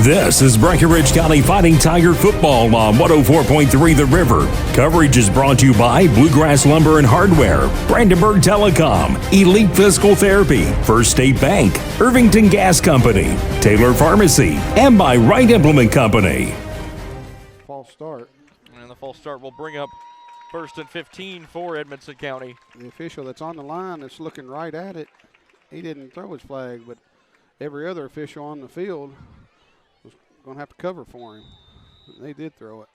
This is Breckenridge County Fighting Tiger football on 104.3 The River. Coverage is brought to you by Bluegrass Lumber and Hardware, Brandenburg Telecom, Elite Physical Therapy, First State Bank, Irvington Gas Company, Taylor Pharmacy, and by Wright Implement Company. False start. And the false start will bring up 1st and 15 for Edmonson County. The official that's on the line that's looking right at it, he didn't throw his flag, but every other official on the field was going to have to cover for him. And they did throw it.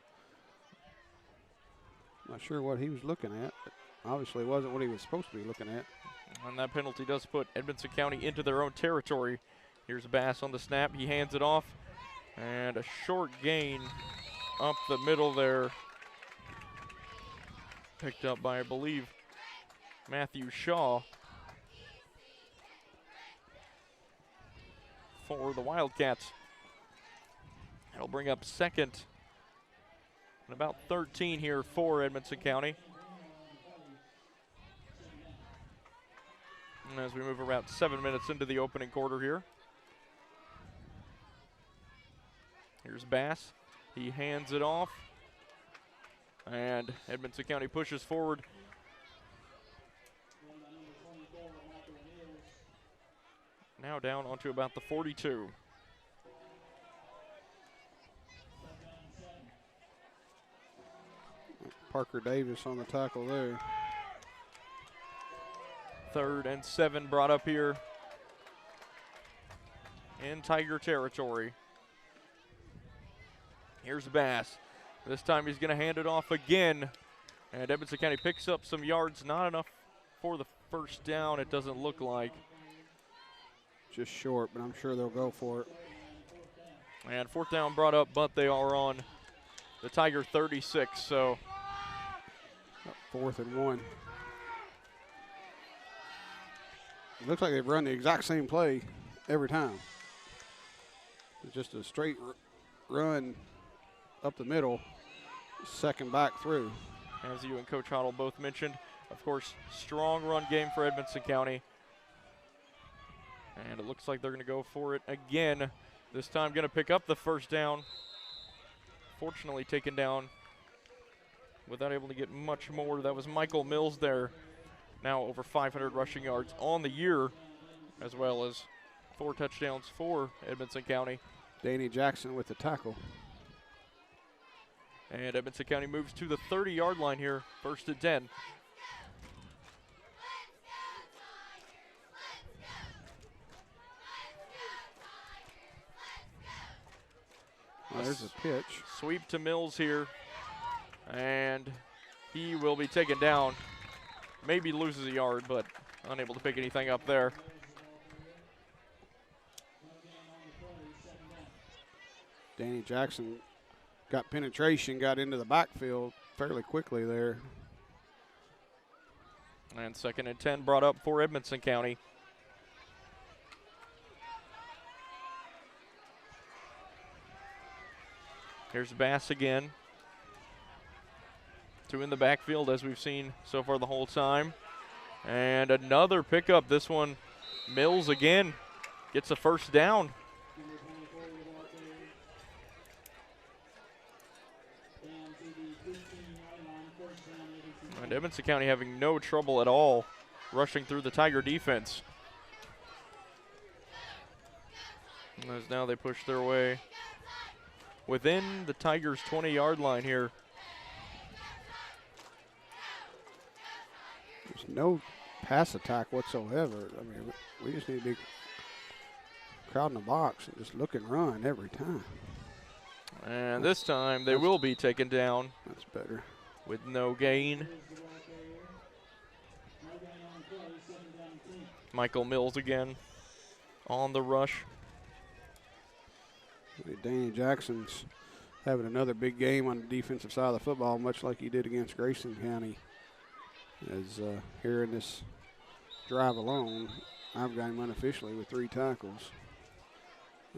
Not sure what he was looking at, but obviously it wasn't what he was supposed to be looking at. And that penalty does put Edmonson County into their own territory. Here's Bass on the snap. He hands it off. And a short gain up the middle there. Picked up by, I believe, Matthew Shaw for the Wildcats. It'll bring up 2nd and about 13 here for Edmonson County. And as we move around 7 minutes into the opening quarter here. Here's Bass. He hands it off. And Edmonson County pushes forward. Now down onto about the 42. Parker Davis on the tackle there. 3rd and 7 brought up here in Tiger territory. Here's Bass. This time he's going to hand it off again. And Edmonson County picks up some yards. Not enough for the first down, it doesn't look like. Just short, but I'm sure they'll go for it. And 4th down brought up, but they are on the Tiger 36, so 4th and 1. It looks like they've run the exact same play every time. It's just a straight run up the middle, second back through. As you and Coach Hoddle both mentioned, of course, strong run game for Edmonson County. And it looks like they're going to go for it again. This time going to pick up the first down. Fortunately taken down without able to get much more. That was Michael Mills there. Now over 500 rushing yards on the year, as well as 4 touchdowns for Edmonson County. Danny Jackson with the tackle. And Edmonson County moves to the 30-yard line here, 1st and 10. There's a pitch. Sweep to Mills here, and he will be taken down. Maybe loses a yard, but unable to pick anything up there. Danny Jackson got penetration, got into the backfield fairly quickly there. And 2nd and 10 brought up for Edmonson County. Here's Bass again. 2 in the backfield, as we've seen so far the whole time. And another pickup. This one, Mills again gets a first down. And Edmonson County having no trouble at all rushing through the Tiger defense. As now they push their way within the Tigers' 20-yard line here. There's no pass attack whatsoever. I mean, we just need to be crowding the box and just look and run every time. And this time they will be taken down. That's better. With no gain. Michael Mills again on the rush. Danny Jackson's having another big game on the defensive side of the football, much like he did against Grayson County. As here in this drive alone, I've got him unofficially with 3 tackles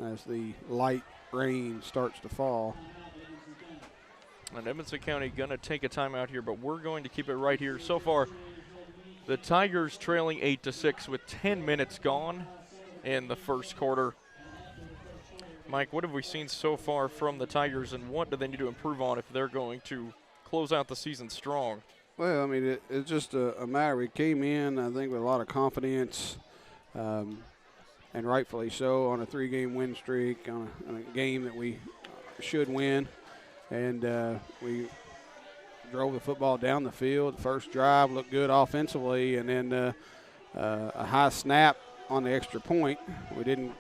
as the light rain starts to fall. And Edmonson County going to take a timeout here, but we're going to keep it right here. So far, the Tigers trailing 8-6 with 10 minutes gone in the first quarter. Mike, what have we seen so far from the Tigers, and what do they need to improve on if they're going to close out the season strong? Well, I mean, it's just a matter. We came in, I think, with a lot of confidence, and rightfully so, on a 3-game win streak, on a game that we should win. And we drove the football down the field. The first drive looked good offensively, and then a high snap on the extra point. We didn't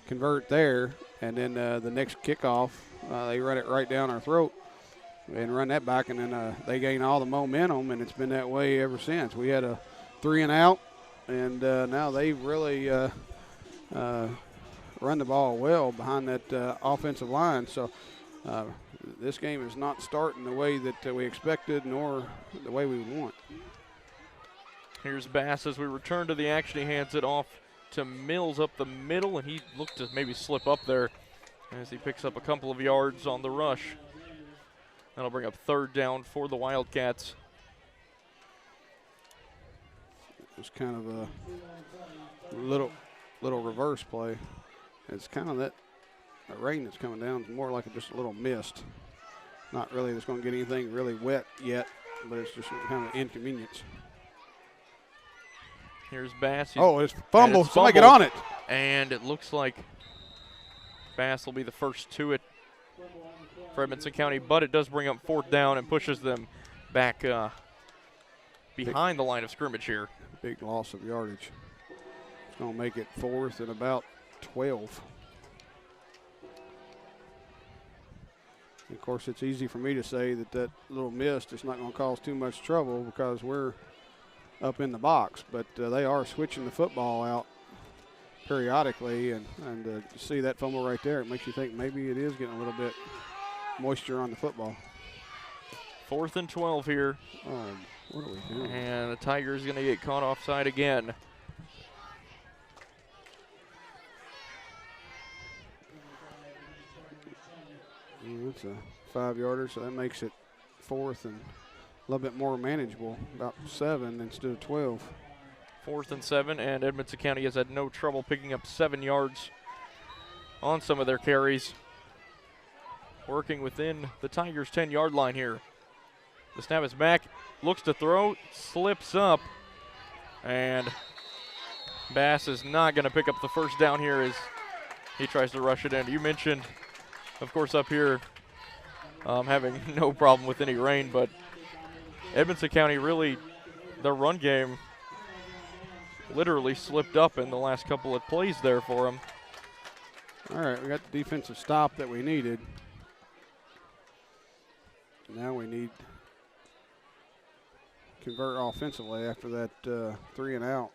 convert there, and then the next kickoff, they run it right down our throat and run that back, and then they gain all the momentum, and it's been that way ever since. We had a 3-and-out, and now they really run the ball well behind that offensive line. So this game is not starting the way that we expected, nor the way we would want. Here's Bass as we return to the action. He hands it off to Mills up the middle, and he looked to maybe slip up there as he picks up a couple of yards on the rush. That'll bring up 3rd down for the Wildcats. It's kind of a little reverse play. It's kind of that rain that's coming down is more like just a little mist. Not really that's going to get anything really wet yet, but it's just kind of inconvenience. Here's Bass. It's fumble. Somebody get on it. And it looks like Bass will be the first to it for Edmonson County, but it does bring up 4th down and pushes them back behind the line of scrimmage here. Big loss of yardage. It's going to make it 4th and about 12. Of course, it's easy for me to say that little mist is not going to cause too much trouble because we're up in the box, but they are switching the football out periodically, and to see that fumble right there, it makes you think maybe it is getting a little bit moisture on the football. 4th and 12 here. What are we doing? And the Tigers going to get caught offside again. That's a 5-yarder, so that makes it 4th and a little bit more manageable, about 7 instead of 12. 4th and 7, and Edmonson County has had no trouble picking up 7 yards on some of their carries. Working within the Tigers' 10-yard line here. The snap is back, looks to throw, slips up, and Bass is not going to pick up the first down here as he tries to rush it in. You mentioned, of course, up here having no problem with any rain, but Edmonson County really, their run game literally slipped up in the last couple of plays there for them. All right, we got the defensive stop that we needed. Now we need to convert offensively after that 3-and-out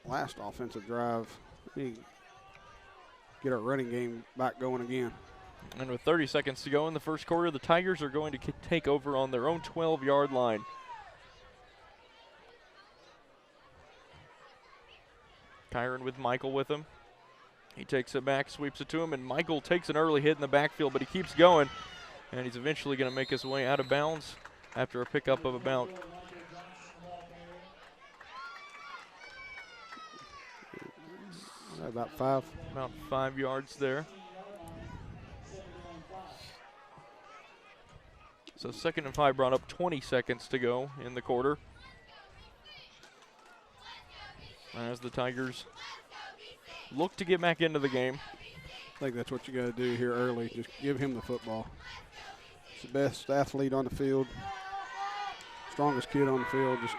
last offensive drive. We need to get our running game back going again. And with 30 seconds to go in the first quarter, the Tigers are going to take over on their own 12-yard line. Kyron with Michael with him. He takes it back, sweeps it to him, and Michael takes an early hit in the backfield, but he keeps going, and he's eventually going to make his way out of bounds after a pickup of about about 5 yards there. So 2nd and 5 brought up 20 seconds to go in the quarter. As the Tigers look to get back into the game. I think that's what you got to do here early. Just give him the football. He's the best athlete on the field, strongest kid on the field. Just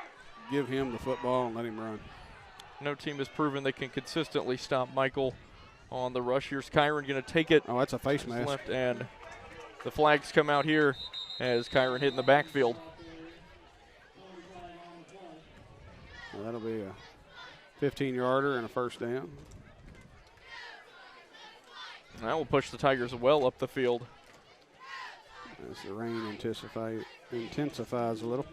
give him the football and let him run. No team has proven they can consistently stop Michael on the rush. Here's Kyron going to take it. Oh, that's a face mask. Left, and the flags come out here as Kyron hit in the backfield. Well, that'll be a 15-yarder and a first down. That will push the Tigers well up the field. As the rain intensifies a little.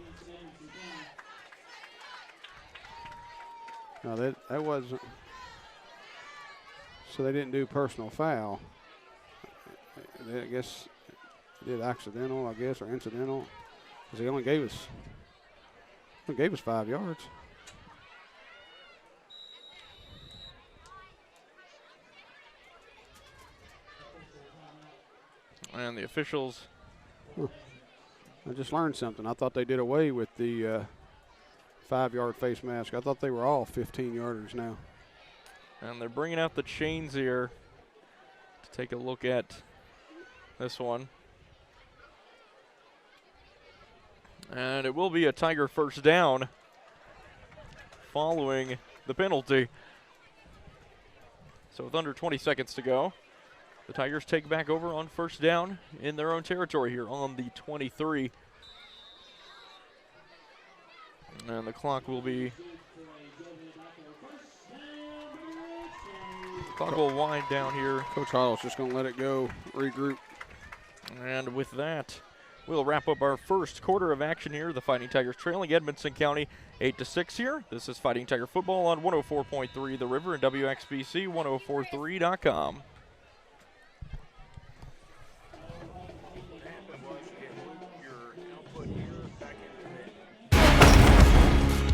No, that wasn't. So they didn't do personal foul. I guess they did accidental, or incidental, because he only gave us 5 yards. And the officials. I just learned something. I thought they did away with the 5-yard face mask. I thought they were all 15-yarders now. And they're bringing out the chains here to take a look at this one. And it will be a Tiger first down following the penalty. So with under 20 seconds to go, the Tigers take back over on first down in their own territory here on the 23. And the clock will be... Clock will wind down here. Coach Hollow's just going to let it go, regroup. And with that, we'll wrap up our first quarter of action here. The Fighting Tigers trailing Edmonson County 8-6 here. This is Fighting Tiger football on 104.3 The River and WXBC 1043.com.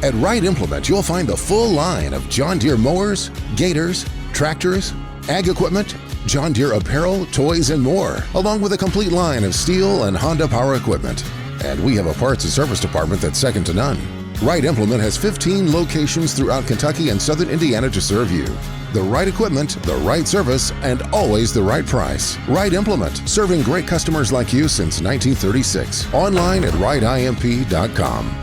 At Wright Implement, you'll find the full line of John Deere mowers, gators, tractors, ag equipment, John Deere apparel, toys, and more, along with a complete line of Steel and Honda power equipment. And we have a parts and service department that's second to none. Wright Implement has 15 locations throughout Kentucky and southern Indiana to serve you. The right equipment, the right service, and always the right price. Wright Implement, serving great customers like you since 1936. Online at wrightimp.com.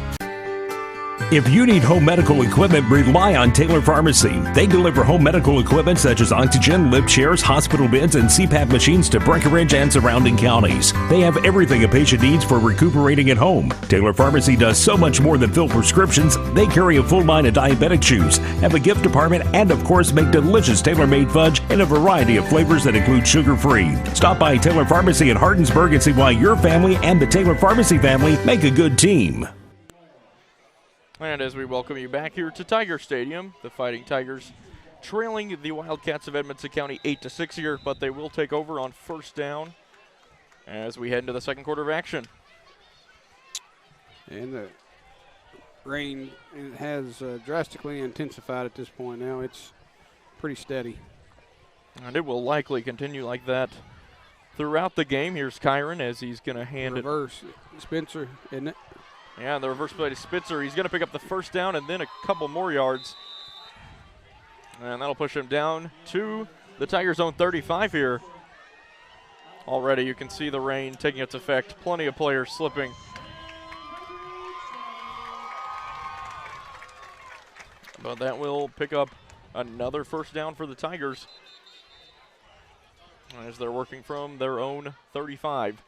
If you need home medical equipment, rely on Taylor Pharmacy. They deliver home medical equipment such as oxygen, lift chairs, hospital beds, and CPAP machines to Breckenridge and surrounding counties. They have everything a patient needs for recuperating at home. Taylor Pharmacy does so much more than fill prescriptions. They carry a full line of diabetic chews, have a gift department, and of course make delicious tailor-made fudge in a variety of flavors that include sugar-free. Stop by Taylor Pharmacy in Hardinsburg and see why your family and the Taylor Pharmacy family make a good team. And as we welcome you back here to Tiger Stadium, the Fighting Tigers trailing the Wildcats of Edmonson County 8-6 here, but they will take over on first down as we head into the second quarter of action. And the rain has drastically intensified at this point now. It's pretty steady. And it will likely continue like that throughout the game. Here's Kyron as he's going to hand reverse. Spencer, isn't it? Yeah, the reverse play to Spitzer. He's going to pick up the first down and then a couple more yards. And that'll push him down to the Tigers' own 35 here. Already you can see the rain taking its effect. Plenty of players slipping. But that will pick up another first down for the Tigers as they're working from their own 35.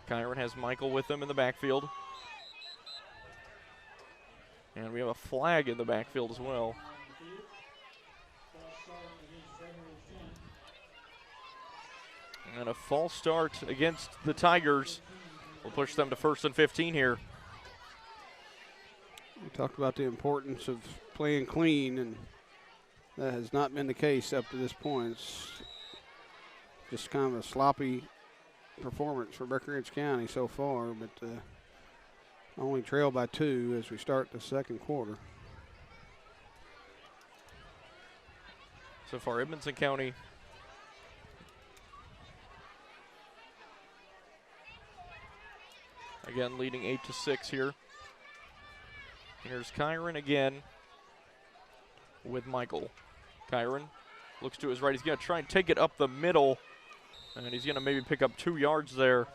Kyron has Michael with him in the backfield. And we have a flag in the backfield as well. And a false start against the Tigers will push them to 1st and 15 here. We talked about the importance of playing clean, and that has not been the case up to this point. It's just kind of a sloppy performance for Breckenridge County so far, but only trail by 2 as we start the second quarter. So far, Edmonson County again leading 8-6 here. Here's Kyron again with Michael. Kyron looks to his right. He's going to try and take it up the middle. And he's going to maybe pick up 2 yards there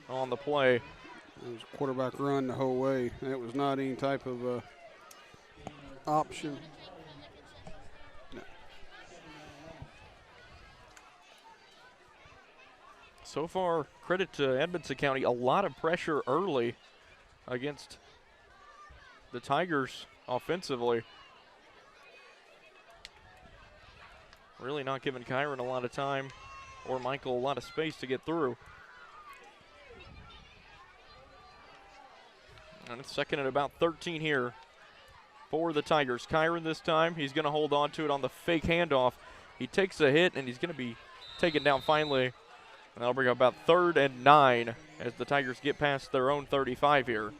on the play. It was a quarterback run the whole way. It was not any type of option. No. So far, credit to Edmonson County, a lot of pressure early against the Tigers offensively. Really not giving Kyron a lot of time or Michael a lot of space to get through. And it's second and about 13 here for the Tigers. Kyron this time, he's going to hold on to it on the fake handoff. He takes a hit, and he's going to be taken down finally. And that'll bring up about 3rd and 9 as the Tigers get past their own 35 here.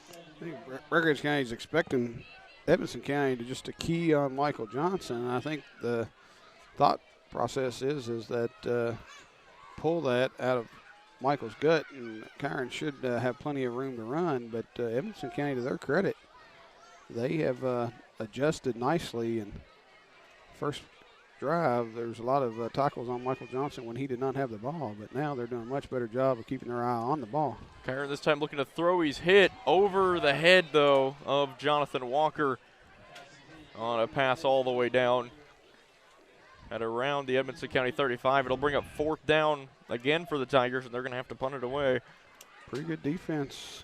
I think Breckenridge County is expecting Edmonson County just to key on Michael Johnson. I think the thought process is that pull that out of Michael's gut, and Kyron should have plenty of room to run. But Edmonson County, to their credit, they have adjusted nicely. And first drive, there was a lot of tackles on Michael Johnson when he did not have the ball. But now they're doing a much better job of keeping their eye on the ball. Kyron this time looking to throw. He's hit over the head, though, of Jonathan Walker on a pass all the way down at around the Edmonson County 35. It'll bring up 4th down again for the Tigers, and they're going to have to punt it away. Pretty good defense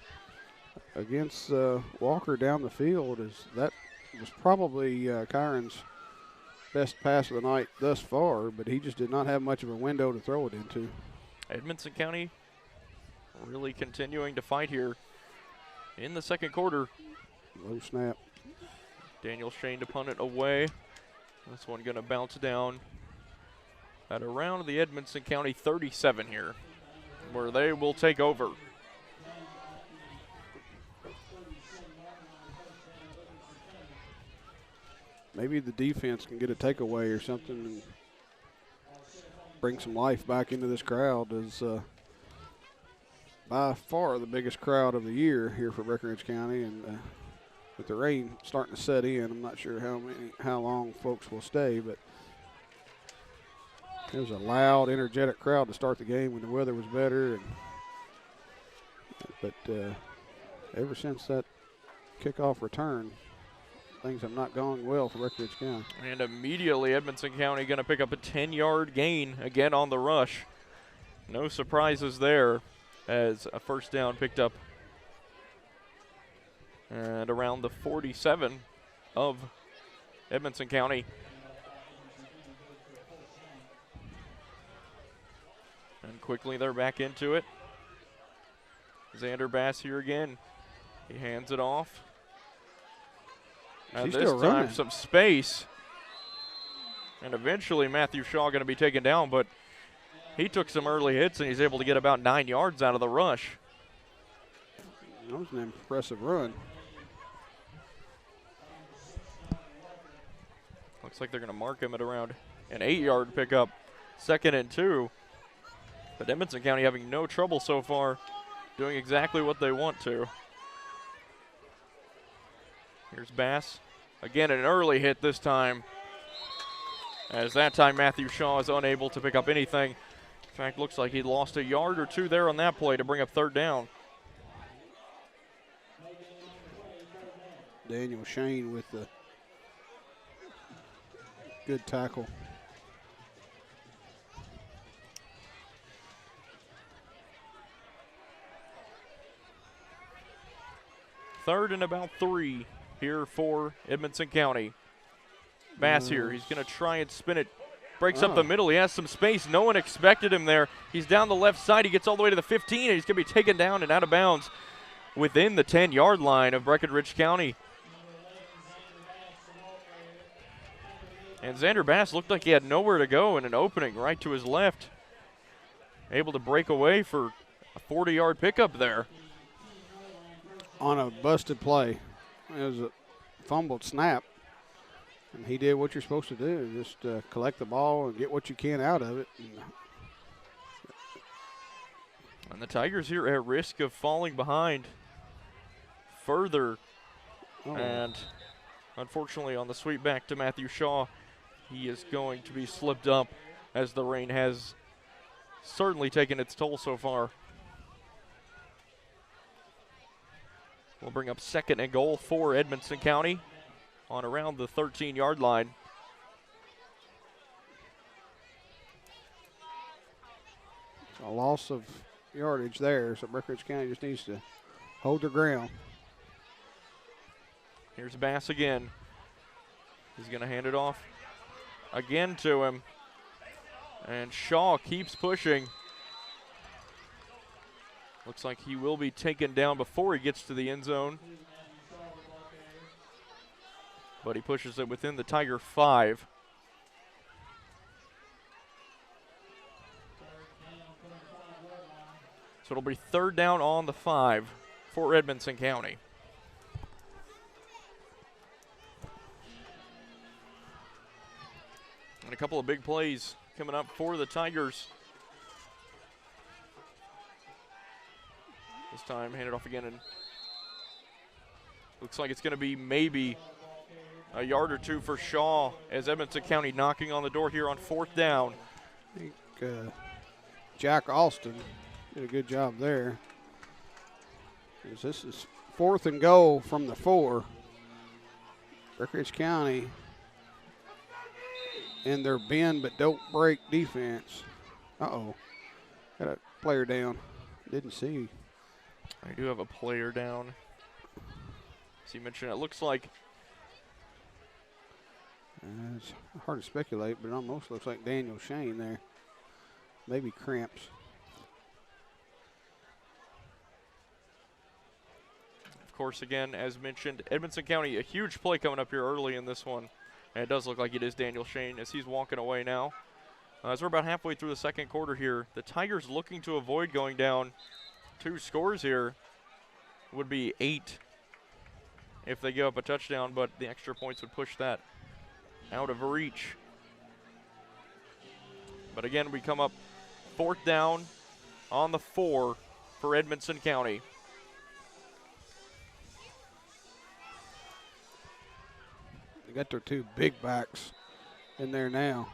against Walker down the field. That was probably Kyron's best pass of the night thus far, but he just did not have much of a window to throw it into. Edmonson County really continuing to fight here in the second quarter. Low snap. Daniel Shane to punt it away. This one going to bounce down at around the Edmonson County 37 here, where they will take over. Maybe the defense can get a takeaway or something and bring some life back into this crowd. As by far the biggest crowd of the year here for Breckinridge County, and with the rain starting to set in, I'm not sure how long folks will stay, but it was a loud, energetic crowd to start the game when the weather was better. But ever since that kickoff return, things have not gone well for Breckinridge County. And immediately Edmonson County going to pick up a 10-yard gain again on the rush. No surprises there, as a first down picked up and around the 47 of Edmonson County. And quickly they're back into it. Xander Bass here again. He hands it off. And this time some space. And eventually Matthew Shaw going to be taken down, but he took some early hits and he's able to get about 9 yards out of the rush. That was an impressive run. Looks like they're going to mark him at around an 8-yard pickup, 2nd and 2. But Edmonson County having no trouble so far, doing exactly what they want to. Here's Bass. Again, an early hit this time, as that time Matthew Shaw is unable to pick up anything. In fact, looks like he lost a yard or two there on that play to bring up 3rd down. Daniel Shane with the good tackle. Third and about 3 here for Edmonson County. Bass here, he's going to try and spin it. Breaks up the middle, he has some space. No one expected him there. He's down the left side, he gets all the way to the 15, and he's going to be taken down and out of bounds within the 10-yard line of Breckinridge County. And Xander Bass looked like he had nowhere to go in an opening right to his left. Able to break away for a 40-yard pickup there. On a busted play. It was a fumbled snap. And he did what you're supposed to do, just collect the ball and get what you can out of it. And the Tigers here at risk of falling behind further. And unfortunately on the sweep back to Matthew Shaw, he is going to be slipped up, as the rain has certainly taken its toll so far. We'll bring up 2nd and goal for Edmonson County on around the 13-yard line. A loss of yardage there, so Breckinridge County just needs to hold their ground. Here's Bass again. He's going to hand it off again to him. And Shaw keeps pushing. Looks like he will be taken down before he gets to the end zone. But he pushes it within the Tiger 5. So it'll be 3rd down on the 5 for Edmonson County. And a couple of big plays coming up for the Tigers. This time, hand it off again, and looks like it's going to be maybe a yard or two for Shaw as Edmonson County knocking on the door here on 4th down. I think Jack Alston did a good job there. This is 4th and goal from the 4. Breckenridge County in their bend but don't break defense. Uh-oh. Got a player down. Didn't see. I do have a player down. As you mentioned, it looks like it's hard to speculate, but it almost looks like Daniel Shane there. Maybe cramps. Of course, again, as mentioned, Edmonson County, a huge play coming up here early in this one. And it does look like it is Daniel Shane as he's walking away now. As we're about halfway through the second quarter here, the Tigers looking to avoid going down 2 scores here. Would be 8 if they give up a touchdown, but the extra points would push that out of reach. But again, we come up 4th down on the 4 for Edmonson County. They got their 2 big backs in there now.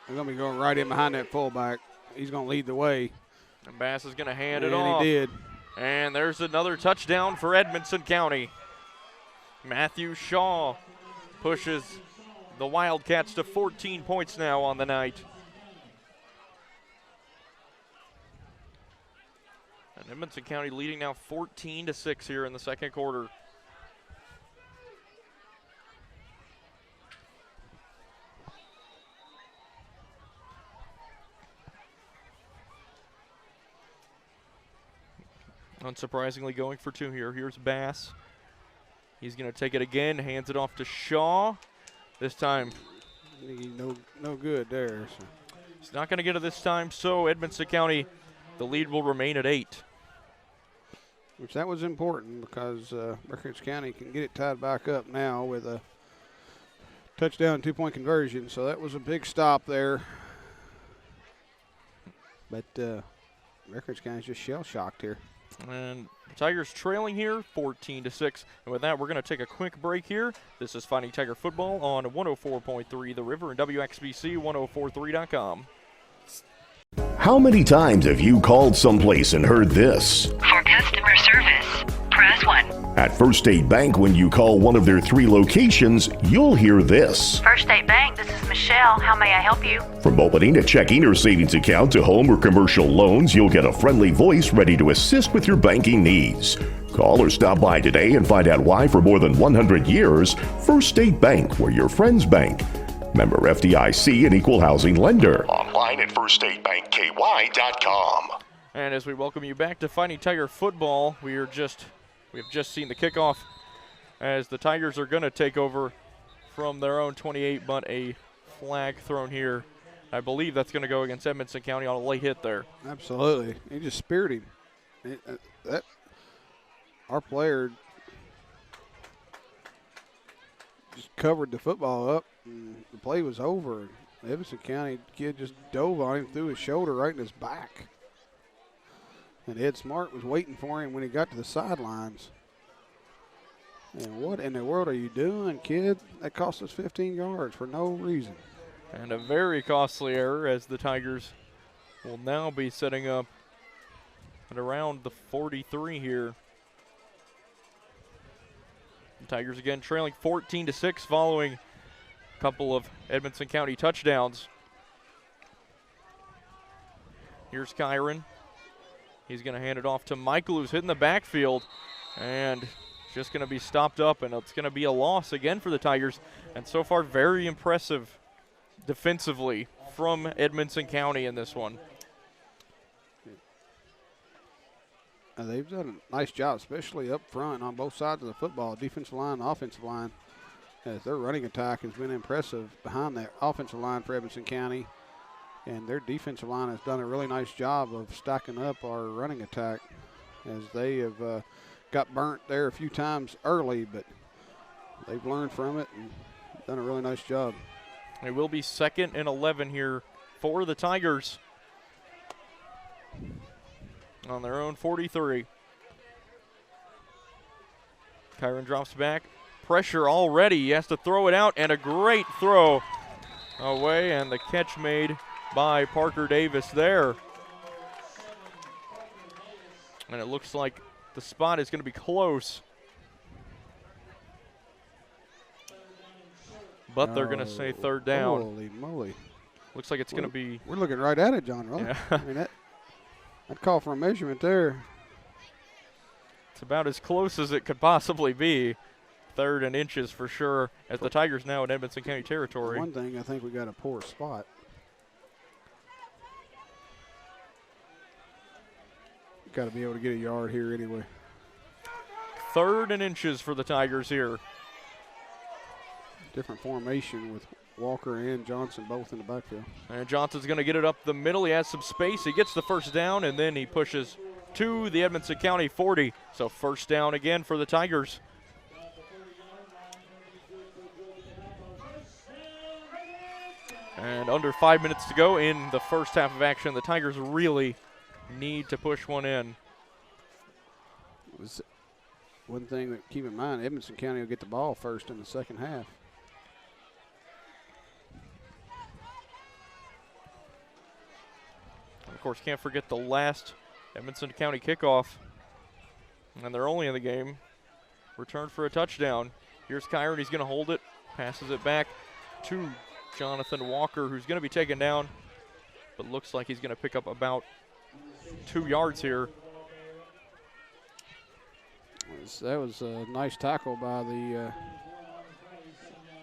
They're going to be going right in behind that fullback. He's going to lead the way. And Bass is going to hand it off. And he did. And there's another touchdown for Edmonson County. Matthew Shaw pushes the Wildcats to 14 points now on the night. And Edmonson County leading now 14-6 here in the second quarter. Unsurprisingly going for 2 here. Here's Bass. He's going to take it again, hands it off to Shaw. This time. No good there. So. He's not going to get it this time, so Edmonson County, the lead will remain at 8. Which that was important because Breckenridge County can get it tied back up now with a touchdown 2-point conversion. So that was a big stop there. But Breckenridge County's just shell-shocked here. And the Tigers trailing here 14-6. And with that, we're going to take a quick break here. This is Fighting Tiger Football on 104.3 The River and WXBC1043.com. How many times have you called someplace and heard this? For customer service, press 1. At First State Bank, when you call one of their 3 locations, you'll hear this. First State Bank, this is Michelle. How may I help you? From opening a checking or savings account to home or commercial loans, you'll get a friendly voice ready to assist with your banking needs. Call or stop by today and find out why for more than 100 years, First State Bank, where your friends bank. Member FDIC, an equal housing lender. Online at firststatebankky.com. And as we welcome you back to Fighting Tiger Football, we have just seen the kickoff as the Tigers are going to take over from their own 28, but a flag thrown here. I believe that's going to go against Edmonson County on a late hit there. Absolutely. He just speared him. Our player just covered the football up, and the play was over. The Edmonson County kid just dove on him through his shoulder right in his back. And Ed Smart was waiting for him when he got to the sidelines. And what in the world are you doing, kid? That cost us 15 yards for no reason. And a very costly error as the Tigers will now be setting up at around the 43 here. The Tigers again trailing 14-6 following a couple of Edmonson County touchdowns. Here's Kyron. He's going to hand it off to Michael, who's hitting the backfield, and just going to be stopped up, and it's going to be a loss again for the Tigers. And so far, very impressive defensively from Edmonson County in this one. They've done a nice job, especially up front on both sides of the football, defensive line, offensive line. As their running attack has been impressive behind that offensive line for Edmonson County. And their defensive line has done a really nice job of stacking up our running attack as they have got burnt there a few times early, but they've learned from it and done a really nice job. It will be 2nd and 11 here for the Tigers on their own 43. Kyron drops back. Pressure already. He has to throw it out, and a great throw away, and the catch made by Parker Davis there. And it looks like the spot is going to be close. But they're going to say 3rd down. Holy moly. Looks like it's going to be. We're looking right at it, John. Really? Yeah. I mean, I'd call for a measurement there. It's about as close as it could possibly be. 3rd and inches for sure, as the Tigers now in Edmonson County territory. One thing, I think we got a poor spot. Got to be able to get a yard here anyway. 3rd and inches for the Tigers here. Different formation with Walker and Johnson both in the backfield. And Johnson's going to get it up the middle. He has some space. He gets the 1st down, and then he pushes to the Edmonson County 40. So 1st down again for the Tigers. And under 5 minutes to go in the first half of action. The Tigers really need to push one in. One thing to keep in mind, Edmonson County will get the ball first in the second half. Of course, can't forget the last Edmonson County kickoff. And they're only in the game. Returned for a touchdown. Here's Kyron. He's going to hold it. Passes it back to Jonathan Walker, who's going to be taken down. But looks like he's going to pick up about 2 yards here. That was a nice tackle by the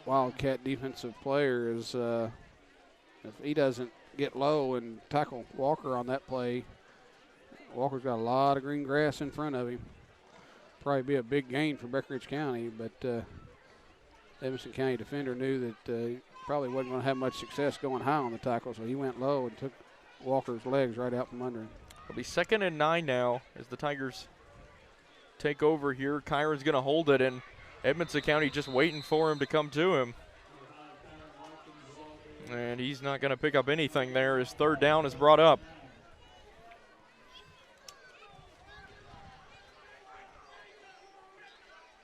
Wildcat defensive player. If he doesn't get low and tackle Walker on that play, Walker's got a lot of green grass in front of him. Probably be a big gain for Breckinridge County, but Edmonson County defender knew that probably wasn't going to have much success going high on the tackle, so he went low and took Walker's legs right out from under him. It'll be 2nd and 9 now as the Tigers take over here. Kyron's going to hold it, and Edmonson County just waiting for him to come to him. And he's not going to pick up anything there. His 3rd down is brought up.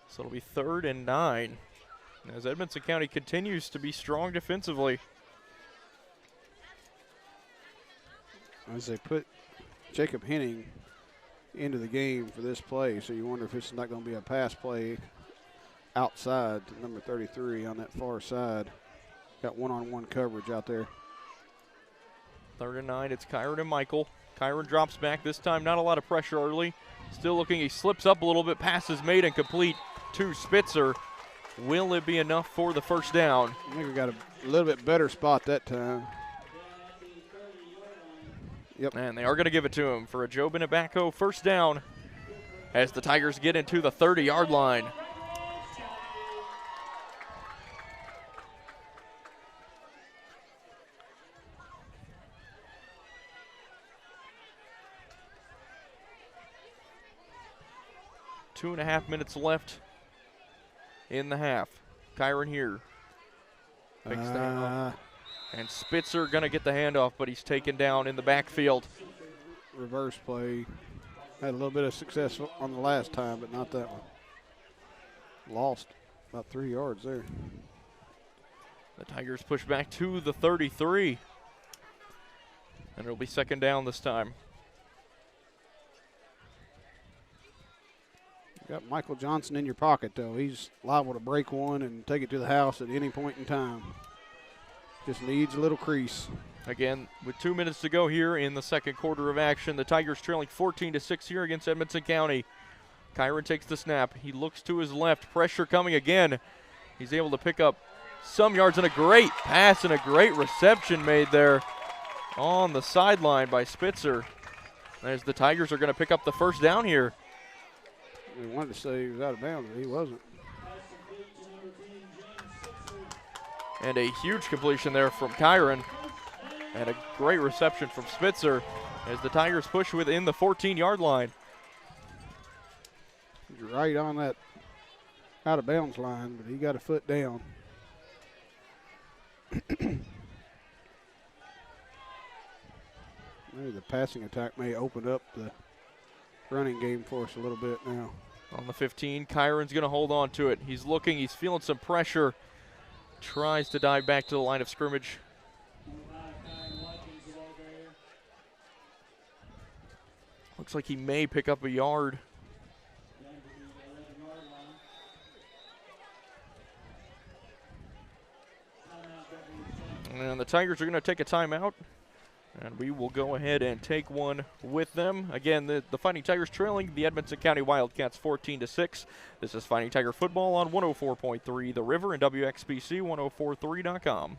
So it'll be 3rd and 9 as Edmonson County continues to be strong defensively. As they put Jacob Henning into the game for this play, so you wonder if it's not going to be a pass play outside to number 33 on that far side. Got one-on-one coverage out there. 3rd and 9, it's Kyron and Michael. Kyron drops back this time, not a lot of pressure early. Still looking, he slips up a little bit, pass is made and complete to Spitzer. Will it be enough for the 1st down? I think we got a little bit better spot that time. Yep. And they are going to give it to him for a Joe Benabacco 1st down as the Tigers get into the 30-yard line. Two and a half minutes left in the half. Kyron here. Picks the handoff. And Spitzer going to get the handoff, but he's taken down in the backfield. Reverse play. Had a little bit of success on the last time, but not that one. Lost about 3 yards there. The Tigers push back to the 33. And it'll be 2nd down this time. You got Michael Johnson in your pocket, though. He's liable to break one and take it to the house at any point in time. Just needs a little crease. Again, with 2 minutes to go here in the second quarter of action, the Tigers trailing 14-6 here against Edmonson County. Kyron takes the snap. He looks to his left. Pressure coming again. He's able to pick up some yards, and a great pass and a great reception made there on the sideline by Spitzer. As the Tigers are going to pick up the 1st down here. We wanted to say he was out of bounds, but he wasn't. And a huge completion there from Kyron. And a great reception from Spitzer as the Tigers push within the 14-yard line. He's right on that out of bounds line, but he got a foot down. Maybe the passing attack may open up the running game for us a little bit now. On the 15, Kyron's going to hold on to it. He's looking, he's feeling some pressure. Tries to dive back to the line of scrimmage. Looks like he may pick up a yard. And the Tigers are going to take a timeout. And we will go ahead and take one with them. Again, the Fighting Tigers trailing the Edmonson County Wildcats 14-6. This is Fighting Tiger football on 104.3 The River and WXBC 1043.com.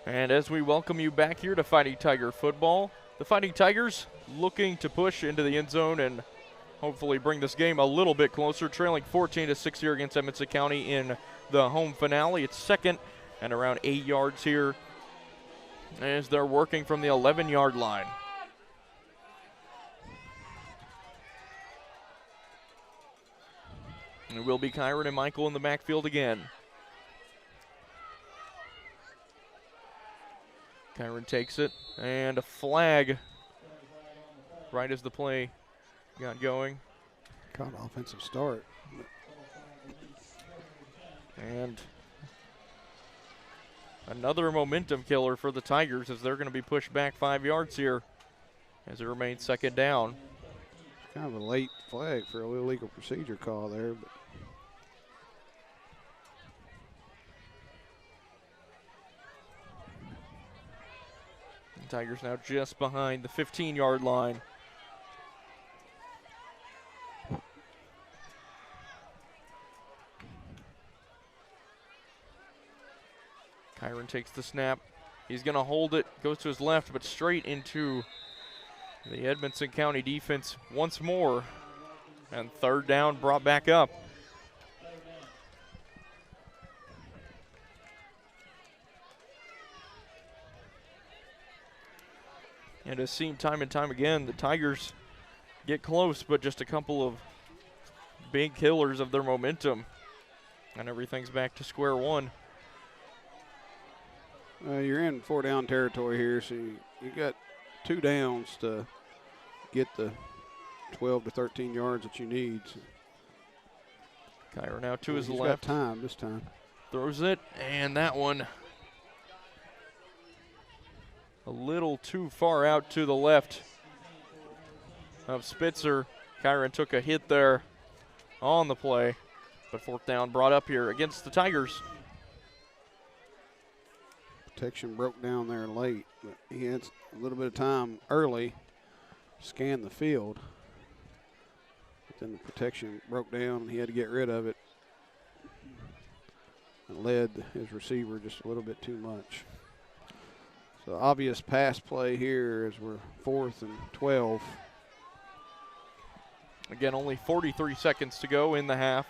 And as we welcome you back here to Fighting Tiger football, the Fighting Tigers looking to push into the end zone and hopefully bring this game a little bit closer, trailing 14-6 here against Edmonson County in the home finale. It's second and around 8 yards here as they're working from the 11-yard line. It will be Kyron and Michael in the backfield again. Kyron takes it, and a flag right as the play got going. Caught an offensive start. And another momentum killer for the Tigers as they're going to be pushed back 5 yards here as it remains second down. Kind of a late flag for a illegal procedure call there, but Tigers now just behind the 15-yard line. Kyron takes the snap. He's going to hold it, goes to his left, but straight into the Edmonson County defense once more. And third down brought back up. And as seen time and time again, the Tigers get close, but just a couple of big killers of their momentum. And everything's back to square one. You're in 4-down territory here, so you got 2 downs to get the 12 to 13 yards that you need. So Kyron now to his he's left. Got time this time. Throws it, and that one a little too far out to the left of Spitzer. Kyron took a hit there on the play, but fourth down brought up here against the Tigers. Protection broke down there late, but he had a little bit of time early to scan the field. But then the protection broke down and he had to get rid of it. And led his receiver just a little bit too much. So obvious pass play here as we're 4th and 12. Again, only 43 seconds to go in the half.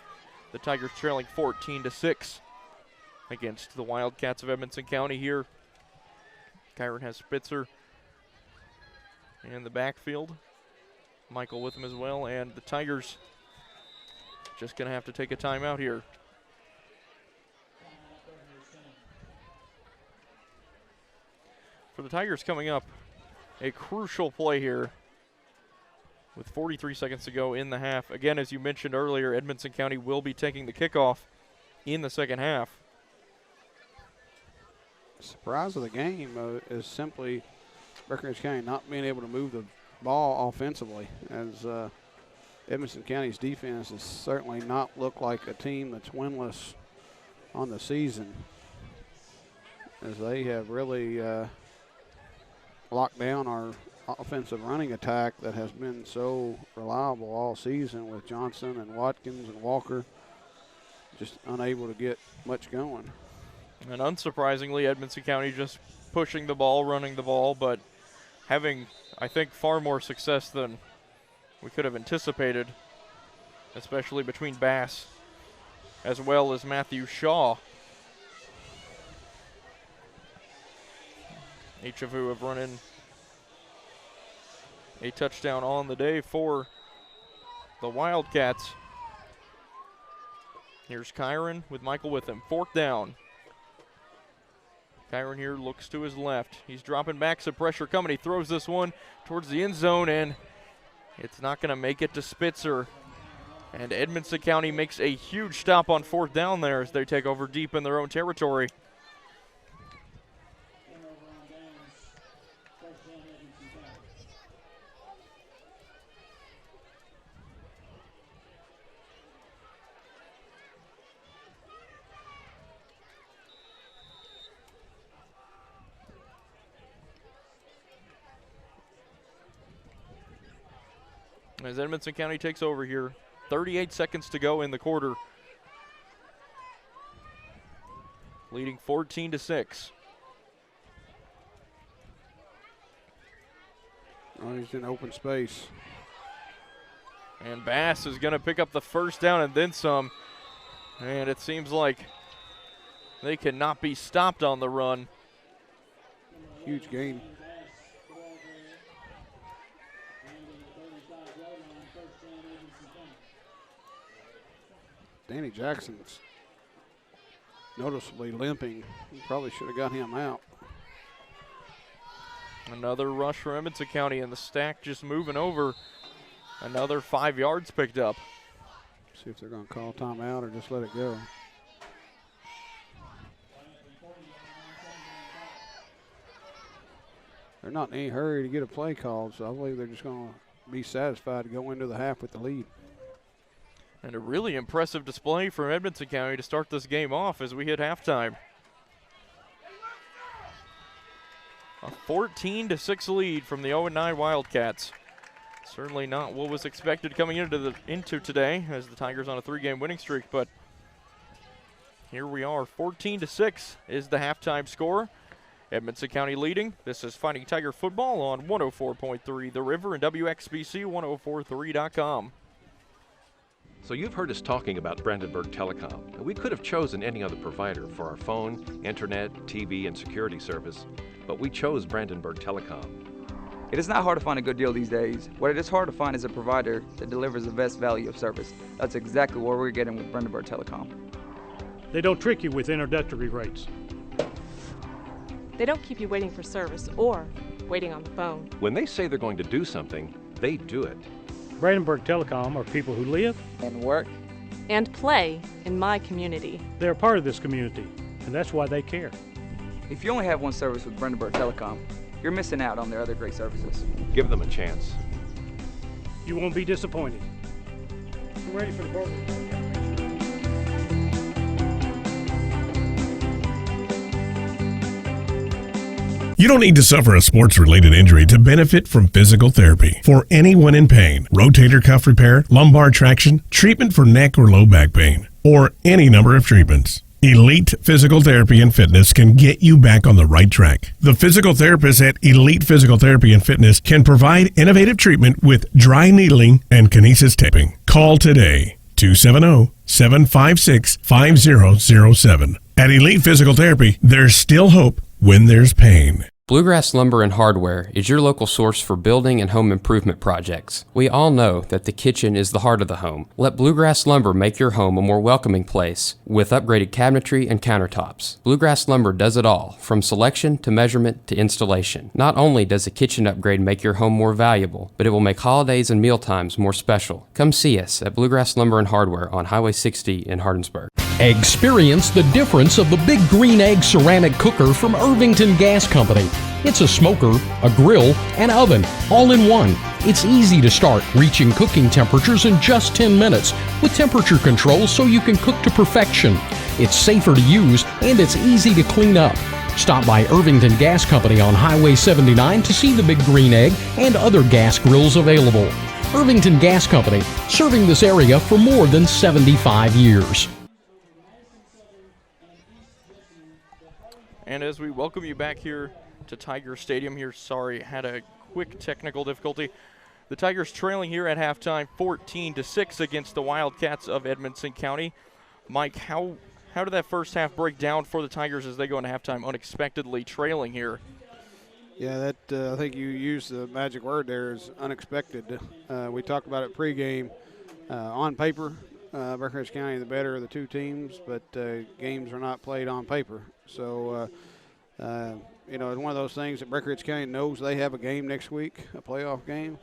The Tigers trailing 14-6 against the Wildcats of Edmonson County here. Kyron has Spitzer in the backfield. Michael with him as well, and the Tigers just going to have to take a timeout here. For the Tigers coming up, a crucial play here with 43 seconds to go in the half. Again, as you mentioned earlier, Edmonson County will be taking the kickoff in the second half. Surprise of the game is simply Breckenridge County not being able to move the ball offensively, as Edmonson County's defense has certainly not looked like a team that's winless on the season, as they have really locked down our offensive running attack that has been so reliable all season with Johnson and Watkins and Walker just unable to get much going. And unsurprisingly, Edmonson County just pushing the ball, running the ball, but having, I think, far more success than we could have anticipated, especially between Bass as well as Matthew Shaw, each of who have run in a touchdown on the day for the Wildcats. Here's Kyron with Michael with him. 4th down. Kyron here looks to his left. He's dropping back, some pressure coming. He throws this one towards the end zone, and it's not going to make it to Spitzer. And Edmonson County makes a huge stop on 4th down there as they take over deep in their own territory. As Edmonson County takes over here, 38 seconds to go in the quarter. Leading 14-6. Oh, he's in open space. And Bass is going to pick up the 1st down and then some. And it seems like they cannot be stopped on the run. Huge gain. Danny Jackson's noticeably limping. He probably should have got him out. Another rush for Edmonson County, and the stack just moving over. Another 5 yards picked up. See if they're going to call timeout or just let it go. They're not in any hurry to get a play called, so I believe they're just going to be satisfied to go into the half with the lead. And a really impressive display from Edmonson County to start this game off as we hit halftime. A 14-6 lead from the 0-9 Wildcats. Certainly not what was expected coming into today as the Tigers on a 3-game winning streak, but here we are. 14-6 is the halftime score. Edmonson County leading. This is Fighting Tiger football on 104.3 The River and WXBC 1043.com. So you've heard us talking about Brandenburg Telecom, and we could have chosen any other provider for our phone, internet, TV, and security service, but we chose Brandenburg Telecom. It is not hard to find a good deal these days. What it is hard to find is a provider that delivers the best value of service. That's exactly what we're getting with Brandenburg Telecom. They don't trick you with introductory rates. They don't keep you waiting for service or waiting on the phone. When they say they're going to do something, they do it. Brandenburg Telecom are people who live And work. And play in my community. They're a part of this community, and that's why they care. If you only have one service with Brandenburg Telecom, you're missing out on their other great services. Give them a chance. You won't be disappointed. We're ready for the program. You don't need to suffer a sports-related injury to benefit from physical therapy. For anyone in pain, rotator cuff repair, lumbar traction, treatment for neck or low back pain, or any number of treatments, Elite Physical Therapy and Fitness can get you back on the right track. The physical therapists at Elite Physical Therapy and Fitness can provide innovative treatment with dry needling and kinesis taping. Call today, 270-756-5007. At Elite Physical Therapy, there's still hope when there's pain. Bluegrass Lumber and Hardware is your local source for building and home improvement projects. We all know that the kitchen is the heart of the home. Let Bluegrass Lumber make your home a more welcoming place with upgraded cabinetry and countertops. Bluegrass Lumber does it all, from selection to measurement to installation. Not only does a kitchen upgrade make your home more valuable, but it will make holidays and mealtimes more special. Come see us at Bluegrass Lumber and Hardware on Highway 60 in Hardinsburg. Experience the difference of the Big Green Egg ceramic cooker from Irvington Gas Company. It's a smoker, a grill, and oven, all in one. It's easy to start, reaching cooking temperatures in just 10 minutes with temperature control so you can cook to perfection. It's safer to use and it's easy to clean up. Stop by Irvington Gas Company on Highway 79 to see the Big Green Egg and other gas grills available. Irvington Gas Company, serving this area for more than 75 years. And as we welcome you back here to Tiger Stadium here, sorry, had a quick technical difficulty. The Tigers trailing here at halftime 14-6 against the Wildcats of Edmonson County. Mike, how did that first half break down for the Tigers as they go into halftime unexpectedly trailing here? Yeah, that I think you used the magic word there, is unexpected. We talked about it pregame. On paper, Breckenridge County the better of the two teams, but games are not played on paper. So, it's one of those things that Breckenridge County knows they have a game next week, a playoff game.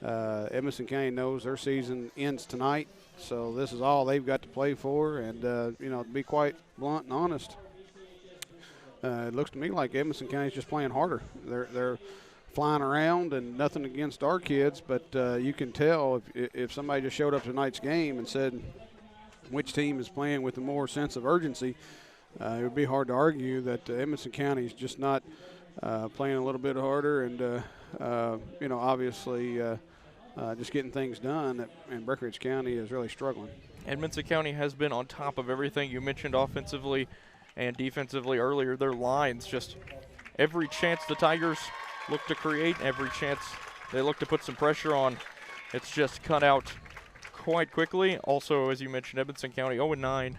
Edmonson County knows their season ends tonight, so this is all they've got to play for. And, to be quite blunt and honest, it looks to me like Edmonson County is just playing harder. They're flying around, and nothing against our kids, but you can tell if somebody just showed up to tonight's game and said which team is playing with a more sense of urgency, it would be hard to argue that Edmonson County is just not playing a little bit harder and, obviously just getting things done, and Breckenridge County is really struggling. Edmonson County has been on top of everything you mentioned offensively and defensively earlier. Their lines, just every chance the Tigers look to create, every chance they look to put some pressure on, it's just cut out quite quickly. Also, as you mentioned, Edmonson County 0-9,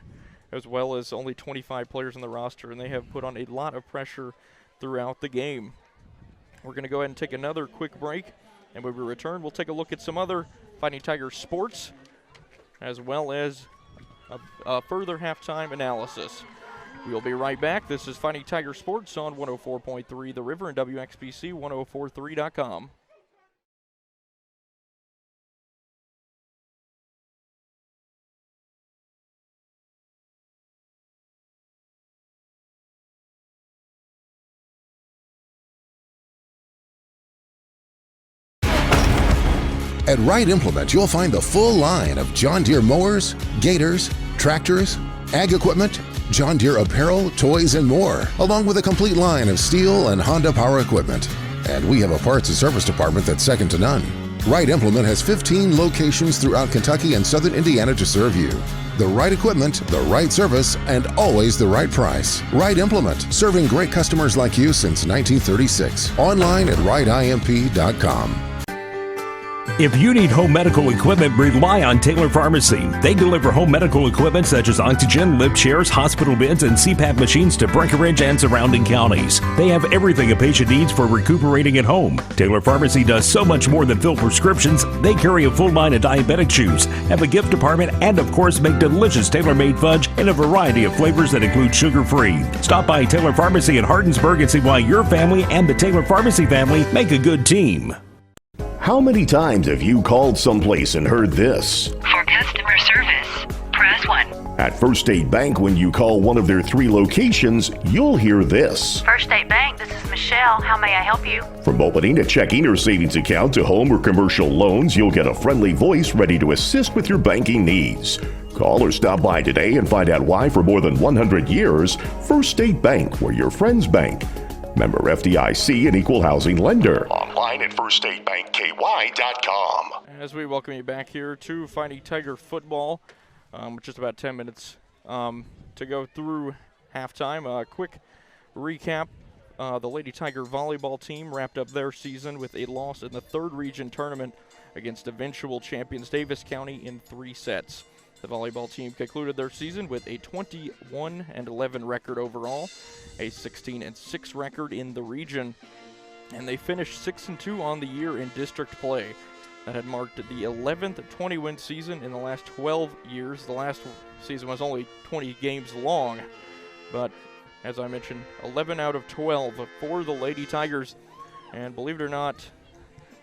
as well as only 25 players on the roster, and they have put on a lot of pressure throughout the game. We're going to go ahead and take another quick break, and when we return, we'll take a look at some other Fighting Tigers sports, as well as a further halftime analysis. We'll be right back. This is Fighting Tiger Sports on 104.3 The River and WXBC 1043.com. At Wright Implement, you'll find the full line of John Deere mowers, gators, tractors, ag equipment, John Deere apparel, toys, and more, along with a complete line of Steel and Honda power equipment. And we have a parts and service department that's second to none. Wright Implement has 15 locations throughout Kentucky and southern Indiana to serve you. The right equipment, the right service, and always the right price. Wright Implement, serving great customers like you since 1936. Online at wrightimp.com. If you need home medical equipment, rely on Taylor Pharmacy. They deliver home medical equipment such as oxygen, lift chairs, hospital beds, and CPAP machines to Breckenridge and surrounding counties. They have everything a patient needs for recuperating at home. Taylor Pharmacy does so much more than fill prescriptions. They carry a full line of diabetic chews, have a gift department, and of course make delicious tailor-made fudge in a variety of flavors that include sugar-free. Stop by Taylor Pharmacy in Hardinsburg and see why your family and the Taylor Pharmacy family make a good team. How many times have you called someplace and heard this? For customer service, press 1. At First State Bank, when you call one of their 3 locations, you'll hear this. First State Bank, this is Michelle. How may I help you? From opening a checking or savings account to home or commercial loans, you'll get a friendly voice ready to assist with your banking needs. Call or stop by today and find out why for more than 100 years, First State Bank, where your friends bank. Member FDIC and equal housing lender. Online at firststatebankky.com. As we welcome you back here to Fighting Tiger football, with just about 10 minutes to go through halftime. A quick recap. The Lady Tiger volleyball team wrapped up their season with a loss in the 3rd region tournament against eventual champions Davis County in 3 sets. The volleyball team concluded their season with a 21-11 record overall, a 16-6 record in the region, and they finished 6-2 on the year in district play. That had marked the 11th 20-win season in the last 12 years. The last season was only 20 games long, but as I mentioned, 11 out of 12 for the Lady Tigers. And believe it or not,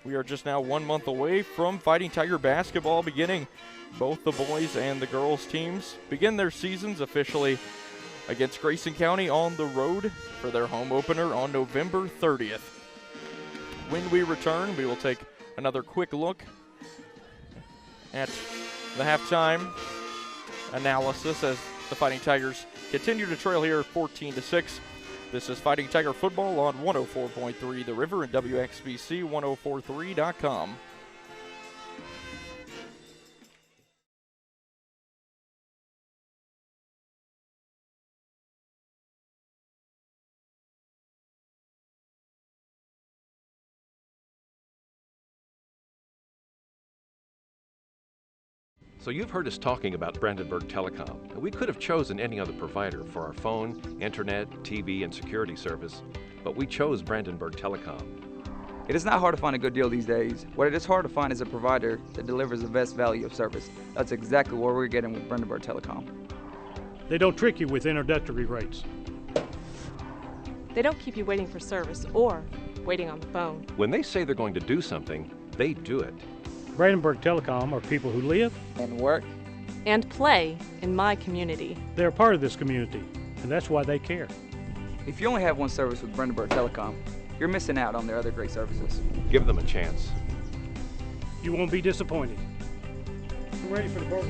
we are just now 1 month away from Fighting Tiger basketball beginning. Both the boys and the girls teams begin their seasons officially against Grayson County on the road for their home opener on November 30th. When we return, we will take another quick look at the halftime analysis as the Fighting Tigers continue to trail here 14-6. This is Fighting Tiger Football on 104.3 The River and WXBC1043.com. So you've heard us talking about Brandenburg Telecom, and we could have chosen any other provider for our phone, internet, TV, and security service, but we chose Brandenburg Telecom. It is not hard to find a good deal these days. What it is hard to find is a provider that delivers the best value of service. That's exactly what we're getting with Brandenburg Telecom. They don't trick you with introductory rates. They don't keep you waiting for service or waiting on the phone. When they say they're going to do something, they do it. Brandenburg Telecom are people who live and work and play in my community. They're part of this community, and that's why they care. If you only have one service with Brandenburg Telecom, you're missing out on their other great services. Give them a chance. You won't be disappointed. I'm ready for the burger.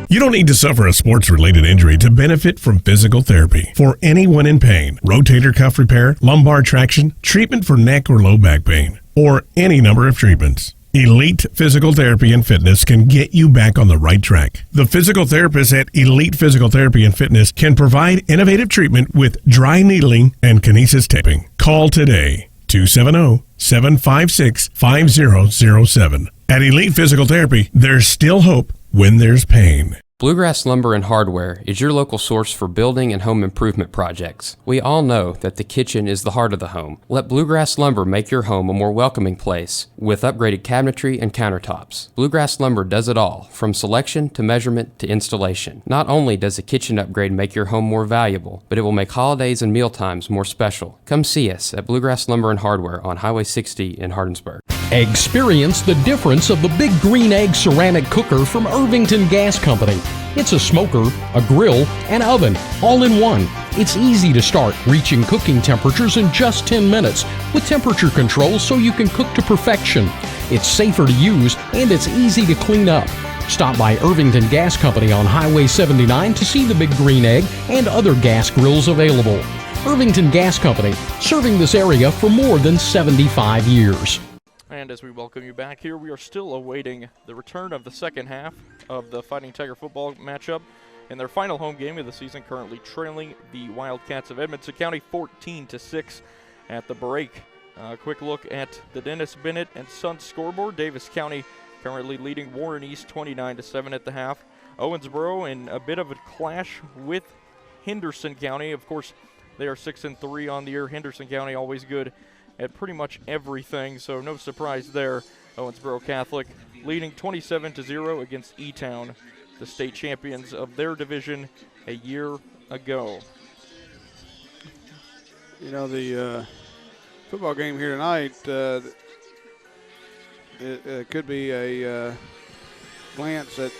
You don't need to suffer a sports-related injury to benefit from physical therapy. For anyone in pain, rotator cuff repair, lumbar traction, treatment for neck or low back pain, or any number of treatments, Elite Physical Therapy and Fitness can get you back on the right track. The physical therapists at Elite Physical Therapy and Fitness can provide innovative treatment with dry needling and kinesis taping. Call today, 270-756-5007. At Elite Physical Therapy, there's still hope when there's pain. Bluegrass Lumber and Hardware is your local source for building and home improvement projects. We all know that the kitchen is the heart of the home. Let Bluegrass Lumber make your home a more welcoming place with upgraded cabinetry and countertops. Bluegrass Lumber does it all, from selection to measurement to installation. Not only does a kitchen upgrade make your home more valuable, but it will make holidays and mealtimes more special. Come see us at Bluegrass Lumber and Hardware on Highway 60 in Hardinsburg. Experience the difference of the Big Green Egg ceramic cooker from Irvington Gas Company. It's a smoker, a grill, and oven, all in one. It's easy to start, reaching cooking temperatures in just 10 minutes with temperature control so you can cook to perfection. It's safer to use and it's easy to clean up. Stop by Irvington Gas Company on Highway 79 to see the Big Green Egg and other gas grills available. Irvington Gas Company, serving this area for more than 75 years. And as we welcome you back here, we are still awaiting the return of the second half of the Fighting Tiger football matchup in their final home game of the season, currently trailing the Wildcats of Edmonson County 14-6 at the break. Quick look at the Dennis Bennett and Sons scoreboard. Davis County currently leading Warren East 29-7 at the half. Owensboro in a bit of a clash with Henderson County. Of course, they are 6-3 on the year. Henderson County always good at pretty much everything, so no surprise there. Owensboro Catholic leading 27-0 against E-Town, the state champions of their division a year ago. You know, the football game here tonight, it could be a glance at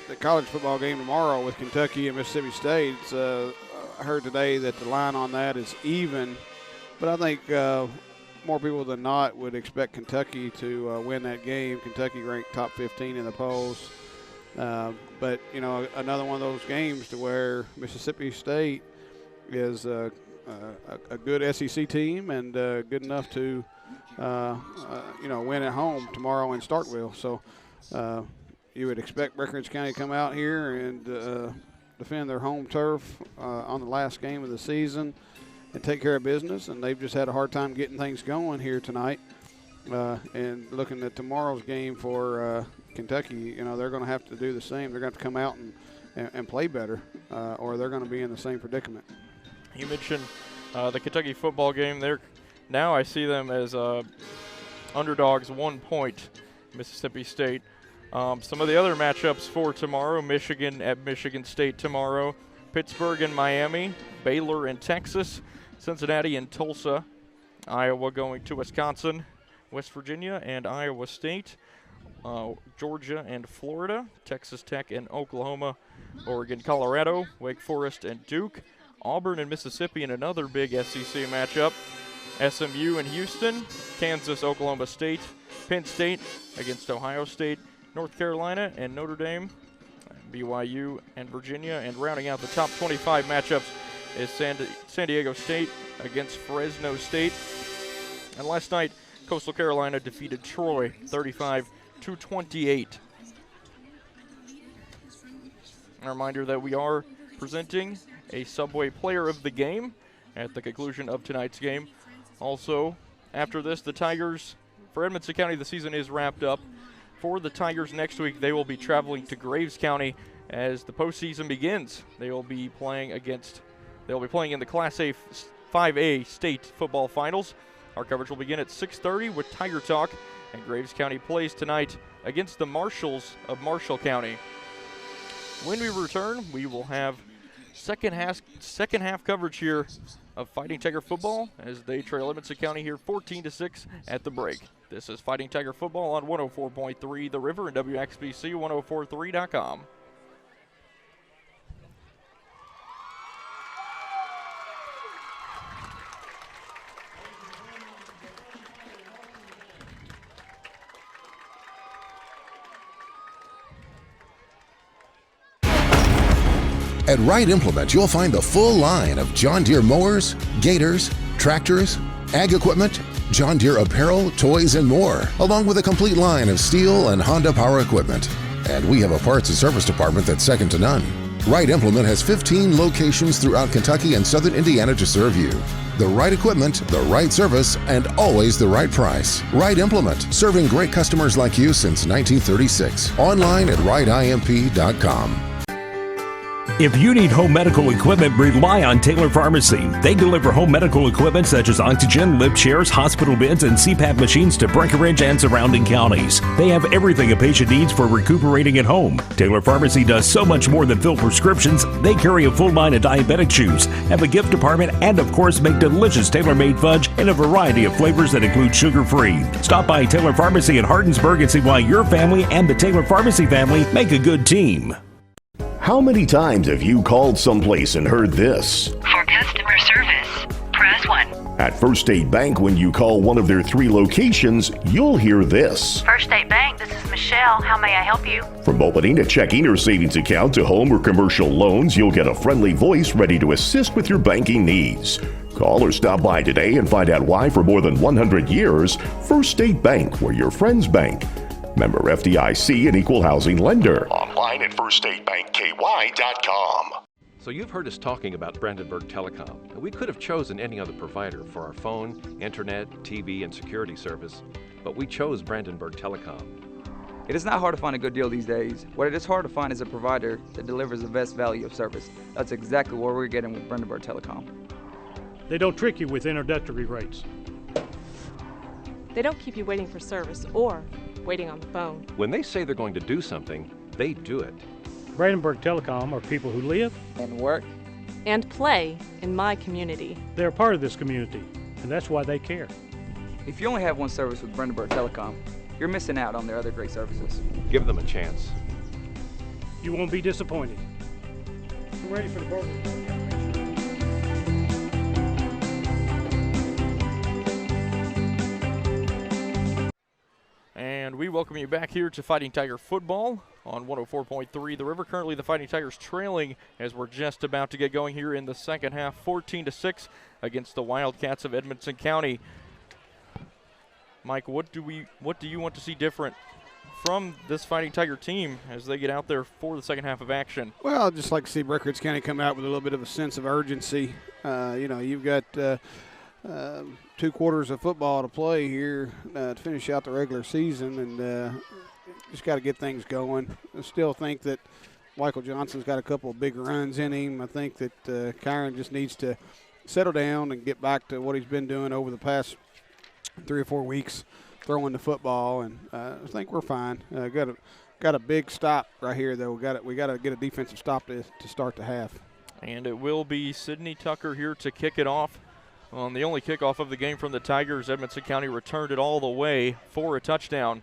the college football game tomorrow with Kentucky and Mississippi State. I heard today that the line on that is even, but I think more people than not would expect Kentucky to win that game. Kentucky ranked top 15 in the polls. But, you know, another one of those games to where Mississippi State is a good SEC team and good enough to, you know, win at home tomorrow in Starkville. So you would expect Breckinridge County to come out here and defend their home turf on the last game of the season and take care of business, and they've just had a hard time getting things going here tonight. And looking at tomorrow's game for Kentucky, you know, they're going to have to do the same. They're going to have to come out and play better, or they're going to be in the same predicament. You mentioned the Kentucky football game. Now I see them as underdogs 1 point, Mississippi State. Some of the other matchups for tomorrow: Michigan at Michigan State tomorrow, Pittsburgh and Miami, Baylor and Texas, Cincinnati and Tulsa, Iowa going to Wisconsin, West Virginia and Iowa State, Georgia and Florida, Texas Tech and Oklahoma, Oregon, Colorado, Wake Forest and Duke, Auburn and Mississippi in another big SEC matchup, SMU and Houston, Kansas, Oklahoma State, Penn State against Ohio State, North Carolina and Notre Dame, BYU and Virginia, and rounding out the top 25 matchups is San Diego State against Fresno State. And last night, Coastal Carolina defeated Troy 35-28. A reminder that we are presenting a Subway Player of the Game at the conclusion of tonight's game. Also, after this, the Tigers, for Edmonson County, the season is wrapped up. For the Tigers next week, they will be traveling to Graves County as the postseason begins. They will be playing in the Class A 5A state football finals. Our coverage will begin at 6:30 with Tiger Talk, and Graves County plays tonight against the Marshalls of Marshall County. When we return, we will have second half coverage here of Fighting Tiger football as they trail Edmonson County here 14-6 at the break. This is Fighting Tiger football on 104.3 The River and WXBC1043.com. At Wright Implement, you'll find the full line of John Deere mowers, gators, tractors, ag equipment, John Deere apparel, toys, and more, along with a complete line of Steel and Honda power equipment. And we have a parts and service department that's second to none. Wright Implement has 15 locations throughout Kentucky and southern Indiana to serve you. The right equipment, the right service, and always the right price. Wright Implement, serving great customers like you since 1936. Online at wrightimp.com. If you need home medical equipment, rely on Taylor Pharmacy. They deliver home medical equipment such as oxygen, lift chairs, hospital beds, and CPAP machines to Breckenridge and surrounding counties. They have everything a patient needs for recuperating at home. Taylor Pharmacy does so much more than fill prescriptions. They carry a full line of diabetic chews, have a gift department, and of course make delicious tailor-made fudge in a variety of flavors that include sugar-free. Stop by Taylor Pharmacy in Hardinsburg and see why your family and the Taylor Pharmacy family make a good team. How many times have you called someplace and heard this? For customer service, press 1. At First State Bank, when you call one of their 3 locations, you'll hear this. First State Bank, this is Michelle. How may I help you? From opening a checking or savings account to home or commercial loans, you'll get a friendly voice ready to assist with your banking needs. Call or stop by today and find out why for more than 100 years, First State Bank, where your friends bank. Member FDIC and equal housing lender. Online at firststatebankky.com. So you've heard us talking about Brandenburg Telecom, and we could have chosen any other provider for our phone, internet, TV, and security service, but we chose Brandenburg Telecom. It is not hard to find a good deal these days. What it is hard to find is a provider that delivers the best value of service. That's exactly what we're getting with Brandenburg Telecom. They don't trick you with introductory rates. They don't keep you waiting for service or waiting on the phone. When they say they're going to do something, they do it. Brandenburg Telecom are people who live and work and play in my community. They're part of this community, and that's why they care. If you only have one service with Brandenburg Telecom, you're missing out on their other great services. Give them a chance. You won't be disappointed. I'm ready for the burger. And we welcome you back here to Fighting Tiger football on 104.3 The River. Currently the Fighting Tigers trailing as we're just about to get going here in the second half, 14-6 against the Wildcats of Edmonson County. Mike, what do you want to see different from this Fighting Tiger team as they get out there for the second half of action? Well, I'd just like to see Breckenridge County come out with a little bit of a sense of urgency. You've got 2 quarters of football to play here to finish out the regular season, and just got to get things going. I still think that Michael Johnson's got a couple of big runs in him. I think that Kyron just needs to settle down and get back to what he's been doing over the past 3 or 4 weeks, throwing the football, and I think we're fine. Got a big stop right here, though. We got to get a defensive stop to start the half. And it will be Sidney Tucker here to kick it off. On the only kickoff of the game from the Tigers, Edmonson County returned it all the way for a touchdown.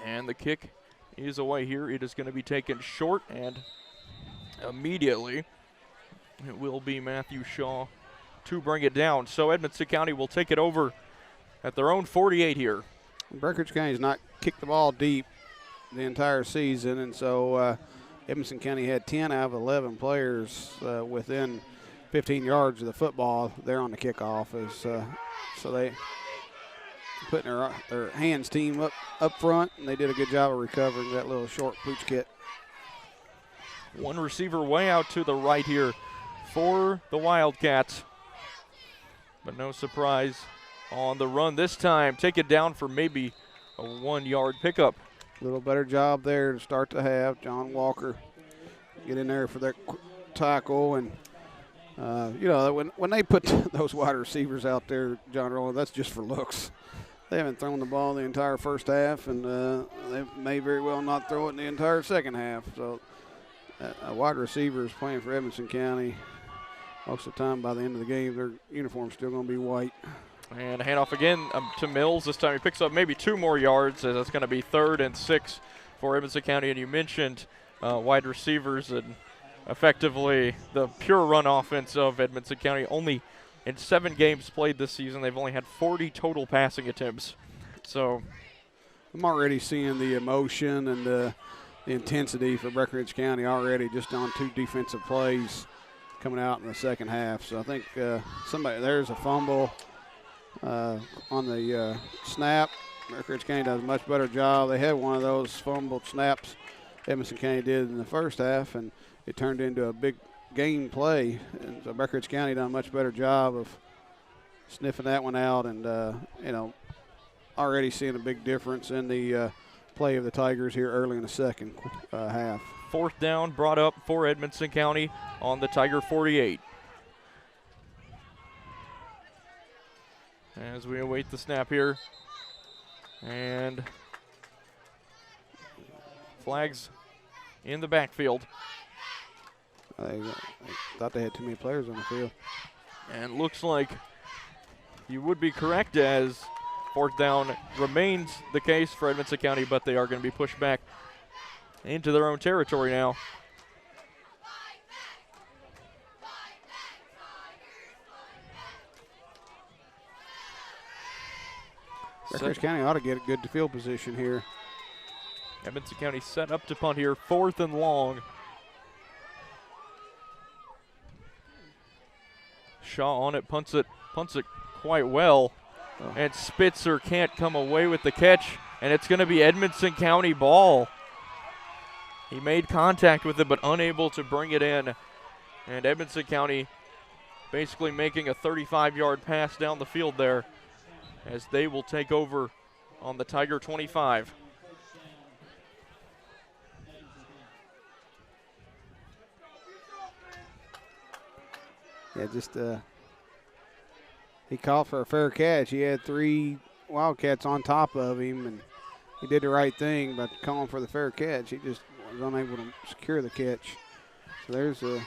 And the kick is away here. It is going to be taken short, and immediately it will be Matthew Shaw to bring it down. So Edmonson County will take it over at their own 48 here. Breckinridge County's not kicked the ball deep the entire season, and so Edmonson County had 10 out of 11 players within 15 yards of the football there on the kickoff. So they putting their hands team up front, and they did a good job of recovering that little short pooch kit. One receiver way out to the right here for the Wildcats. But no surprise on the run this time. Take it down for maybe a 1-yard pickup. A little better job there to start the half. John Walker get in there for that tackle. And, when they put those wide receivers out there, John Rowland, that's just for looks. They haven't thrown the ball the entire first half, and they may very well not throw it in the entire second half. So a wide receiver is playing for Edmonson County. Most of the time, by the end of the game, their uniform's still going to be white. And handoff again to Mills. This time he picks up maybe 2 more yards, as that's going to be 3rd and 6 for Edmonson County. And you mentioned wide receivers and effectively the pure run offense of Edmonson County. Only in 7 games played this season, they've only had 40 total passing attempts. So I'm already seeing the emotion and the intensity for Breckinridge County already just on 2 defensive plays coming out in the second half. So I think there's a fumble on the snap. Breckinridge County does a much better job. They had one of those fumbled snaps Edmonson County did in the first half, and it turned into a big gain play. And so Breckinridge County done a much better job of sniffing that one out, and already seeing a big difference in the play of the Tigers here early in the second half. 4th down brought up for Edmonson County on the Tiger 48. As we await the snap here. And flags in the backfield. I thought they had too many players on the field. And looks like you would be correct, as 4th down remains the case for Edmonson County, but they are going to be pushed back into their own territory now. Breckinridge County ought to get a good field position here. Edmonson County set up to punt here, 4th and long. Shaw on it, punts it quite well. Oh. And Spitzer can't come away with the catch, and it's going to be Edmonson County ball. He made contact with it, but unable to bring it in. And Edmonson County basically making a 35-yard pass down the field there, as they will take over on the Tiger 25. Yeah, just he called for a fair catch. He had 3 Wildcats on top of him, and he did the right thing by calling for the fair catch. He just was unable to secure the catch. So there's a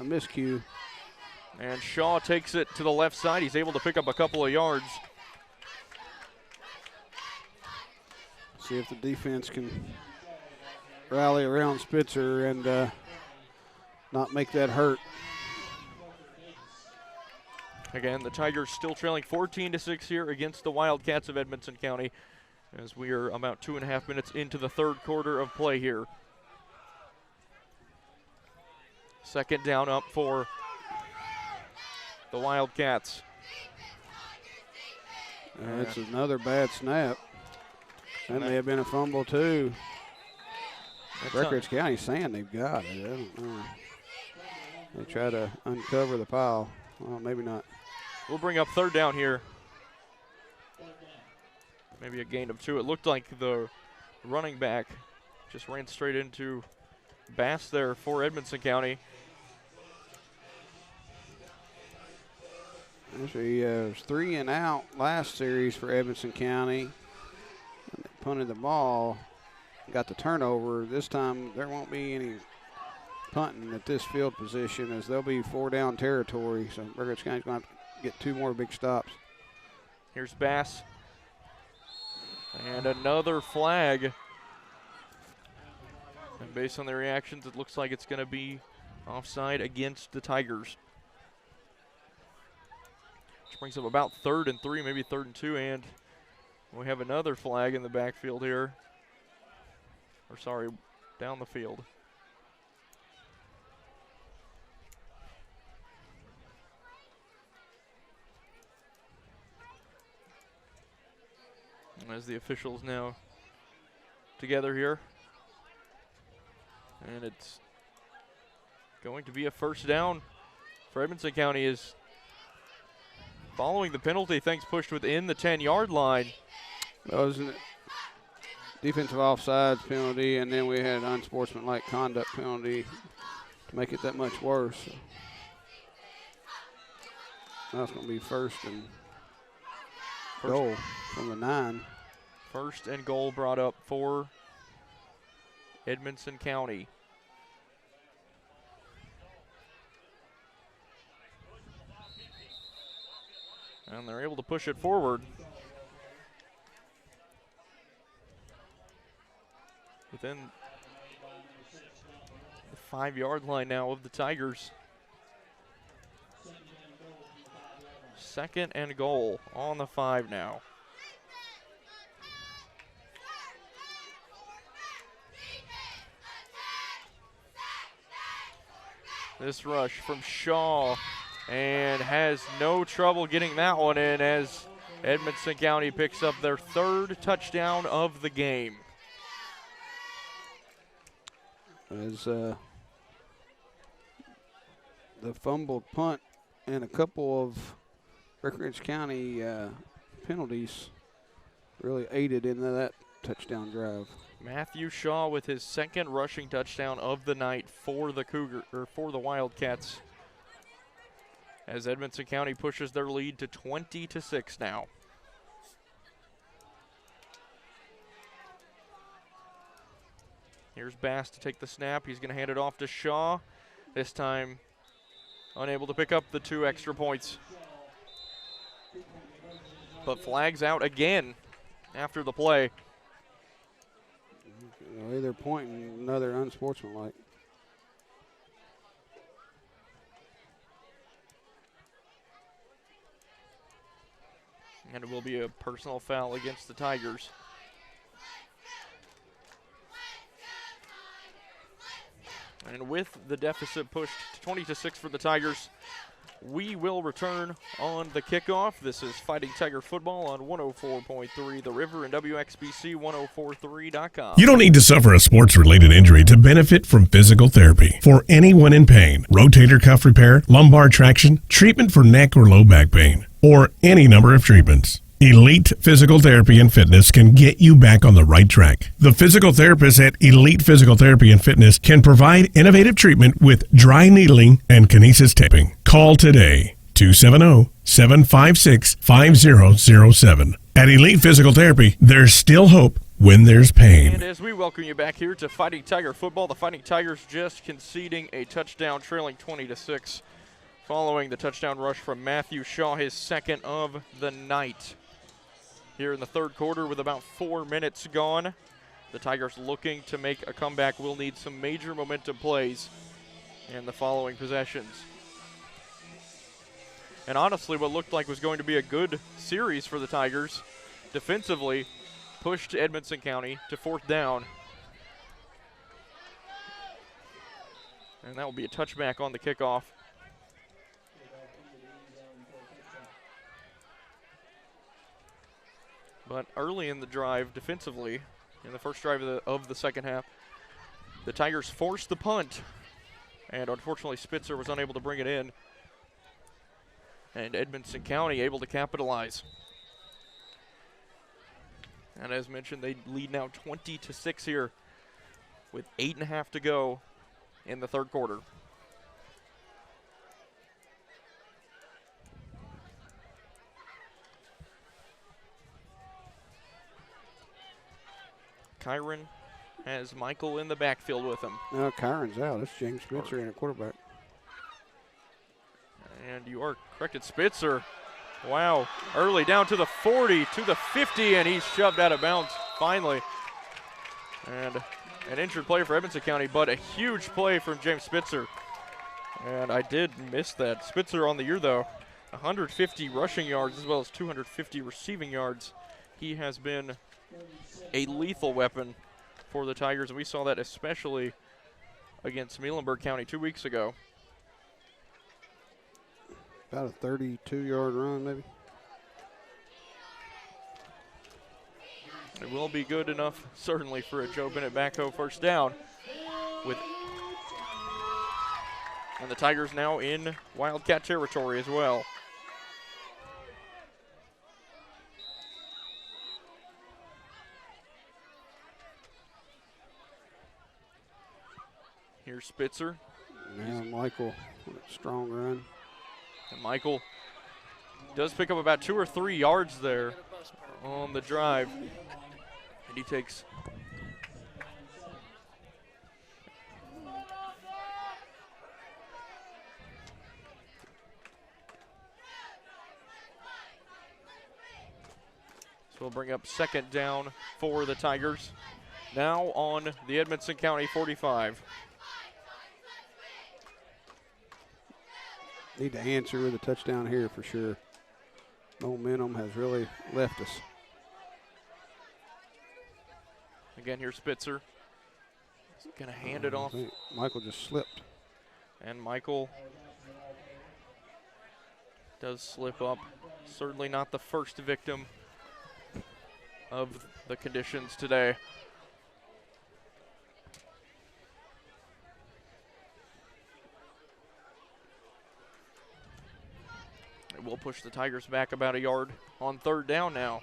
miscue. And Shaw takes it to the left side. He's able to pick up a couple of yards. See if the defense can rally around Spitzer and not make that hurt. Again, the Tigers still trailing 14-6 here against the Wildcats of Edmonson County, as we are about 2.5 minutes into the 3rd quarter of play here. 2nd down up for the Wildcats. That's another bad snap. That may have been a fumble too. Breckinridge County saying they've got it. I don't know. They try to uncover the pile. Well, maybe not. We'll bring up 3rd down here. Maybe a gain of 2. It looked like the running back just ran straight into Bass there for Edmonson County. Actually, it was 3 and out last series for Edmonson County. And they punted the ball, got the turnover. This time there won't be any punting at this field position, as they'll be 4 down territory. So Breckinridge County's going to have to get 2 more big stops. Here's Bass. And another flag. And based on the reactions, it looks like it's going to be offside against the Tigers. which brings up about 3rd and 3, maybe 3rd and 2, and we have another flag in the backfield here. Or sorry, down the field. And as the officials now together here. And it's going to be a first down for Edmonson County, is following the penalty, things pushed within the 10-yard line. That was a defensive offsides penalty, and then we had an unsportsmanlike conduct penalty to make it that much worse. So now it's going to be first and goal from the 9. First and goal brought up for Edmonson County. And they're able to push it forward. Within the 5-yard line now of the Tigers. Second and goal on the 5 now. This rush from Shaw, and has no trouble getting that one in as Edmonson County picks up their 3rd touchdown of the game. As the fumbled punt and a couple of Breckenridge County penalties really aided in that touchdown drive. Matthew Shaw with his 2nd rushing touchdown of the night for the for the Wildcats, as Edmonson County pushes their lead to 20-6 now. Here's Bass to take the snap. He's going to hand it off to Shaw. This time unable to pick up the 2 extra points. But flags out again after the play. Either point and another unsportsmanlike. And it will be a personal foul against the Tigers. And with the deficit pushed to 20-6 for the Tigers, we will return on the kickoff. This is Fighting Tiger Football on 104.3 The River and WXBC1043.com. You don't need to suffer a sports-related injury to benefit from physical therapy. For anyone in pain, rotator cuff repair, lumbar traction, treatment for neck or low back pain, or any number of treatments, Elite Physical Therapy and Fitness can get you back on the right track. The physical therapists at Elite Physical Therapy and Fitness can provide innovative treatment with dry needling and kinesis taping. Call today, 270-756-5007. At Elite Physical Therapy, there's still hope when there's pain. And as we welcome you back here to Fighting Tiger Football, the Fighting Tigers just conceding a touchdown, trailing 20-6, following the touchdown rush from Matthew Shaw, his 2nd of the night. Here in the 3rd quarter with about 4 minutes gone, the Tigers looking to make a comeback will need some major momentum plays in the following possessions. And honestly, what looked like was going to be a good series for the Tigers defensively pushed Edmonson County to 4th down. And that will be a touchback on the kickoff. But early in the drive, defensively, in the first drive of the second half, the Tigers forced the punt. And unfortunately, Spitzer was unable to bring it in. And Edmonson County able to capitalize. And as mentioned, they lead now 20-6 here with 8.5 to go in the 3rd quarter. Kyron has Michael in the backfield with him. No, Kyron's out. It's James Spitzer in at quarterback. And you are corrected, Spitzer. Wow, early down to the 40, to the 50, and he's shoved out of bounds finally. And an injured play for Edmonson County, but a huge play from James Spitzer. And I did miss that. Spitzer on the year, though, 150 rushing yards as well as 250 receiving yards. He has been a lethal weapon for the Tigers, and we saw that especially against Muhlenberg County 2 weeks ago. About a 32-yard run, maybe. It will be good enough, certainly, for a Joe Bennett backhoe first down. And the Tigers now in Wildcat territory as well. Here's Spitzer. Now Michael, strong run. And Michael does pick up about 2 or 3 yards there on the drive. And he takes we'll bring up second down for the Tigers. Now on the Edmonson County 45. Need to answer with a touchdown here for sure. Momentum has really left us. Again, here's Spitzer. He's going to hand it off. Michael just slipped. And Michael does slip up. Certainly not the first victim of the conditions today. It will push the Tigers back about a yard on third down now.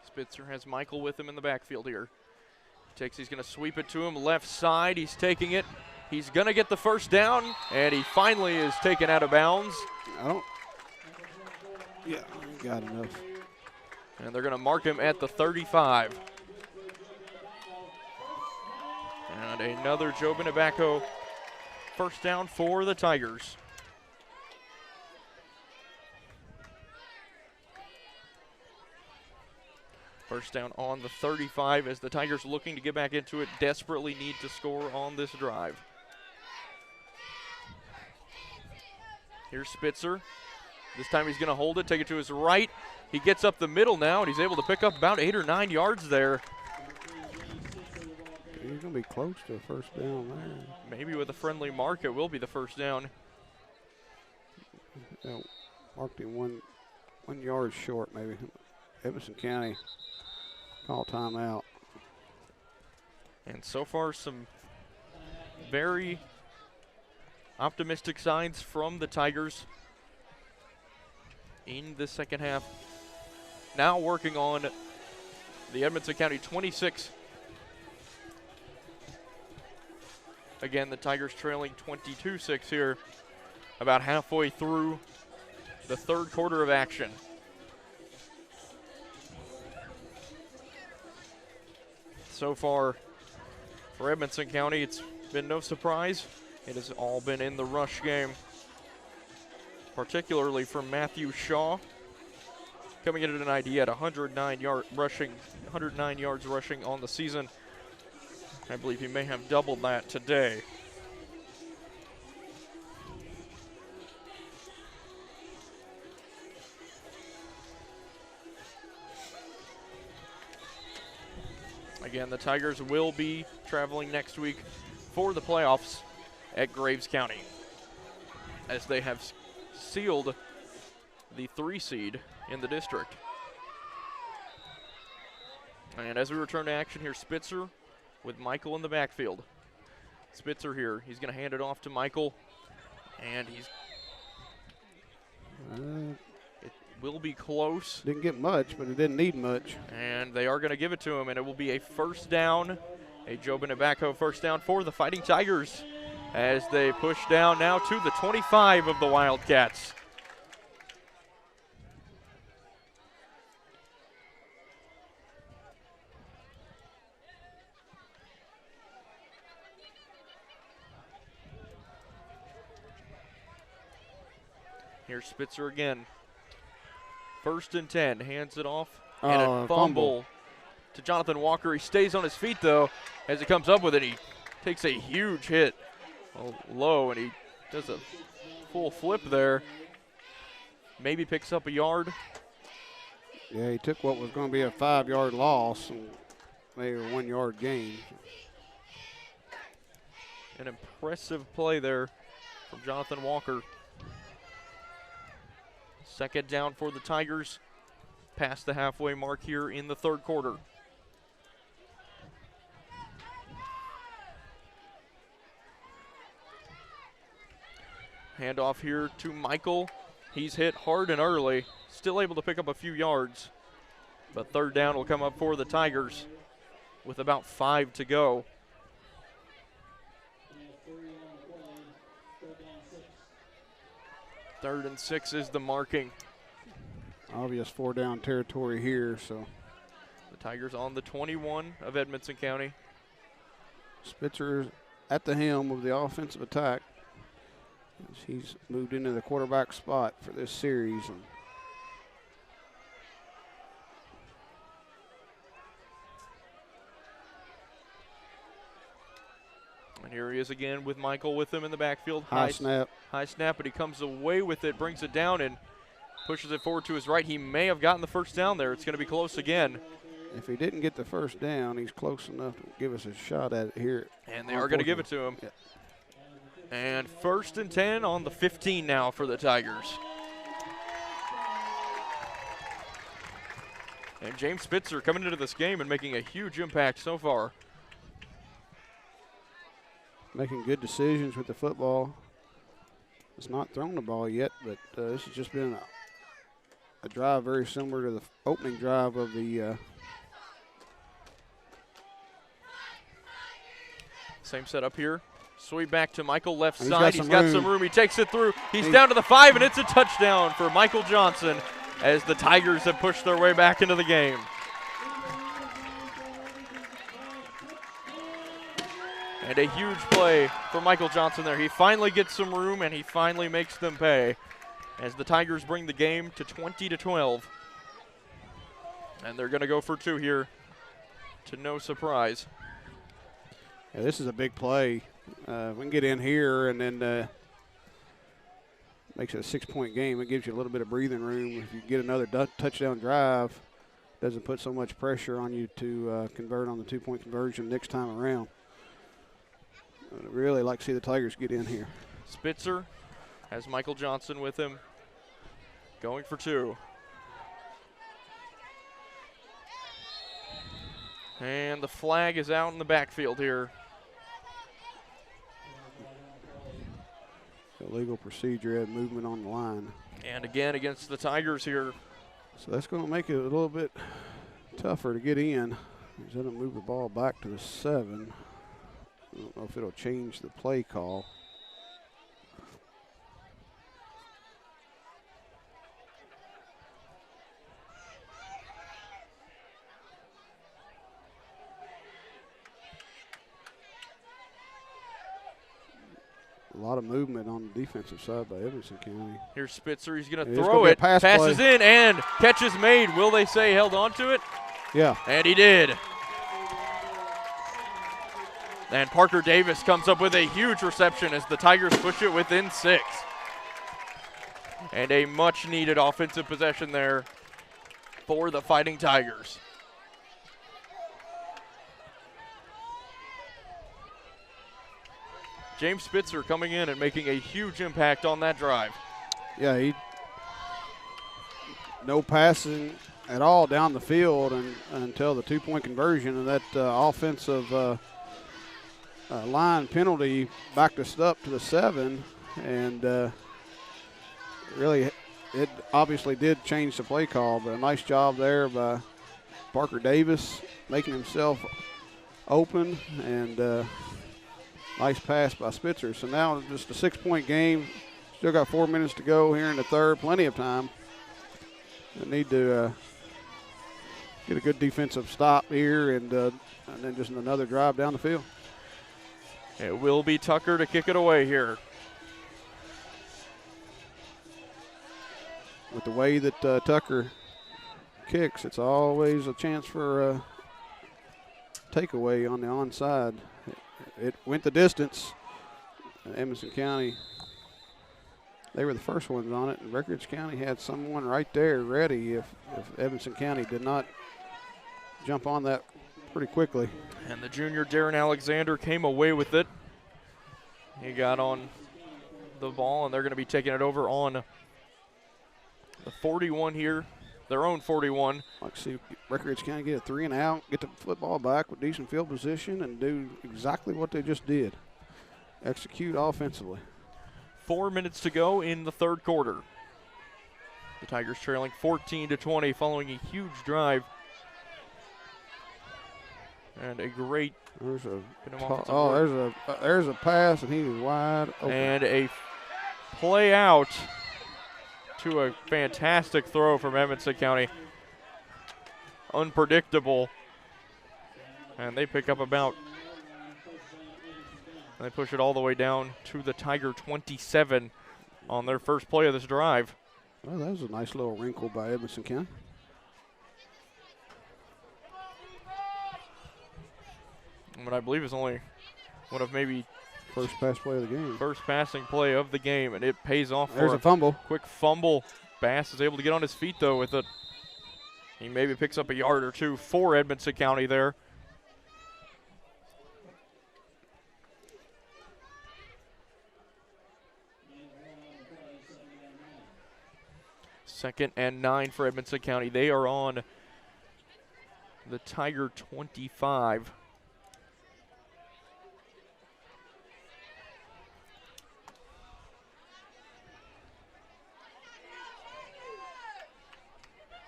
Spitzer has Michael with him in the backfield here. He's going to sweep it to him left side. He's taking it. He's going to get the first down, and he finally is taken out of bounds. Yeah, got enough. And they're going to mark him at the 35. And another Joe Benebacco first down for the Tigers. First down on the 35 as the Tigers looking to get back into it, desperately need to score on this drive. Here's Spitzer. This time he's going to hold it, take it to his right. He gets up the middle now, and he's able to pick up about 8 or 9 yards there. He's going to be close to a first down there. Maybe with a friendly mark, it will be the first down. Marked him one yard short, maybe. Edmonson County call timeout. And so far, some very optimistic signs from the Tigers in the second half. Now working on the Edmonson County 26. Again, the Tigers trailing 22-6 here, about halfway through the third quarter of action. So far for Edmonson County, it's been no surprise. It has all been in the rush game, particularly from Matthew Shaw, coming in at an ID at 109 yards rushing on the season. I believe he may have doubled that today. Again, the Tigers will be traveling next week for the playoffs at Graves County, as they have sealed the 3 seed in the district. And as we return to action here, Spitzer with Michael in the backfield. Spitzer here, he's going to hand it off to Michael, and it will be close. Didn't get much, but it didn't need much. And they are going to give it to him, and it will be a first down, a Joe Benebacco first down for the Fighting Tigers as they push down now to the 25 of the Wildcats. Here's Spitzer again. 1st and 10, hands it off, and a fumble to Jonathan Walker. He stays on his feet, though, as he comes up with it. He takes a huge hit low, and he does a full flip there. Maybe picks up a yard. Yeah, he took what was going to be a 5-yard loss and maybe a 1-yard gain. An impressive play there from Jonathan Walker. 2nd down for the Tigers, past the halfway mark here in the 3rd quarter. Handoff here to Michael. He's hit hard and early, still able to pick up a few yards. But 3rd down will come up for the Tigers with about 5 to go. 3rd and 6 is the marking. Obvious 4-down territory here, so. The Tigers on the 21 of Edmonson County. Spitzer at the helm of the offensive attack. He's moved into the quarterback spot for this series. And here he is again with Michael with him in the backfield. High snap. High snap, but he comes away with it, brings it down, and pushes it forward to his right. He may have gotten the 1st down there. It's going to be close again. If he didn't get the 1st down, he's close enough to give us a shot at it here. And they are going to give it to him. Yeah. And 1st and 10 on the 15 now for the Tigers. And James Spitzer coming into this game and making a huge impact so far. Making good decisions with the football. It's not thrown the ball yet, but this has just been a drive very similar to the opening drive of the same setup here. Sweep back to Michael left He's side. He's got some room. He takes it through. He's down to the 5, and it's a touchdown for Michael Johnson as the Tigers have pushed their way back into the game. And a huge play for Michael Johnson there. He finally gets some room, and he finally makes them pay as the Tigers bring the game to 20-12. And they're going to go for 2 here, to no surprise. Yeah, this is a big play. We can get in here and then makes it a 6-point game. It gives you a little bit of breathing room. If you get another touchdown drive, doesn't put so much pressure on you to convert on the 2-point conversion next time around. I'd really like to see the Tigers get in here. Spitzer has Michael Johnson with him, going for 2. And the flag is out in the backfield here. Illegal procedure, had movement on the line. And again against the Tigers here. So that's going to make it a little bit tougher to get in. He's going to move the ball back to the 7. I don't know if it'll change the play call. A lot of movement on the defensive side by Edmonson County. Here's Spitzer. He's going to throw it. Passes in and catch is made. Will they say held on to it? Yeah. And he did. And Parker Davis comes up with a huge reception as the Tigers push it within 6. And a much-needed offensive possession there for the Fighting Tigers. James Spitzer coming in and making a huge impact on that drive. Yeah, no passing at all down the field until the 2-point conversion, and that offensive line penalty backed us up to the 7, and really it obviously did change the play call, but a nice job there by Parker Davis making himself open, and nice pass by Spitzer. So now just a 6-point game. Still got 4 minutes to go here in the 3rd. Plenty of time. They need to get a good defensive stop here and then just another drive down the field. It will be Tucker to kick it away here. with the way that Tucker kicks, it's always a chance for a takeaway on the onside. It went the distance. Edmonson County, they were the first ones on it, and Breckenridge County had someone right there ready if Edmonson County did not jump on that pretty quickly. And the junior Darren Alexander came away with it. He got on the ball, and they're going to be taking it over on the 41 here, their own 41. Like to see Breckenridge County get a 3 and out, get the football back with decent field position, and do exactly what they just did. Execute offensively. 4 minutes to go in the third quarter. The Tigers trailing 14-20 following a huge drive. And a great there's a pass, and he was wide open. And a play out to a fantastic throw from Edmonson County. Unpredictable. And they pick up about, they push it all the way down to the Tiger 27 on their first play of this drive. Well, that was a nice little wrinkle by Edmonson County. What I believe is only one of maybe first pass play of the game. First passing play of the game, and it pays off. There's for a fumble. Quick fumble. Bass is able to get on his feet, though, with it. He maybe picks up a yard or two for Edmonson County there. Second and 9 for Edmonson County. They are on the Tiger 25.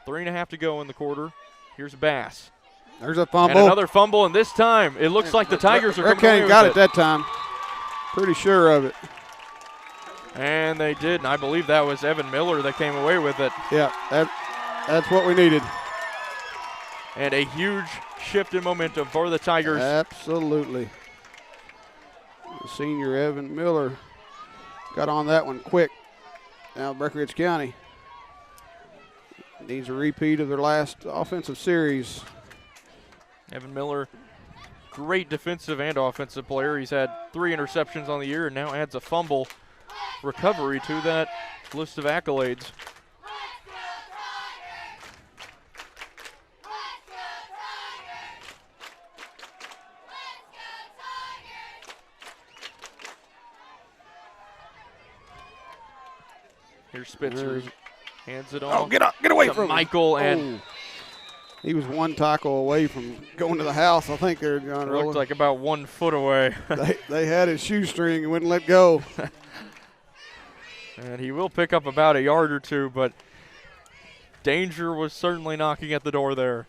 Three and a half to go in the quarter. Here's Bass. There's a fumble. And another fumble, and this time it looks like the Tigers are coming away with got it that time. Pretty sure of it. And they did, and I believe that was Evan Miller that came away with it. Yeah, that's what we needed. And a huge shift in momentum for the Tigers. Absolutely. The senior Evan Miller got on that one quick. Now Breckenridge County needs a repeat of their last offensive series. Evan Miller, great defensive and offensive player. He's had 3 interceptions on the year and now adds a fumble recovery to that list of accolades. Here's Spitzer. Hands it off. Oh, get away from Michael, and he was one tackle away from going to the house. I think they're going to looked like about 1 foot away. they had his shoestring and wouldn't let go. And he will pick up about a yard or two, but danger was certainly knocking at the door there.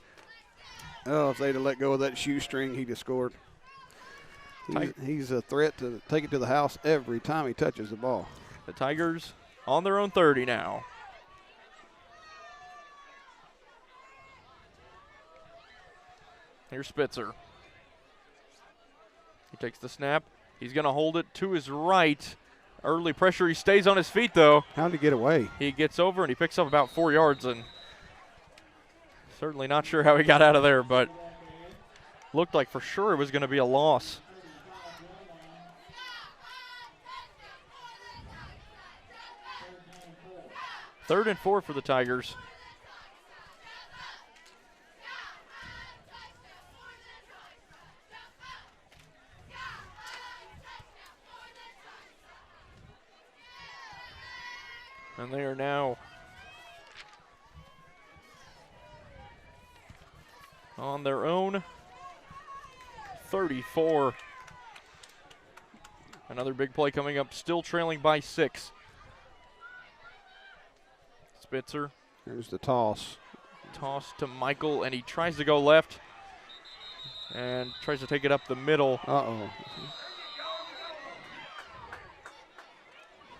Oh, if they'd have let go of that shoestring, he'd have scored. He's a threat to take it to the house every time he touches the ball. The Tigers on their own 30 now. Here's Spitzer. He takes the snap. He's going to hold it to his right. Early pressure. He stays on his feet, though. How'd he get away? He gets over, and he picks up about 4 yards, and certainly not sure how he got out of there, but looked like for sure it was going to be a loss. Third and 4 for the Tigers. And they are now on their own 34. Another big play coming up, still trailing by 6. Spitzer. Here's the toss. Toss to Michael, and he tries to go left and tries to take it up the middle. Uh-oh.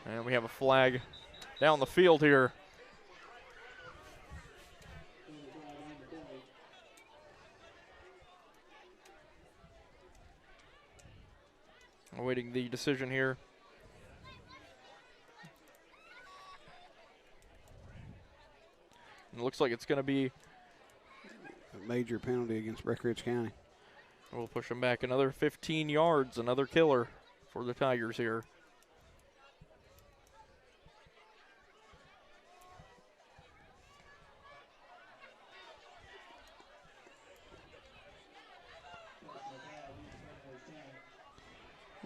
And we have a flag down the field here. Awaiting the decision here. It looks like it's going to be a major penalty against Breckenridge County. We'll push them back another 15 yards, another killer for the Tigers here.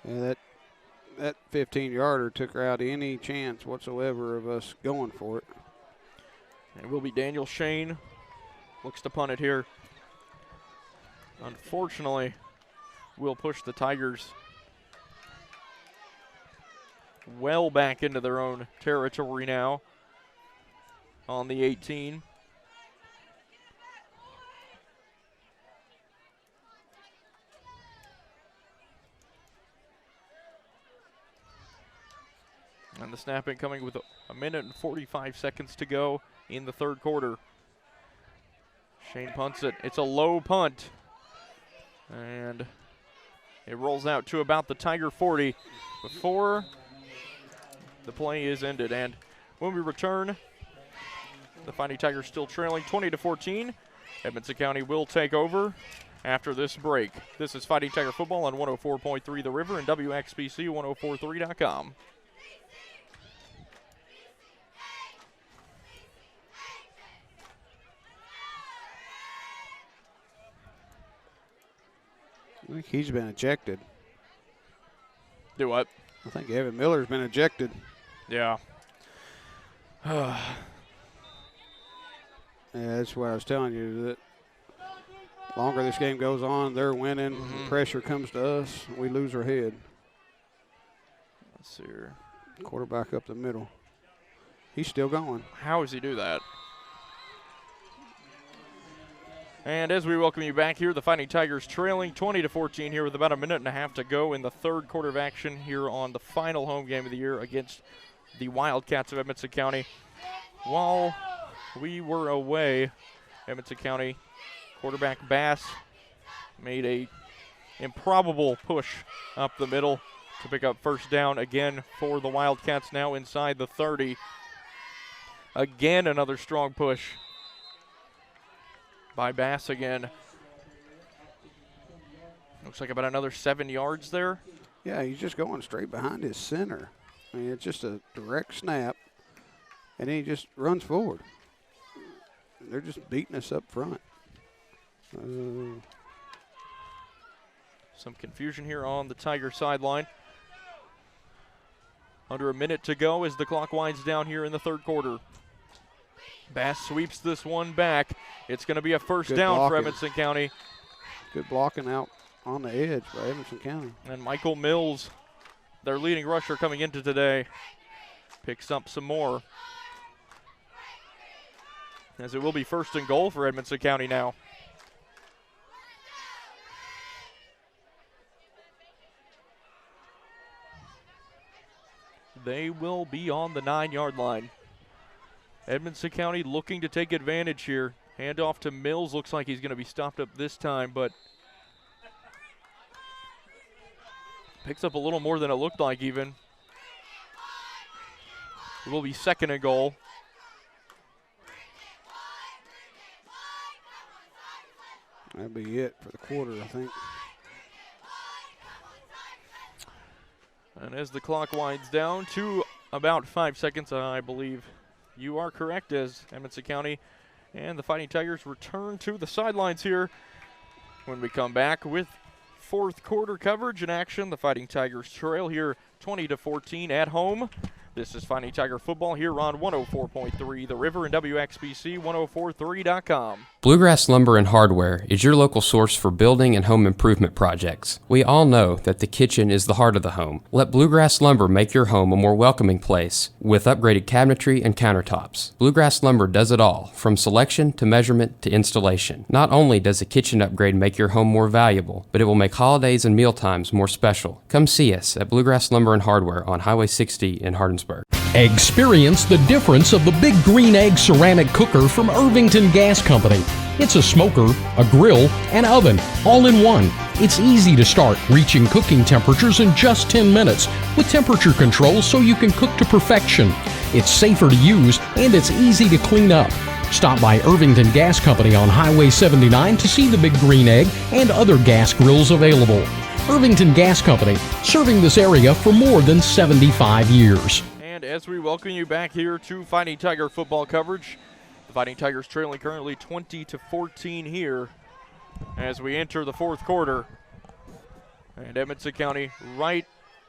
Yeah, that 15-yarder took her out any chance whatsoever of us going for it. It will be Daniel Shane. Looks to punt it here. Unfortunately, we'll push the Tigers well back into their own territory now on the 18. And the snapping coming with a minute and 45 seconds to go in the third quarter. Shane punts it. It's a low punt. And it rolls out to about the Tiger 40 before the play is ended. And when we return, the Fighting Tigers still trailing 20-14. Edmonson County will take over after this break. This is Fighting Tiger Football on 104.3 The River and WXBC1043.com. I think he's been ejected. Do what? I think Evan Miller's been ejected. Yeah. Yeah, that's what I was telling you. That the longer this game goes on, they're winning. The pressure comes to us. We lose our head. Let's see here. Quarterback up the middle. He's still going. How does he do that? And as we welcome you back here, the Fighting Tigers trailing 20-14 here with about a minute and a half to go in the third quarter of action here on the final home game of the year against the Wildcats of Edmonson County. While we were away, Edmonson County quarterback Bass made a improbable push up the middle to pick up first down again for the Wildcats, now inside the 30. Again, another strong push by Bass again. Looks like about another 7 yards there. Yeah, he's just going straight behind his center. I mean, it's just a direct snap, and then he just runs forward. They're just beating us up front. Some confusion here on the Tiger sideline. Under a minute to go as the clock winds down here in the third quarter. Bass sweeps this one back. It's going to be a first down for Edmonson County. Good blocking out on the edge by Edmonson County. And Michael Mills, their leading rusher coming into today, picks up some more. As it will be first and goal for Edmonson County now. They will be on the 9-yard line. Edmonson County looking to take advantage here. Handoff to Mills. Looks like he's going to be stopped up this time, but picks up a little more than it looked like even. It will be second and goal. That'll be it for the quarter, I think. And as the clock winds down to about 5 seconds, I believe you are correct, as Edmonson County and the Fighting Tigers return to the sidelines here. When we come back with fourth quarter coverage in action, the Fighting Tigers trail here 20-14 at home. This is Fighting Tiger Football here on 104.3 The River and WXBC1043.com. Bluegrass Lumber and Hardware is your local source for building and home improvement projects. We all know that the kitchen is the heart of the home. Let Bluegrass Lumber make your home a more welcoming place with upgraded cabinetry and countertops. Bluegrass Lumber does it all, from selection to measurement to installation. Not only does a kitchen upgrade make your home more valuable, but it will make holidays and mealtimes more special. Come see us at Bluegrass Lumber and Hardware on Highway 60 in Hardinsburg. Experience the difference of the Big Green Egg ceramic cooker from Irvington Gas Company. It's a smoker, a grill, and oven, all in one. It's easy to start, reaching cooking temperatures in just 10 minutes with temperature control so you can cook to perfection. It's safer to use and it's easy to clean up. Stop by Irvington Gas Company on Highway 79 to see the Big Green Egg and other gas grills available. Irvington Gas Company, serving this area for more than 75 years. And as we welcome you back here to Fighting Tiger football coverage, the Fighting Tigers trailing currently 20-14 here as we enter the fourth quarter. And Edmonson County right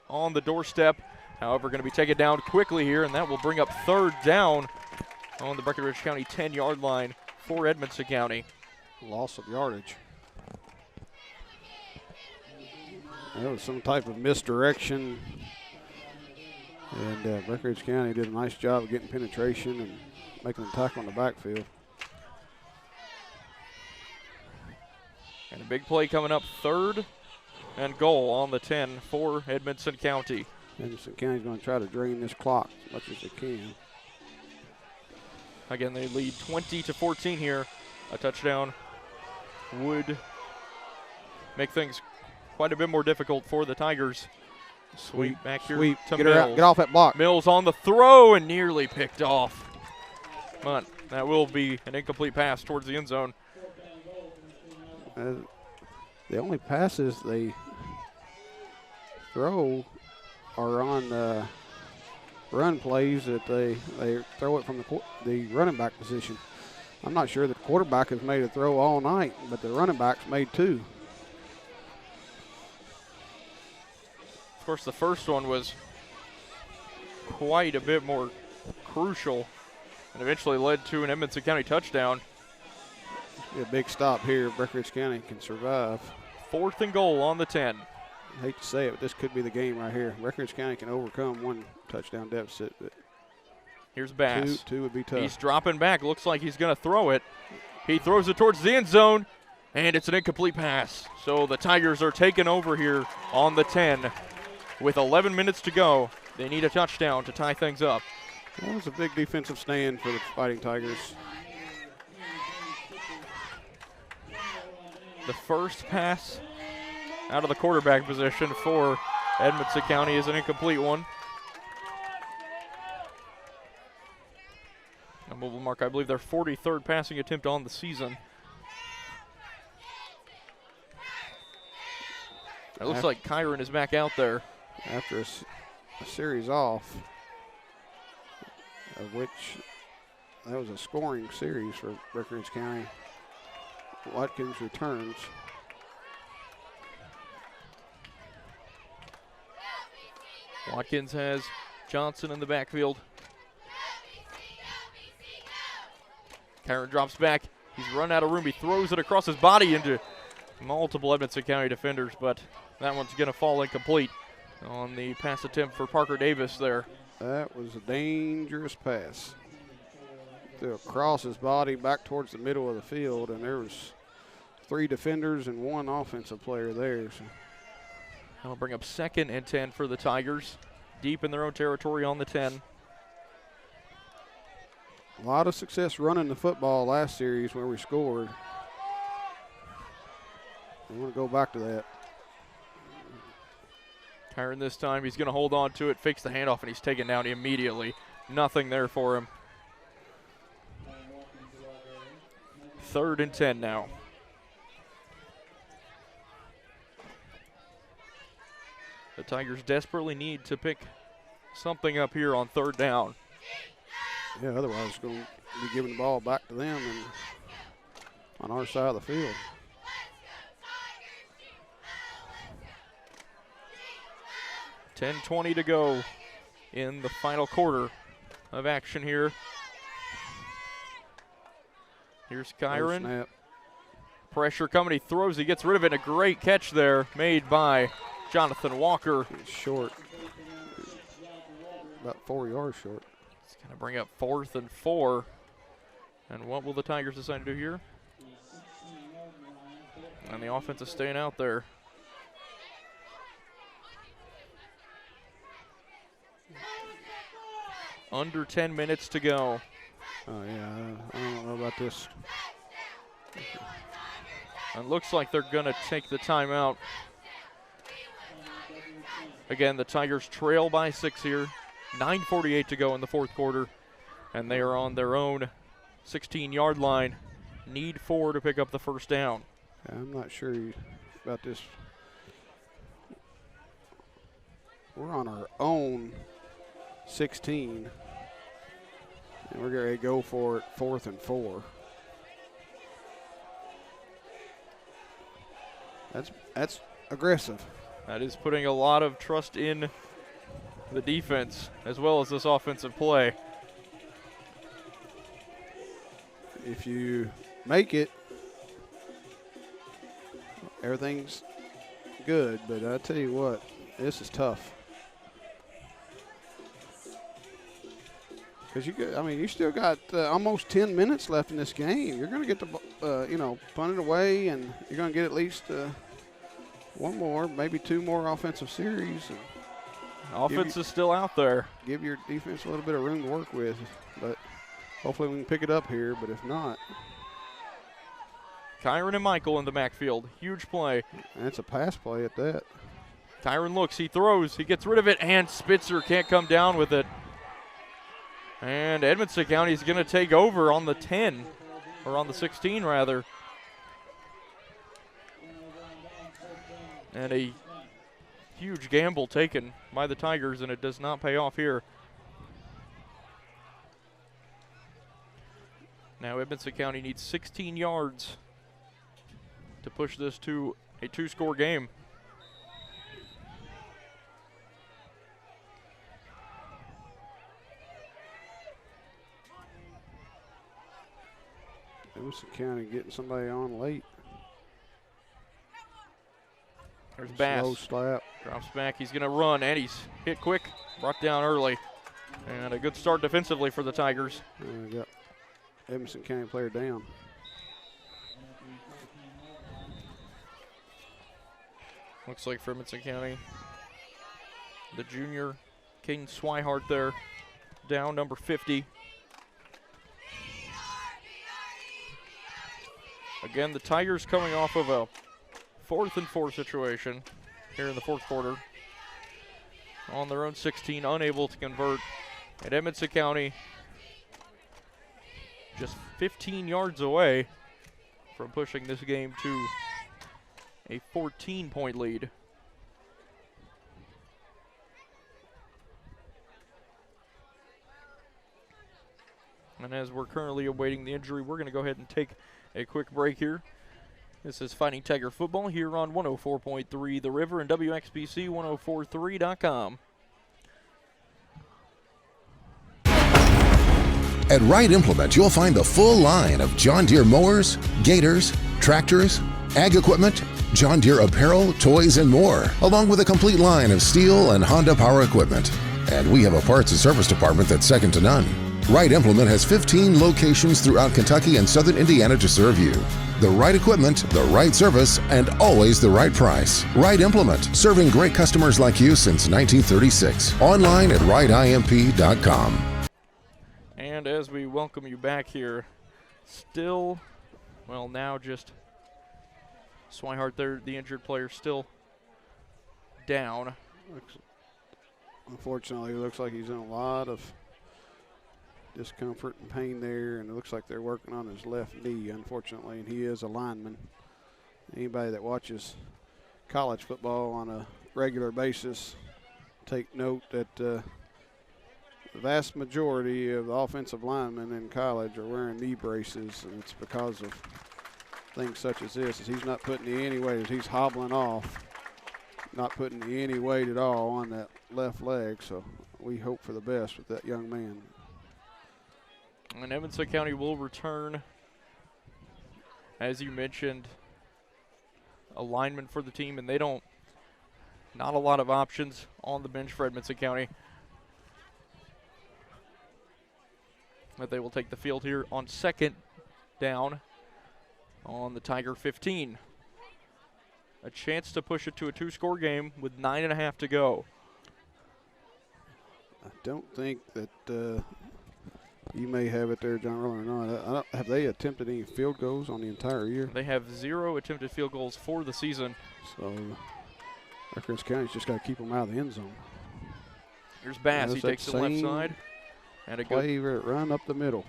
on the doorstep. However, going to be taken down quickly here, and that will bring up third down on the Breckenridge County 10-yard line for Edmonson County. Loss of yardage. That was some type of misdirection, and Breckenridge County did a nice job of getting penetration and making a tackle in the backfield. And a big play coming up, third and goal on the 10 for Edmonson County. Edmonson County's going to try to drain this clock as much as they can. Again, they lead 20-14 here. A touchdown would make things quite a bit more difficult for the Tigers. Sweep back here to Mills. Get off that block. Mills on the throw and nearly picked off. But that will be an incomplete pass towards the end zone. The only passes they throw are on run plays that they throw it from the running back position. I'm not sure that the quarterback has made a throw all night, but the running back's made two. Of course, the first one was quite a bit more crucial and eventually led to an Edmonson County touchdown. A big stop here. Breckenridge County can survive. Fourth and goal on the 10. I hate to say it, but this could be the game right here. Breckenridge County can overcome one touchdown deficit. But here's Bass. Two would be tough. He's dropping back. Looks like he's going to throw it. He throws it towards the end zone, and it's an incomplete pass. So the Tigers are taking over here on the 10. With 11 minutes to go, they need a touchdown to tie things up. That was a big defensive stand for the Fighting Tigers. The first pass out of the quarterback position for Edmonson County is an incomplete one. A mobile mark, I believe, their 43rd passing attempt on the season. It looks like Kyron is back out there. After a series off, of which that was a scoring series for Breckenridge County. Watkins returns. Watkins has Johnson in the backfield. Kyron drops back. He's run out of room. He throws it across his body into multiple Edmonson County defenders, but that one's going to fall incomplete on the pass attempt for Parker Davis there. That was a dangerous pass. Threw across his body back towards the middle of the field, and there was 3 defenders and 1 offensive player there. So. That'll bring up 2nd and 10 for the Tigers, deep in their own territory on the 10. A lot of success running the football last series where we scored. We want to go back to that. Kyron this time, he's going to hold on to it, fakes the handoff, and he's taken down immediately. Nothing there for him. 3rd and 10 now. The Tigers desperately need to pick something up here on 3rd down. Yeah, otherwise it's going to be giving the ball back to them and on our side of the field. $10:20 to go in the final quarter of action here. Here's Kyron. Snap. Pressure coming. He throws. He gets rid of it. A great catch there made by Jonathan Walker. It's short. About 4 yards short. It's going to bring up 4th and 4. And what will the Tigers decide to do here? And the offense is staying out there. Under 10 minutes to go. Oh, yeah, I don't know about this. It looks like they're going to take the timeout. Again, the Tigers trail by 6 here. 9:48 to go in the fourth quarter. And they are on their own 16-yard line. Need 4 to pick up the first down. I'm not sure about this. We're on our own 16, and we're going to go for it 4th and 4. That's aggressive. That is putting a lot of trust in the defense as well as this offensive play. If you make it, everything's good, but I tell you what, this is tough. Because you still got almost 10 minutes left in this game. You're going to get the, punt it away, and you're going to get at least one more, maybe 2 more offensive series. And offense is still out there. Give your defense a little bit of room to work with, but hopefully we can pick it up here. But if not, Kyron and Michael in the backfield. Huge play. And it's a pass play at that. Kyron looks, he throws, he gets rid of it, and Spitzer can't come down with it. And Edmonson County is going to take over on the 10, or on the 16 rather. And a huge gamble taken by the Tigers, and it does not pay off here. Now Edmonson County needs 16 yards to push this to a 2-score game. Edmonson County getting somebody on late. There's Bass. Slow slap. Drops back. He's going to run, and he's hit quick. Brought down early. And a good start defensively for the Tigers. Got Edmonson County player down. Looks like for Edmonson County, the junior King Swihart there, down number 50. Again, the Tigers coming off of a 4th and 4 situation here in the 4th quarter. On their own 16, unable to convert. And Edmonson County just 15 yards away from pushing this game to a 14-point lead. And as we're currently awaiting the injury, we're going to go ahead and take a quick break here. This is Fighting Tiger Football here on 104.3 The River and WXBC 1043.com. At Wright Implement, you'll find the full line of John Deere mowers, gators, tractors, ag equipment, John Deere apparel, toys, and more, along with a complete line of Steel and Honda power equipment. And we have a parts and service department that's second to none. Wright Implement has 15 locations throughout Kentucky and southern Indiana to serve you. The right equipment, the right service, and always the right price. Wright Implement, serving great customers like you since 1936. Online at wrightimp.com. And as we welcome you back here, still, well, now just Swihart there, the injured player, still down. Unfortunately, it looks like he's in a lot of discomfort and pain there, and it looks like they're working on his left knee, unfortunately, and he is a lineman. Anybody that watches college football on a regular basis, take note that the vast majority of the offensive linemen in college are wearing knee braces, and it's because of things such as this. As he's not putting any weight, as he's hobbling off, not putting any weight at all on that left leg, so we hope for the best with that young man. And Edmonson County will return, as you mentioned, a lineman for the team, and they don't, not a lot of options on the bench for Edmonson County. But they will take the field here on 2nd down on the Tiger 15. A chance to push it to a 2-score game with 9.5 to go. I don't think that you may have it there, John Roller, or not. Have they attempted any field goals on the entire year? They have 0 attempted field goals for the season. So Chris County's just got to keep them out of the end zone. Here's Bass. He takes the left side. And a play run up the middle.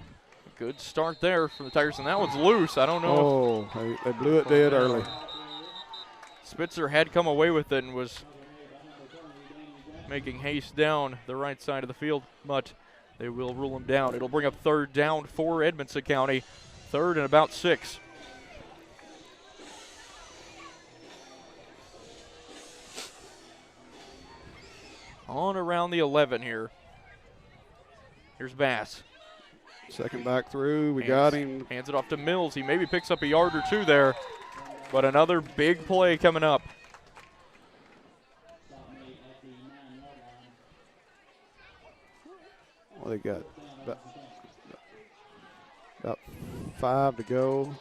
Good start there from the Tigers, and that one's loose. I don't know. Oh, they blew it dead early. Spitzer had come away with it and was making haste down the right side of the field, but they will rule him down. It'll bring up third down for Edmonson County. Third and about 6. On around the 11 here. Here's Bass. Second back through. We got him. Hands it off to Mills. He maybe picks up a yard or 2 there, but another big play coming up. Well, they got about 5 to go.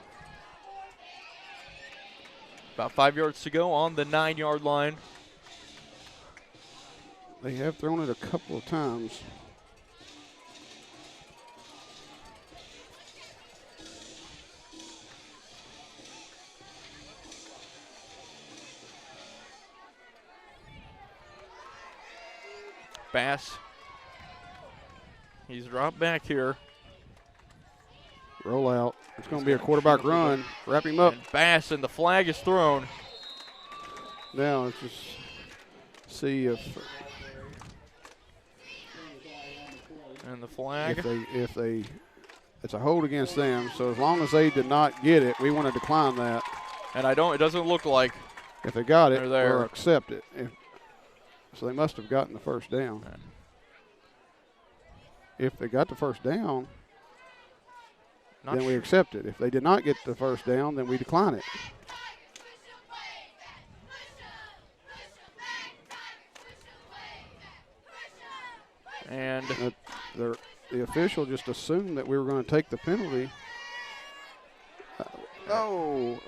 About 5 yards to go on the 9-yard line. They have thrown it a couple of times. Bass. He's dropped back here. Roll out. It's going to be a quarterback run. Wrap him up. And Bass, and the flag is thrown. Now let's just see if. And the flag. If they, it's a hold against them. So as long as they did not get it, we want to decline that. And it doesn't look like. If they got it, there. or accept it. So they must have gotten the first down. Okay. If they got the first down, then we accept it. If they did not get the first down, then we decline it. And the official just assumed that we were going to take the penalty. Oh.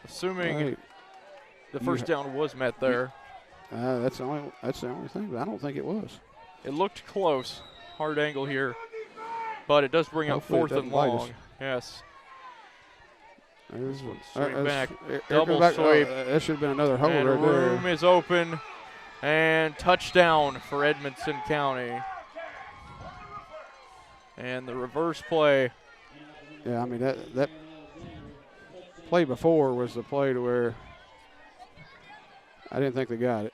Assuming the first down was met there. That's the only thing, but I don't think it was. It looked close. Hard angle here. But it does bring up fourth and long. Yes. There's Straight back. Double sweep. That should have been another hold and right there. Room is open. And touchdown for Edmonson County. And the reverse play. Yeah, I mean, that play before was the play to where I didn't think they got it.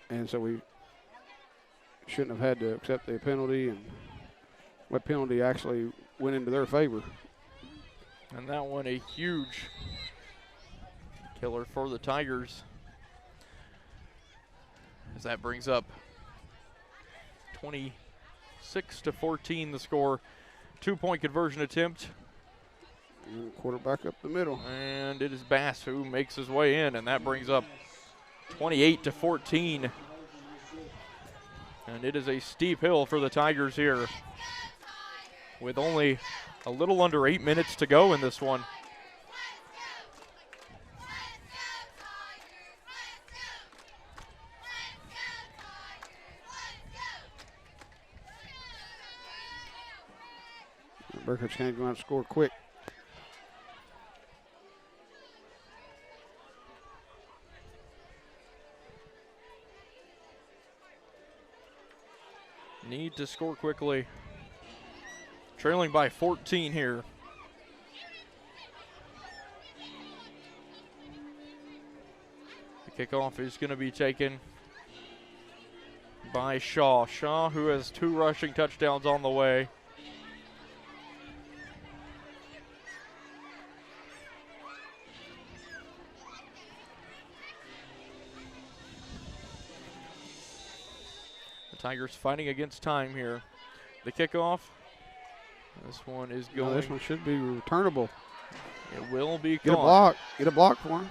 And so we shouldn't have had to accept the penalty, and what penalty actually went into their favor. And that one a huge killer for the Tigers, as that brings up 26-14 the score. 2-point conversion attempt. And quarterback up the middle. And it is Bass who makes his way in, and that brings up 28-14. And it is a steep hill for the Tigers here, with only a little under 8 minutes to go in this one. Burkhardt County going to score quick. Need to score quickly. Trailing by 14 here. The kickoff is going to be taken by Shaw. Shaw, who has 2 rushing touchdowns on the way. Tigers fighting against time here. The kickoff. This one is going. No, this one should be returnable. It will be Get caught. a block. Get a block for him.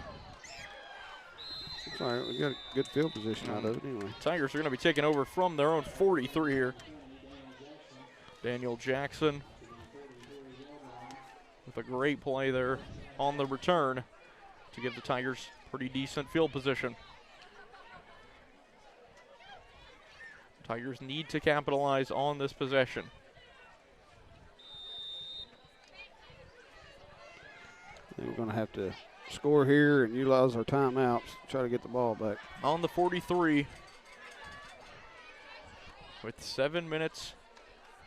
It's all right. We got a good field position out of it anyway. Tigers are going to be taking over from their own 43 here. Daniel Jackson with a great play there on the return to give the Tigers pretty decent field position. Tigers need to capitalize on this possession. We're going to have to score here and utilize our timeouts to try to get the ball back. On the 43. with 7 minutes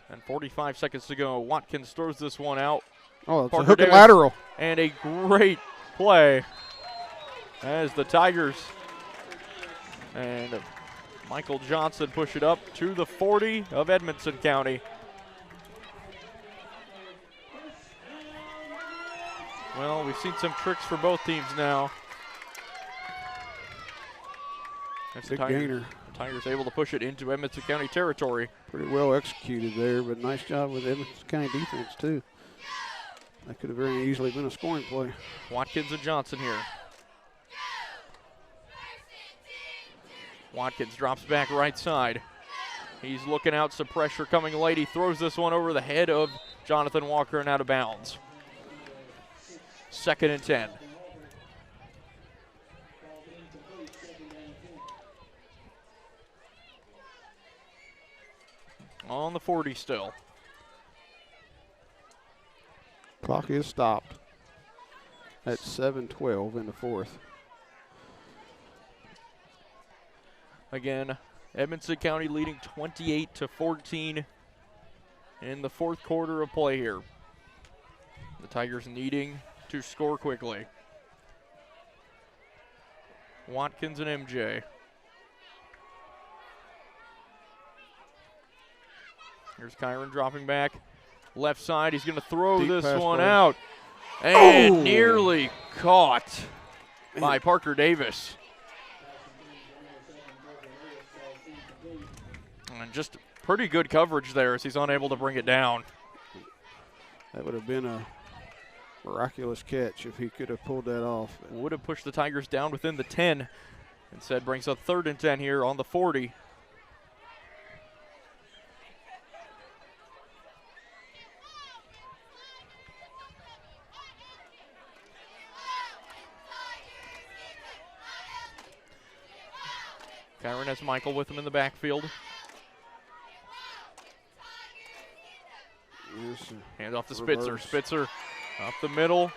and 45 seconds to go. Watkins throws this one out. Oh, it's Parker a hook and Davis, lateral. And a great play as the Tigers and Michael Johnson push it up to the 40 of Edmonson County. Well, we've seen some tricks for both teams now. That's Big the gainer. The Tigers able to push it into Edmonson County territory. Pretty well executed there, but nice job with Edmonson County defense, too. That could have very easily been a scoring play. Watkins and Johnson here. Watkins drops back right side. He's looking out, some pressure coming late. He throws this one over the head of Jonathan Walker and out of bounds. 2nd and 10. On the 40 still. Clock is stopped at 7:12 in the 4th. Again, Edmonson County leading 28-14 in the 4th quarter of play here. The Tigers needing to score quickly. Watkins and MJ. Here's Kyron dropping back. Left side, he's going to throw Deep this pass one play. out. And nearly caught by Parker Davis. And just pretty good coverage there as he's unable to bring it down. That would have been a miraculous catch if he could have pulled that off. Would have pushed the Tigers down within the 10. Instead brings up 3rd and 10 here on the 40. Kyron has Michael with him in the backfield. Hand off to Spitzer. Reverse. Spitzer up the middle.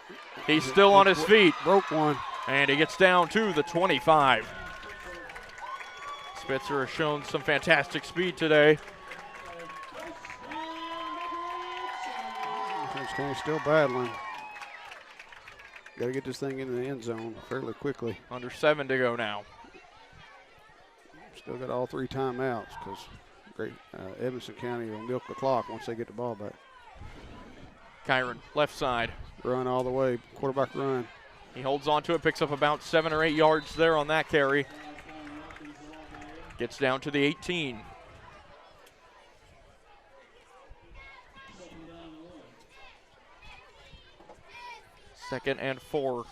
He's still on his feet. Broke one. And he gets down to the 25. Spitzer has shown some fantastic speed today. He's still battling. Got to get this thing into the end zone fairly quickly. Under 7 to go now. Still got all 3 timeouts because Edmonson County will milk the clock once they get the ball back. Kyron, left side. Run all the way, quarterback run. He holds on to it, picks up about 7 or 8 yards there on that carry. Gets down to the 18. Second and 4.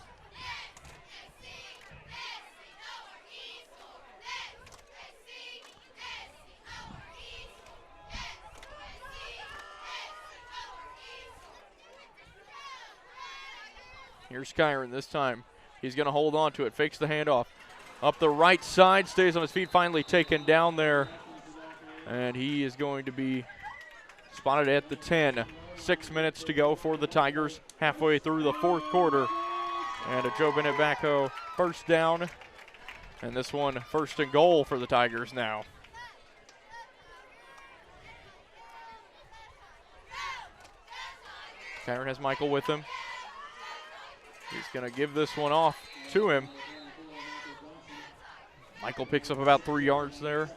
Here's Kyron this time. He's going to hold on to it, fakes the handoff. Up the right side, stays on his feet, finally taken down there. And he is going to be spotted at the 10. 6 minutes to go for the Tigers, halfway through the 4th quarter. And a Joe Bennett backhoe first down. And this one 1st and goal for the Tigers now. Kyron has Michael with him. He's going to give this one off to him. Michael picks up about 3 yards there.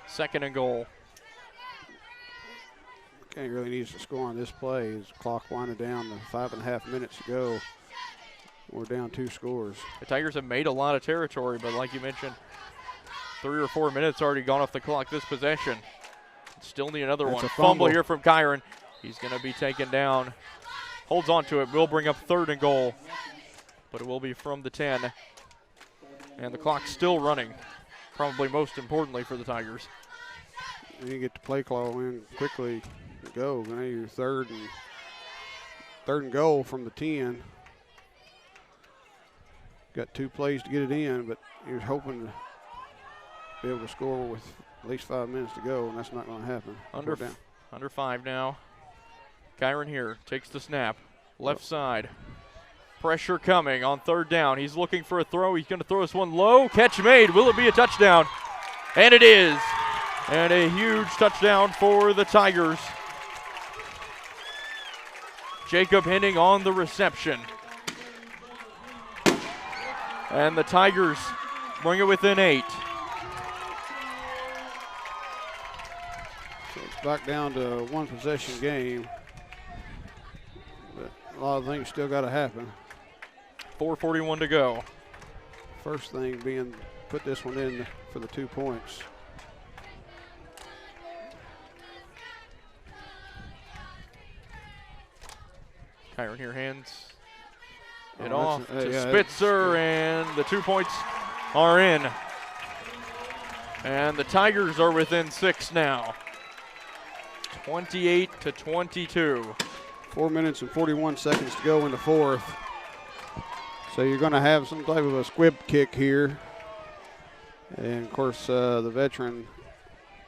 2nd and goal. County really needs to score on this play. His clock winding down to 5.5 minutes to go. We're down 2 scores. The Tigers have made a lot of territory, but like you mentioned, 3 or 4 minutes already gone off the clock this possession. Still need another That's one. a fumble Here from Kyron. He's going to be taken down. Holds on to it. Will bring up 3rd and goal, but it will be from the 10. And the clock's still running, probably most importantly for the Tigers. You get the play call in quickly to go. Now you're 3rd and goal from the 10. Got 2 plays to get it in, but you're hoping to be able to score with at least 5 minutes to go, and that's not going to happen. Under 5 now. Kyron here takes the snap. Left side. Pressure coming on 3rd down. He's looking for a throw. He's going to throw this one low. Catch made. Will it be a touchdown? And it is. And a huge touchdown for the Tigers. Jacob Henning on the reception. And the Tigers bring it within 8. So it's back down to a one possession game. But a lot of things still got to happen. 4:41 to go. First thing being put this one in for the 2 points. Kyron here hands it Oh, off that's- to yeah, Spitzer, and the 2 points are in. And the Tigers are within 6 now. 28-22. 4 minutes and 41 seconds to go in the fourth. So you're going to have some type of a squib kick here. And, of course, the veteran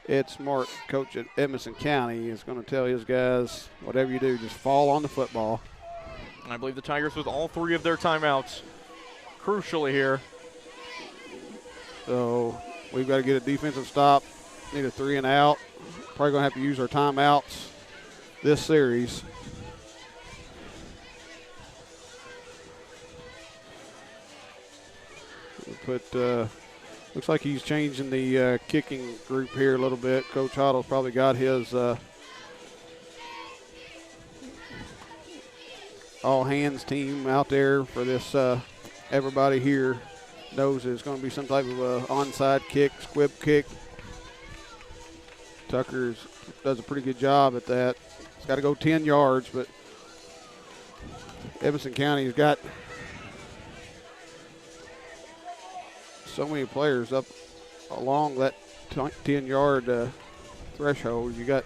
Ed Smart, coach at Edmonson County, is going to tell his guys, whatever you do, just fall on the football. And I believe the Tigers with all 3 of their timeouts, crucially here. So we've got to get a defensive stop, need a 3 and out. Probably going to have to use our timeouts this series. We'll put, looks like he's changing the kicking group here a little bit. Coach Hoddle's probably got his all hands team out there for this. Everybody here knows there's going to be some type of a onside kick, squib kick. Tucker does a pretty good job at that. It's got to go 10 yards, but Edmonson County's got so many players up along that 10-yard threshold. You got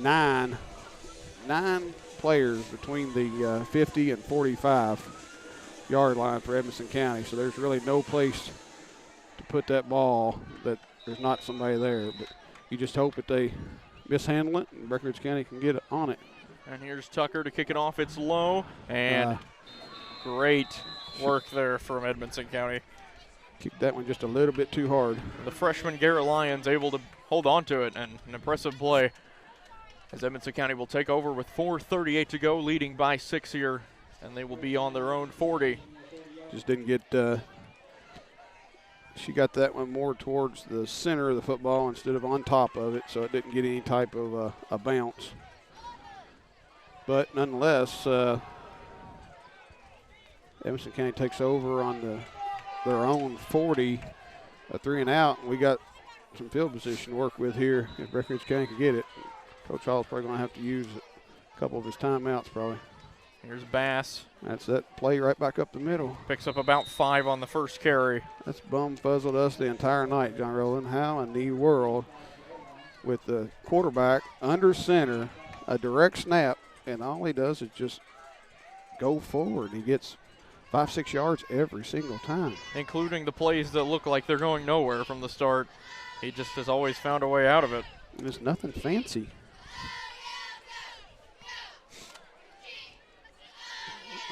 nine players between the 50 and 45-yard line for Edmonson County, so there's really no place to put that ball that there's not somebody there. But you just hope that they mishandle it and Breckenridge County can get on it. And here's Tucker to kick it off. It's low, and great work there from Edmonson County. Kicked that one just a little bit too hard. The freshman Garrett Lyons able to hold on to it, and an impressive play as Edmonson County will take over with 4:38 to go, leading by 6 here, and they will be on their own 40. Just didn't get she got that one more towards the center of the football instead of on top of it, so it didn't get any type of a bounce. But nonetheless, Edmonson County takes over on their own 40, a 3 and out. And we got some field position to work with here if Breckenridge County can get it. Coach Hall's probably going to have to use a couple of his timeouts probably. Here's Bass. That's that play right back up the middle. Picks up about 5 on the first carry. That's bum-fuzzled us the entire night, John Rowland. How in the world, with the quarterback under center, a direct snap, and all he does is just go forward. He gets 5-6 yards every single time. Including the plays that look like they're going nowhere from the start. He just has always found a way out of it. There's nothing fancy.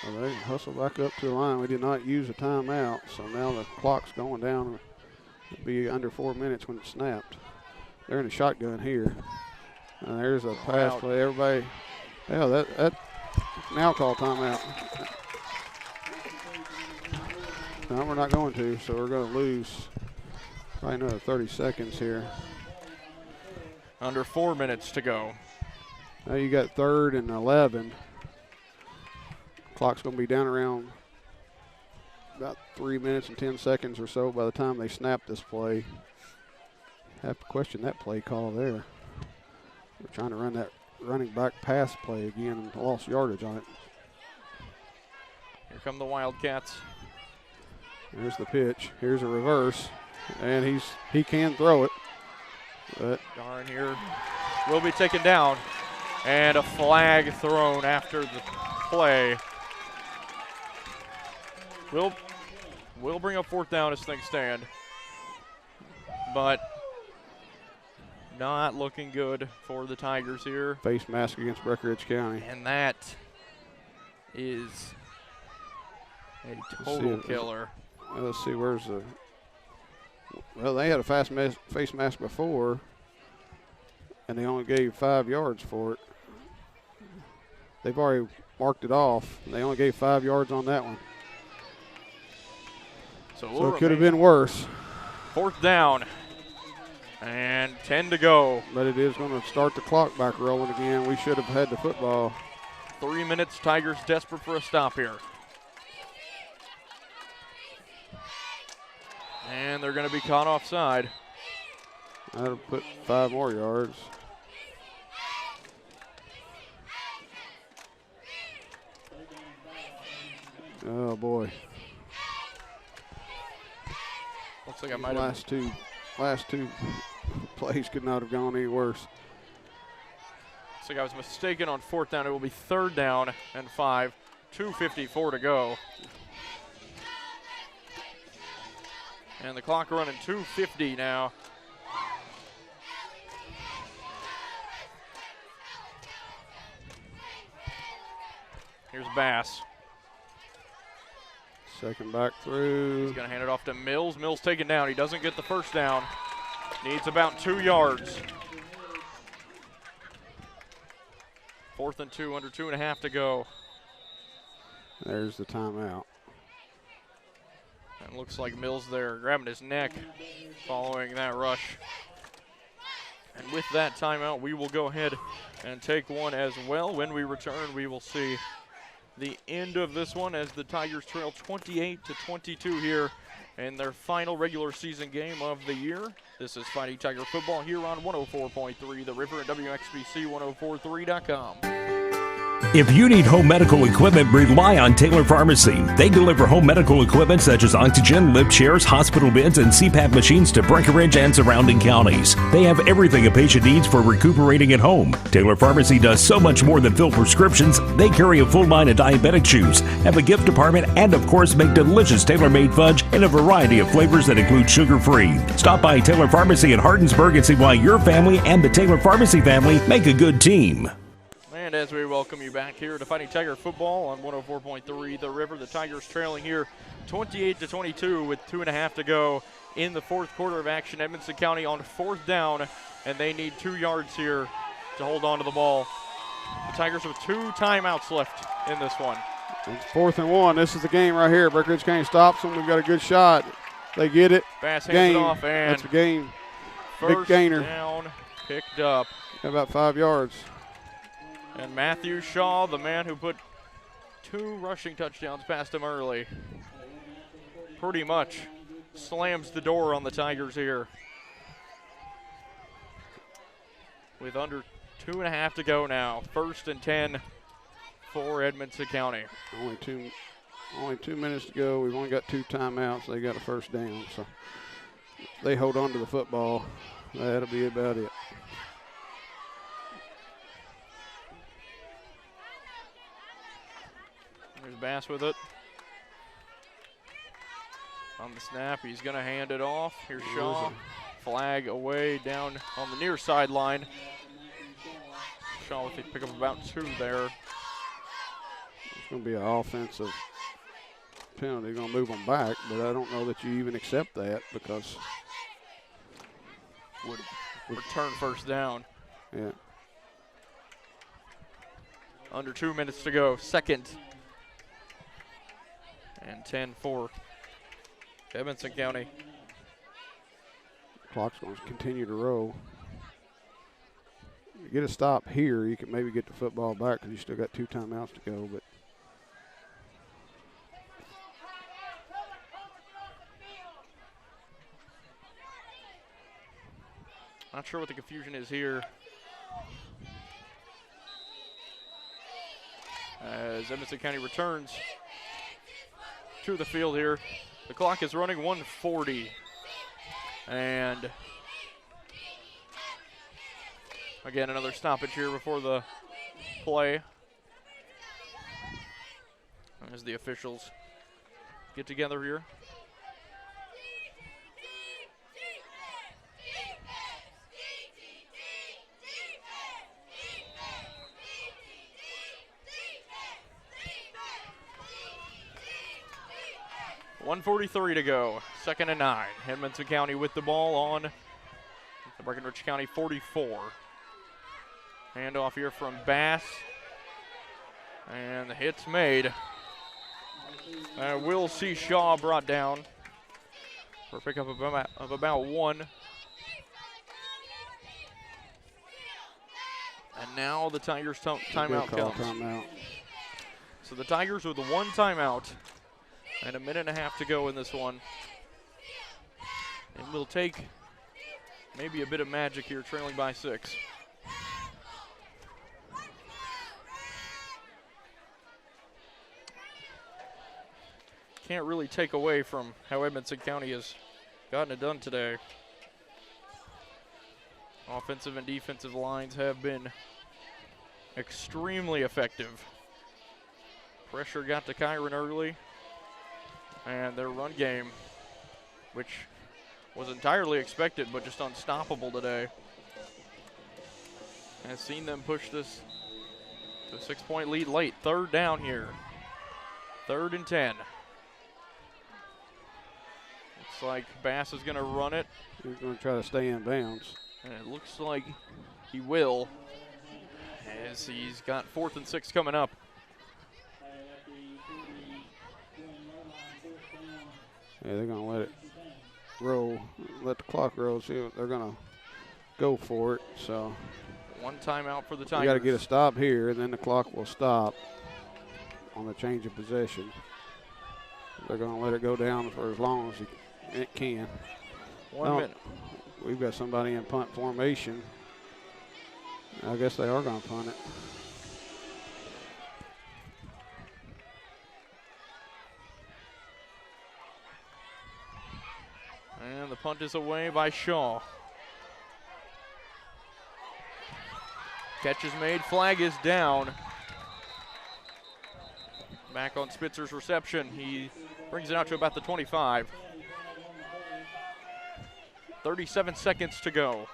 Well, they hustle back up to the line. We did not use a timeout, so now the clock's going down. It'll be under 4 minutes when it's snapped. They're in a shotgun here. And there's a pass play. Everybody, yeah, that now call timeout. No, we're not going to, so we're going to lose probably another 30 seconds here. Under 4 minutes to go. Now you got 3rd and 11. Clock's going to be down around about 3 minutes and 10 seconds or so by the time they snap this play. Have to question that play call there. We're trying to run that running back pass play again and lost yardage on it. Here come the Wildcats. Here's the pitch. Here's a reverse, and he can throw it. But Darn here will be taken down, and a flag thrown after the play. We'll bring up 4th down as things stand, but not looking good for the Tigers here. Face mask against Breckenridge County. And that is a total killer. Let's see, where's Well, they had a face mask before, and they only gave 5 yards for it. They've already marked it off. They only gave 5 yards on that one. So it could have been worse. 4th down. And 10 to go. But it is going to start the clock back rolling again. We should have had the football. 3 minutes. Tigers desperate for a stop here. And they're going to be caught offside. That'll put 5 more yards. Oh boy. Looks like I might have. Last two plays could not have gone any worse. Looks like I was mistaken on 4th down. It will be 3rd down and 5. 2:54 to go. And the clock running 2:50 now. Here's Bass. Second back through. He's going to hand it off to Mills. Mills taken down. He doesn't get the first down. Needs about 2 yards. 4th and 2, under 2.5 to go. There's the timeout. And looks like Mills there grabbing his neck following that rush. And with that timeout, we will go ahead and take one as well. When we return, we will see the end of this one as the Tigers trail 28-22 here in their final regular season game of the year. This is Fighting Tiger Football here on 104.3 The River at WXBC1043.com. If you need home medical equipment, rely on Taylor Pharmacy. They deliver home medical equipment such as oxygen, lift chairs, hospital beds, and CPAP machines to Breckenridge and surrounding counties. They have everything a patient needs for recuperating at home. Taylor Pharmacy does so much more than fill prescriptions. They carry a full line of diabetic chews, have a gift department, and of course make delicious tailor-made fudge in a variety of flavors that include sugar-free. Stop by Taylor Pharmacy in Hardinsburg and see why your family and the Taylor Pharmacy family make a good team. And as we welcome you back here to Fighting Tiger Football on 104.3 The River, the Tigers trailing here 28-22 with 2.5 to go in the 4th quarter of action. Edmonson County on 4th down, and they need 2 yards here to hold on to the ball. The Tigers with 2 timeouts left in this one. It's 4th and 1. This is the game right here. Breckenridge County stops them. We've got a good shot. They get it. Bass hands it off, and that's the game. First big gainer. Down, picked up. Got about 5 yards. And Matthew Shaw, the man who put 2 rushing touchdowns past him early, pretty much slams the door on the Tigers here. With under 2.5 to go now. 1st and 10 for Edmonson County. Only two minutes to go. We've only got 2 timeouts. They got a first down. So they hold on to the football. That'll be about it. There's Bass with it. On the snap, he's going to hand it off. Here's Shaw. Flag away down on the near sideline. Shaw with a pick up about 2 there. It's going to be an offensive penalty. They're going to move them back, but I don't know that you even accept that because would return first down. Yeah. Under 2 minutes to go. 2nd and 10 for Edmonson County. Clock's going to continue to roll. You get a stop here, you can maybe get the football back because you still got 2 timeouts to go. But not sure what the confusion is here. As Edmonson County returns to the field here. The clock is running 1:40. And again, another stoppage here before the play. As the officials get together here. 1:43 to go. 2nd and 9. Edmonson County with the ball on the Breckenridge County 44. Handoff here from Bass. And the hit's made. Will C. Shaw brought down for a pickup of about 1. And now the Tigers timeout comes. Timeout. So the Tigers with 1 timeout and a minute and a half to go in this one. And we'll take maybe a bit of magic here, trailing by 6. Can't really take away from how Edmonson County has gotten it done today. Offensive and defensive lines have been extremely effective. Pressure got to Kyron early, and their run game, which was entirely expected but just unstoppable today, has seen them push this to a 6-point lead late. 3rd down here. 3rd and 10. Looks like Bass is going to run it. He's going to try to stay in bounds. And it looks like he will, as he's got 4th and 6 coming up. Yeah, they're going to let it roll, let the clock roll, see what they're going to go for it. So 1 timeout for the Tigers. You got to get a stop here, and then the clock will stop on the change of possession. They're going to let it go down for as long as it can. 1 minute. We've got somebody in punt formation. I guess they are going to punt it. And the punt is away by Shaw. Catch is made, flag is down. Back on Spitzer's reception. He brings it out to about the 25. 37 seconds to go.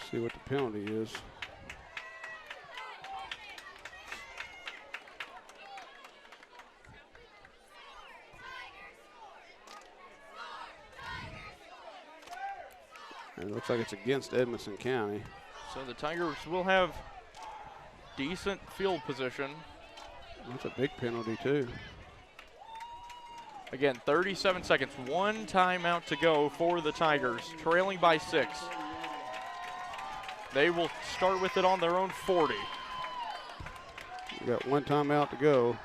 See what the penalty is. It looks like it's against Edmonson County. So the Tigers will have decent field position. That's a big penalty too. Again, 37 seconds, 1 timeout to go for the Tigers, trailing by 6. They will start with it on their own 40. We got 1 timeout to go.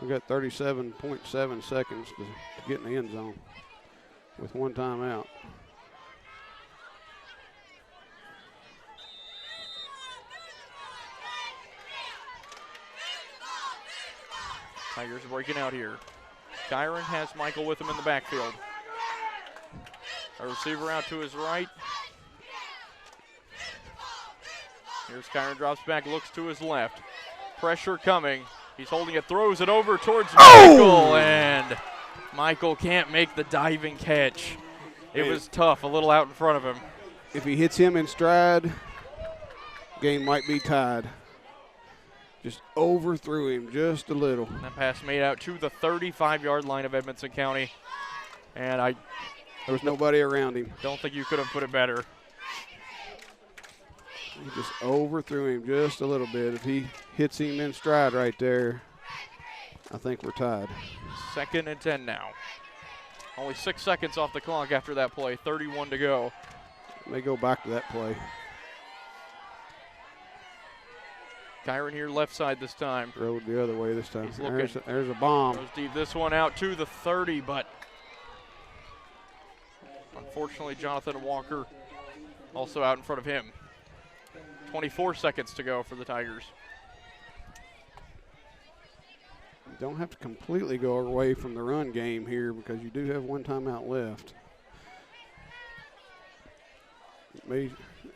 We got 37.7 seconds to get in the end zone with 1 timeout. Tigers breaking out here. Kyron has Michael with him in the backfield. A receiver out to his right. Here's Kyron, drops back, looks to his left. Pressure coming. He's holding it, throws it over towards Michael, and Michael can't make the diving catch. It was tough, a little out in front of him. If he hits him in stride, game might be tied. Just overthrew him just a little. That pass made out to the 35-yard line of Edmonson County. And there was nobody around him. Don't think you could have put it better. He just overthrew him just a little bit. If he hits him in stride right there, I think we're tied. 2nd and 10 now. Only 6 seconds off the clock after that play. 31 to go. May go back to that play. Kyron here left side this time. Rode the other way this time. He's looking. There's a bomb. Goes deep. This one out to the 30, but unfortunately Jonathan Walker also out in front of him. 24 seconds to go for the Tigers. You don't have to completely go away from the run game here because you do have 1 timeout left.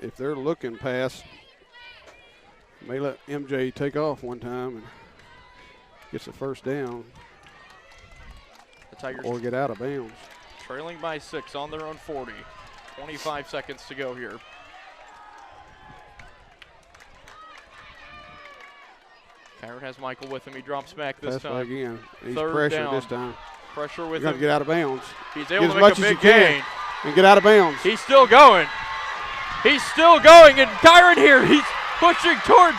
If they're looking past, may let MJ take off 1 time and gets the first down. The Tigers or get out of bounds. Trailing by 6 on their own 40. 25 seconds to go here. Kyron has Michael with him. He drops back this Pass time. again. He's Third pressured down. this time. Pressure with He's got to him. get out of bounds. He's able to as make much a as you big can gain. and get out of bounds. He's still going. He's still going, and Kyron here, he's pushing towards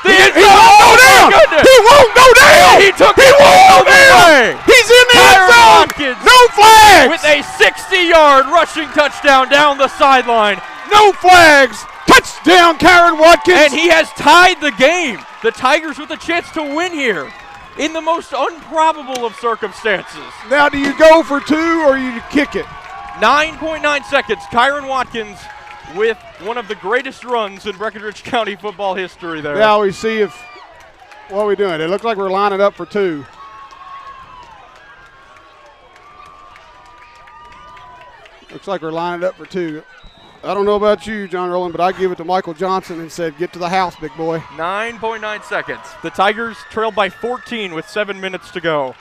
the end zone. He won't go down. He won't go down. He took He it all won't go the down. way. He's in the end Kyron zone. Watkins No flags. with a 60-yard rushing touchdown down the sideline. No flags. Touchdown, Kyron Watkins. And he has tied the game. The Tigers with a chance to win here in the most improbable of circumstances. Now, do you go for 2 or you kick it? 9.9 seconds. Kyron Watkins with one of the greatest runs in Breckinridge County football history there. Now we see if, what are we doing? It looks like we're lining up for 2. Looks like we're lining up for 2. I don't know about you, John Rowland, but I give it to Michael Johnson and said, get to the house, big boy. 9.9 seconds. The Tigers trailed by 14 with 7 minutes to go.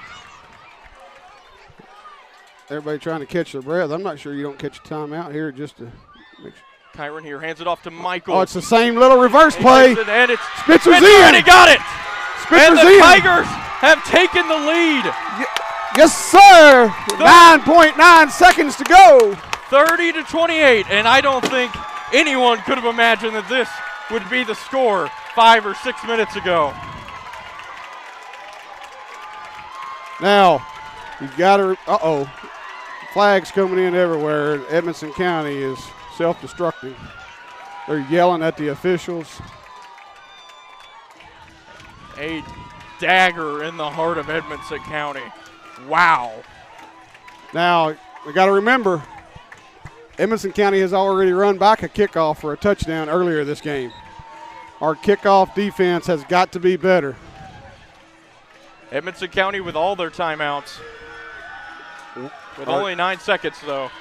Everybody trying to catch their breath. I'm not sure you don't catch a timeout here just to make sure. Kyron here hands it off to Michael. Oh, it's the same little reverse play. And it's Spitzer's Spitzer, in. and he got it. Spitzer's and the in. Tigers have taken the lead. Yes, sir. 9.9 seconds to go. 30-28, and I don't think anyone could have imagined that this would be the score 5 or 6 minutes ago. Now, you got to, flags coming in everywhere. Edmonson County is self-destructing. They're yelling at the officials. A dagger in the heart of Edmonson County. Wow. Now, we got to remember, Edmonson County has already run back a kickoff for a touchdown earlier this game. Our kickoff defense has got to be better. Edmonson County with all their timeouts. With only 9 seconds, though.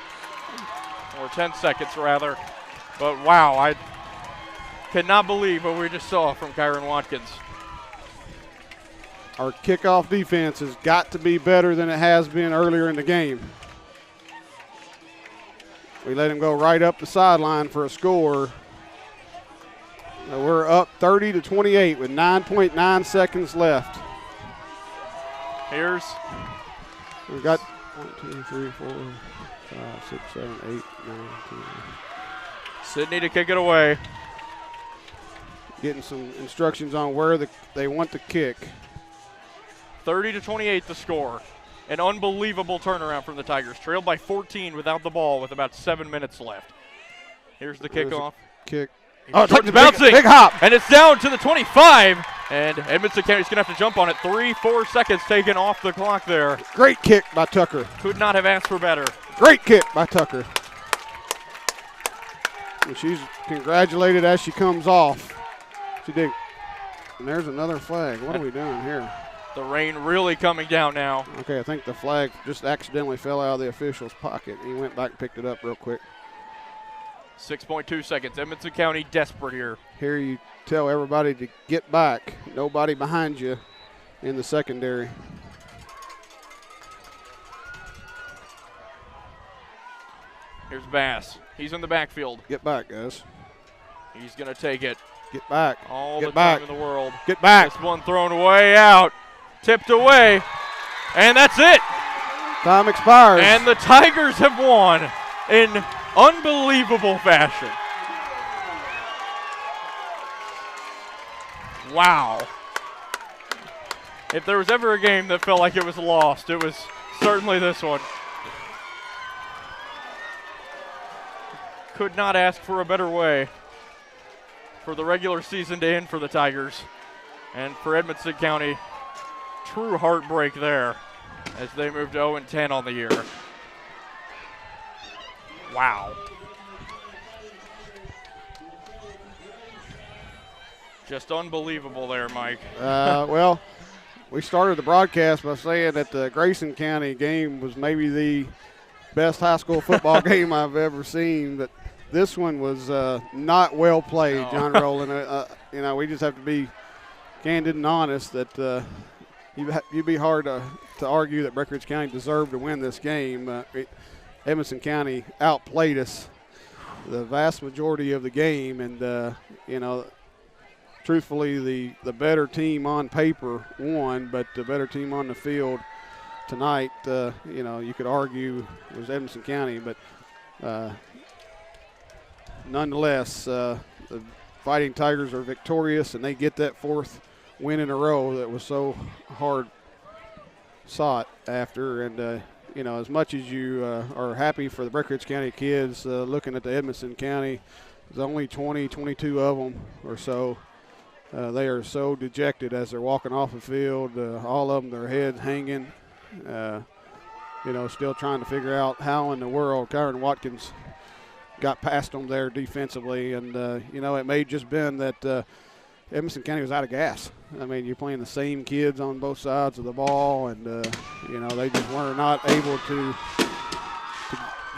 Or 10 seconds, rather. But, wow, I cannot believe what we just saw from Kyron Watkins. Our kickoff defense has got to be better than it has been earlier in the game. We let him go right up the sideline for a score. Now we're up 30-28 with 9.9 seconds left. We've got 1, 2, 3, 4, 5, 6, 7, 8, 9, 10. Sydney to kick it away. Getting some instructions on where they want the kick. 30-28 the score. An unbelievable turnaround from the Tigers. Trailed by 14 without the ball with about 7 minutes left. Here's the kickoff. Kick. Oh, it's bouncing. Big hop. And it's down to the 25. And Edmonson County's going to have to jump on it. 3-4 seconds taken off the clock there. Great kick by Tucker. Could not have asked for better. Great kick by Tucker. And she's congratulated as she comes off. She did. And there's another flag. What are we doing here? The rain really coming down now. Okay, I think the flag just accidentally fell out of the official's pocket. He went back and picked it up real quick. 6.2 seconds. Edmonson County desperate here. Here you tell everybody to get back. Nobody behind you in the secondary. Here's Bass. He's in the backfield. Get back, guys. He's going to take it. Get back. All Get the back. time in the world. Get back. This one thrown way out. Tipped away. And that's it. Time expires. And the Tigers have won in unbelievable fashion. Wow. If there was ever a game that felt like it was lost, it was certainly this one. Could not ask for a better way for the regular season to end for the Tigers. And for Edmonson County, true heartbreak there as they moved 0-10 on the year. Wow. Just unbelievable there, Mike. Well, we started the broadcast by saying that the Grayson County game was maybe the best high school football game I've ever seen, but this one was not well played, No. John Rowland. We just have to be candid and honest that you'd be hard to argue that Breckinridge County deserved to win this game. Edmonson County outplayed us the vast majority of the game, and truthfully, the better team on paper won, but the better team on the field tonight, you could argue it was Edmonson County, but nonetheless, the Fighting Tigers are victorious, and they get that 4th win in a row that was so hard sought after. And as much as you are happy for the Breckinridge County kids, looking at the Edmonson County, there's only 22 of them or so. They are so dejected as they're walking off the field. All of them, their heads hanging, still trying to figure out how in the world Kyron Watkins got past them there defensively. And, it may have just been that Edmonson County was out of gas. I mean, you're playing the same kids on both sides of the ball, and, they just were not able to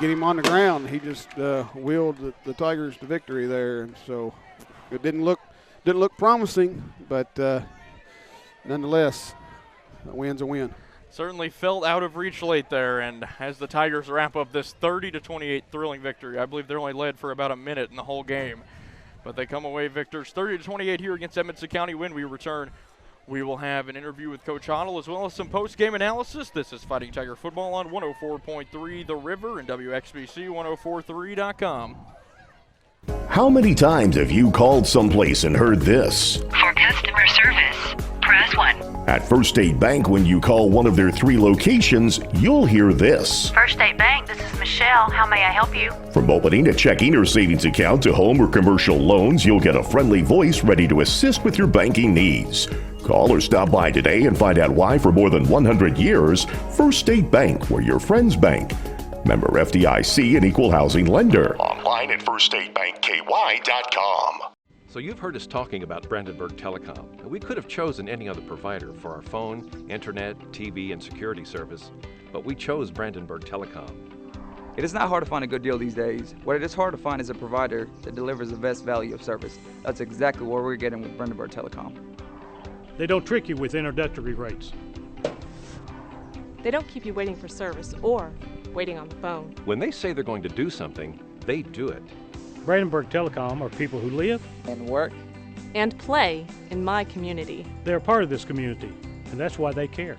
get him on the ground. He just willed the Tigers to victory there. And so it didn't look promising, but nonetheless, a win's a win. Certainly felt out of reach late there, and as the Tigers wrap up this 30-28 thrilling victory, I believe they're only led for about a minute in the whole game, but they come away victors 30-28 here against Edmonson County. When we return, we will have an interview with Coach Hoddle as well as some post-game analysis. This is Fighting Tiger Football on 104.3 The River and WXBC1043.com. How many times have you called someplace and heard this? For customer service, press 1. At First State Bank, when you call one of their 3 locations, you'll hear this. First State Bank, this is Michelle. How may I help you? From opening a checking or savings account to home or commercial loans, you'll get a friendly voice ready to assist with your banking needs. Call or stop by today and find out why for more than 100 years, First State Bank, where your friends bank. Member FDIC and equal housing lender. Online at firststatebankky.com. So you've heard us talking about Brandenburg Telecom, and we could have chosen any other provider for our phone, internet, TV, and security service, but we chose Brandenburg Telecom. It is not hard to find a good deal these days. What it is hard to find is a provider that delivers the best value of service. That's exactly what we're getting with Brandenburg Telecom. They don't trick you with introductory rates. They don't keep you waiting for service or waiting on the phone. When they say they're going to do something, they do it. Brandenburg Telecom are people who live and work and play in my community. They're part of this community, and that's why they care.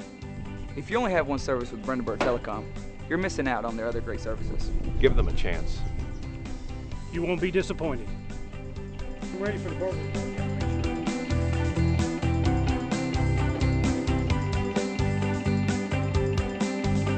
If you only have one service with Brandenburg Telecom, you're missing out on their other great services. Give them a chance. You won't be disappointed. I'm ready for the burger.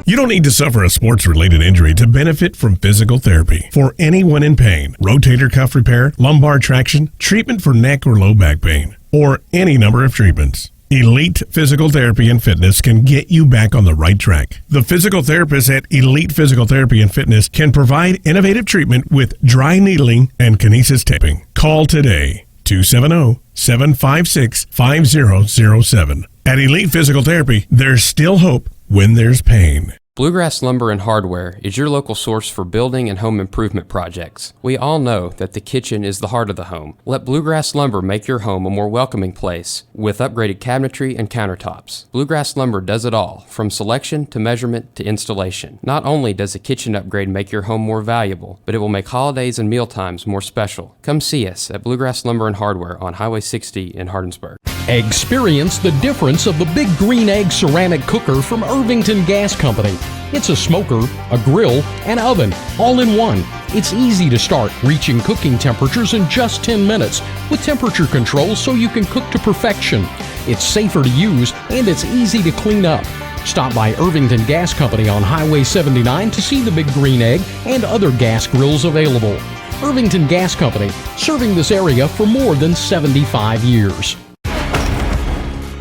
You don't need to suffer a sports-related injury to benefit from physical therapy. For anyone in pain, rotator cuff repair, lumbar traction, treatment for neck or low back pain, or any number of treatments, Elite Physical Therapy and Fitness can get you back on the right track. The physical therapists at Elite Physical Therapy and Fitness can provide innovative treatment with dry needling and kinesis taping. Call today, 270-756-5007. At Elite Physical Therapy, there's still hope when there's pain. Bluegrass Lumber and Hardware is your local source for building and home improvement projects. We all know that the kitchen is the heart of the home. Let Bluegrass Lumber make your home a more welcoming place with upgraded cabinetry and countertops. Bluegrass Lumber does it all, from selection to measurement to installation. Not only does a kitchen upgrade make your home more valuable, but it will make holidays and mealtimes more special. Come see us at Bluegrass Lumber and Hardware on Highway 60 in Hardinsburg. Experience the difference of the Big Green Egg ceramic cooker from Irvington Gas Company. It's a smoker, a grill, and oven, all in one. It's easy to start, reaching cooking temperatures in just 10 minutes with temperature control so you can cook to perfection. It's safer to use and it's easy to clean up. Stop by Irvington Gas Company on Highway 79 to see the Big Green Egg and other gas grills available. Irvington Gas Company, serving this area for more than 75 years.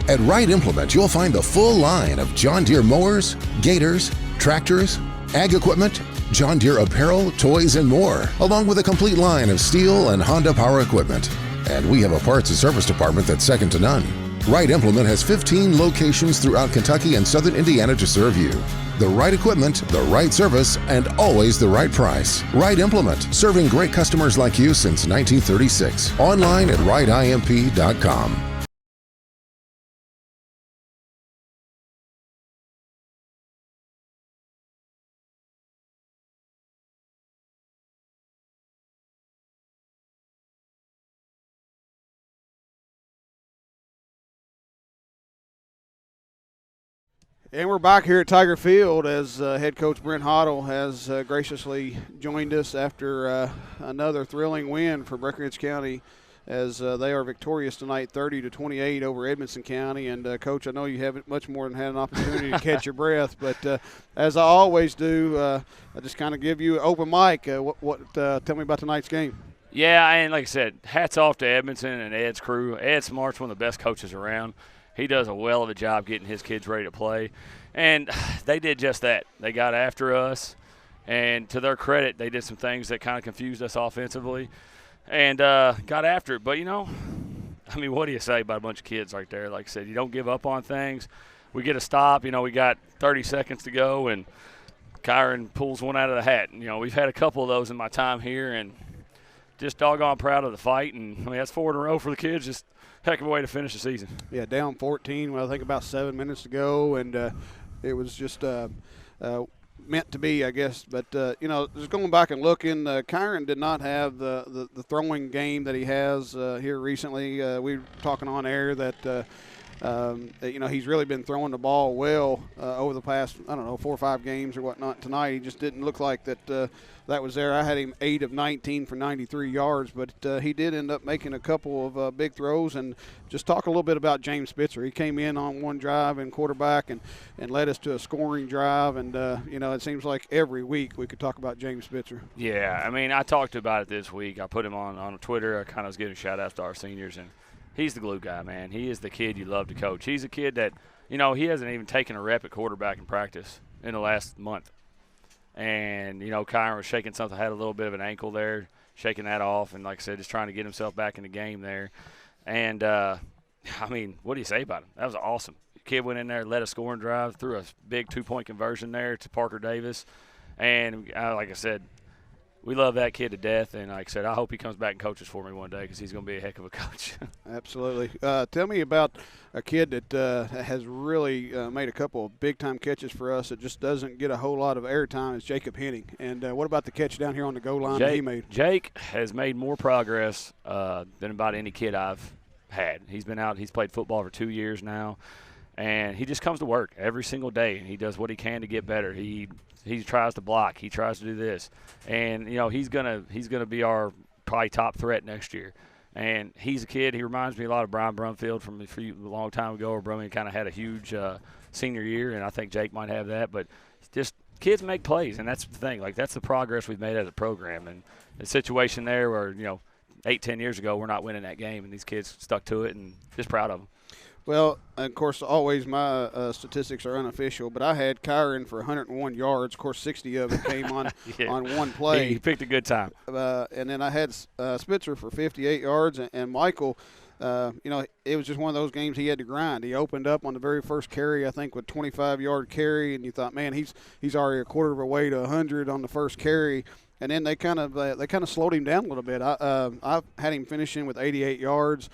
At Wright Implement, you'll find the full line of John Deere mowers, gators, tractors, ag equipment, John Deere apparel, toys, and more, along with a complete line of Steel and Honda power equipment. And we have a parts and service department that's second to none. Wright Implement has 15 locations throughout Kentucky and southern Indiana to serve you. The right equipment, the right service, and always the right price. Wright Implement, serving great customers like you since 1936. Online at wrightimp.com. And we're back here at Tiger Field as head coach Brent Hoddle has graciously joined us after another thrilling win for Breckinridge County as they are victorious tonight 30-28 over Edmonson County. And, Coach, I know you haven't much more than had an opportunity to catch your breath, but as I always do, I just kind of give you an open mic. Tell me about tonight's game. Yeah, and like I said, hats off to Edmonson and Ed's crew. Ed Smart's one of the best coaches around. He does a well of a job getting his kids ready to play. And they did just that. They got after us, and to their credit, they did some things that kind of confused us offensively and got after it. But, what do you say about a bunch of kids right there? Like I said, you don't give up on things. We get a stop. We got 30 seconds to go, and Kyron pulls one out of the hat. We've had a couple of those in my time here, and just doggone proud of the fight. And, that's 4 in a row for the kids. Just heck of a way to finish the season. Yeah, down 14 with I think about 7 minutes to go, and it was just meant to be, I guess. But, just going back and looking, Kyron did not have the throwing game that he has here recently. We were talking on air that, he's really been throwing the ball well over the past, 4 or 5 games or whatnot. Tonight, he just didn't look like that was there. I had him 8 of 19 for 93 yards, but he did end up making a couple of big throws. And just talk a little bit about James Spitzer. He came in on one drive and quarterback and led us to a scoring drive. And, it seems like every week we could talk about James Spitzer. Yeah, I talked about it this week. I put him on Twitter. I kind of was giving a shout-out to our seniors, and he's the glue guy, man. He is the kid you love to coach. He's a kid that, he hasn't even taken a rep at quarterback in practice in the last month. And, Kyron was shaking something, had a little bit of an ankle there, shaking that off. And, like I said, just trying to get himself back in the game there. And, what do you say about him? That was awesome. The kid went in there, led a scoring drive, threw a big 2-point conversion there to Parker Davis. And, like I said, we love that kid to death, and like I said, I hope he comes back and coaches for me one day because he's going to be a heck of a coach. Absolutely. Tell me about a kid that has really made a couple of big-time catches for us that just doesn't get a whole lot of airtime is Jacob Henning. And what about the catch down here on the goal line that he made? Jake has made more progress than about any kid I've had. He's been out. He's played football for 2 years now, and he just comes to work every single day, and he does what he can to get better. He tries to block. He tries to do this. And, he's gonna be our probably top threat next year. And he's a kid. He reminds me a lot of Brian Brumfield from a long time ago where Brumfield kind of had a huge senior year, and I think Jake might have that. But just kids make plays, and that's the thing. Like, that's the progress we've made as a program. And the situation there where, 8-10 years ago we're not winning that game, and these kids stuck to it, and just proud of them. Well, of course, always my statistics are unofficial, but I had Kyron for 101 yards. Of course, 60 of it came on on one play. He picked a good time. And then I had Spitzer for 58 yards, and Michael, it was just one of those games he had to grind. He opened up on the very first carry, I think, with 25-yard carry, and you thought, man, he's already a quarter of a way to 100 on the first carry. And then they kind of slowed him down a little bit. I had him finishing with 88 yards.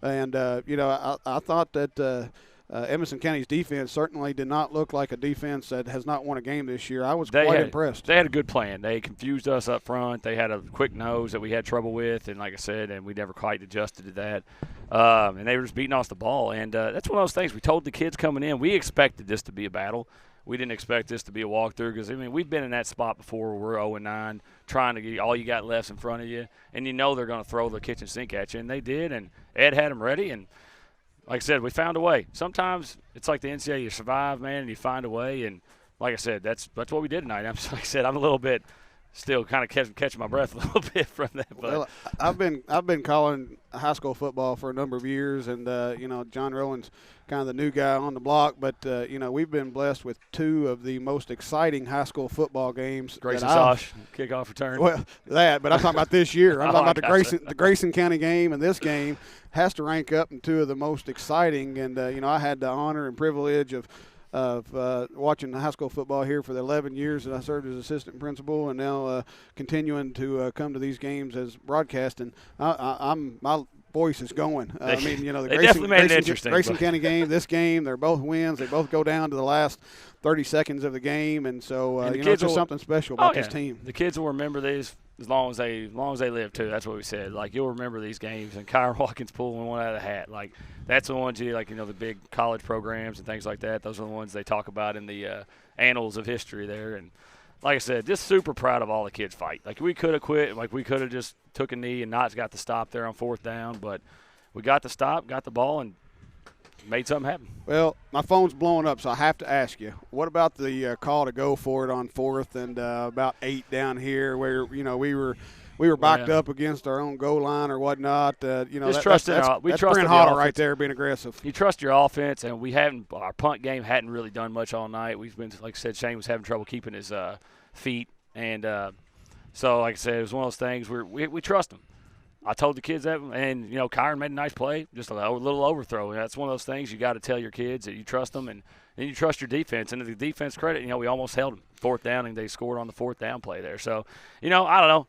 And, I thought that Edmonson County's defense certainly did not look like a defense that has not won a game this year. I was quite impressed. They had a good plan. They confused us up front. They had a quick nose that we had trouble with, and like I said, and we never quite adjusted to that. And they were just beating us the ball. And that's one of those things we told the kids coming in. We expected this to be a battle. We didn't expect this to be a walkthrough because, we've been in that spot before where we're 0-9, trying to get all you got left in front of you, and they're going to throw the kitchen sink at you, and they did, and Ed had them ready, and like I said, we found a way. Sometimes it's like the NCAA, you survive, man, and you find a way, and like I said, that's what we did tonight. Like I said, I'm a little bit still kind of catching my breath a little bit from that. But. Well, I've been calling high school football for a number of years, and John Rowland's kind of the new guy on the block. But we've been blessed with 2 of the most exciting high school football games. Grayson Sosh kickoff return. Well, but I'm talking about this year. I'm talking about the Grayson County game, and this game has to rank up in 2 of the most exciting. And I had the honor and privilege of watching high school football here for the 11 years that I served as assistant principal, and now continuing to come to these games as broadcasting. My voice is going. I mean, you know, the they definitely made it interesting. Grayson County game, this game, they're both wins. They both go down to the last 30 seconds of the game, and so and you know, there's something special about this team. The kids will remember these as long as they live too. That's what we said. Like, you'll remember these games, and Kyron Watkins pulling one out of the hat. Like, that's the ones you like. You know, the big college programs and things like that. Those are the ones they talk about in the annals of history there. And like I said, just super proud of all the kids fight. Like, we could have quit. Like, we could have just took a knee and not got the stop there on 4th down, but we got the stop, got the ball, and made something happen. Well, my phone's blowing up, so I have to ask you, what about the call to go for it on 4th and about 8 down here, where we were backed up against our own goal line or whatnot? Just that's Brent Hoddle right there being aggressive. You trust your offense, and our punt game hadn't really done much all night. We've been, like I said, Shane was having trouble keeping his feet, and so like I said, it was one of those things where we trust him. I told the kids that, and, Kyron made a nice play, just a little overthrow. And that's one of those things you got to tell your kids that you trust them, and then you trust your defense. And to the defense credit, we almost held them 4th down, and they scored on the 4th down play there. So, I don't know.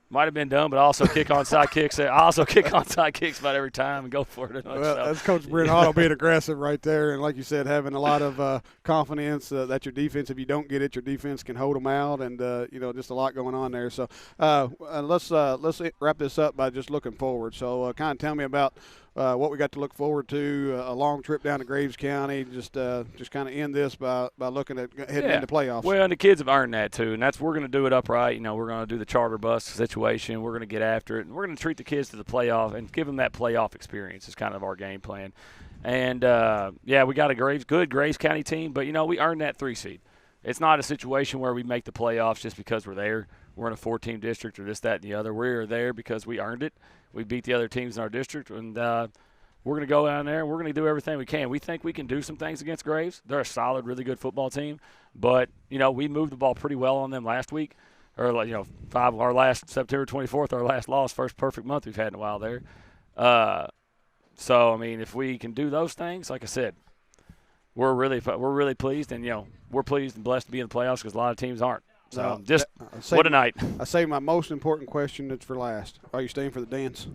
Might have been dumb, but I also kick onside kicks. I also kick onside kicks about every time and go for it. Well, that's Coach Brent Hoddle being aggressive right there, and like you said, having a lot of confidence that your defense, if you don't get it, your defense can hold them out, and just a lot going on there. So let's wrap this up by just looking forward. So kind of tell me about what we got to look forward to, a long trip down to Graves County. Just kind of end this by looking at heading into playoffs. Well, and the kids have earned that too, and we're going to do it upright. We're going to do the charter bus situation. We're going to get after it, and we're going to treat the kids to the playoff and give them that playoff experience. Is kind of our game plan. And we got a good Graves County team, but we earned that 3 seed. It's not a situation where we make the playoffs just because we're there. We're in a 4-team district or this, that, and the other. We're there because we earned it. We beat the other teams in our district, and we're going to go down there, and we're going to do everything we can. We think we can do some things against Graves. They're a solid, really good football team, but, we moved the ball pretty well on them last week, or, our last September 24th, our last loss, first perfect month we've had in a while there. So, if we can do those things, like I said, we're really pleased, and, we're pleased and blessed to be in the playoffs because a lot of teams aren't. So, what a night. I say my most important question is for last. Are you staying for the dance?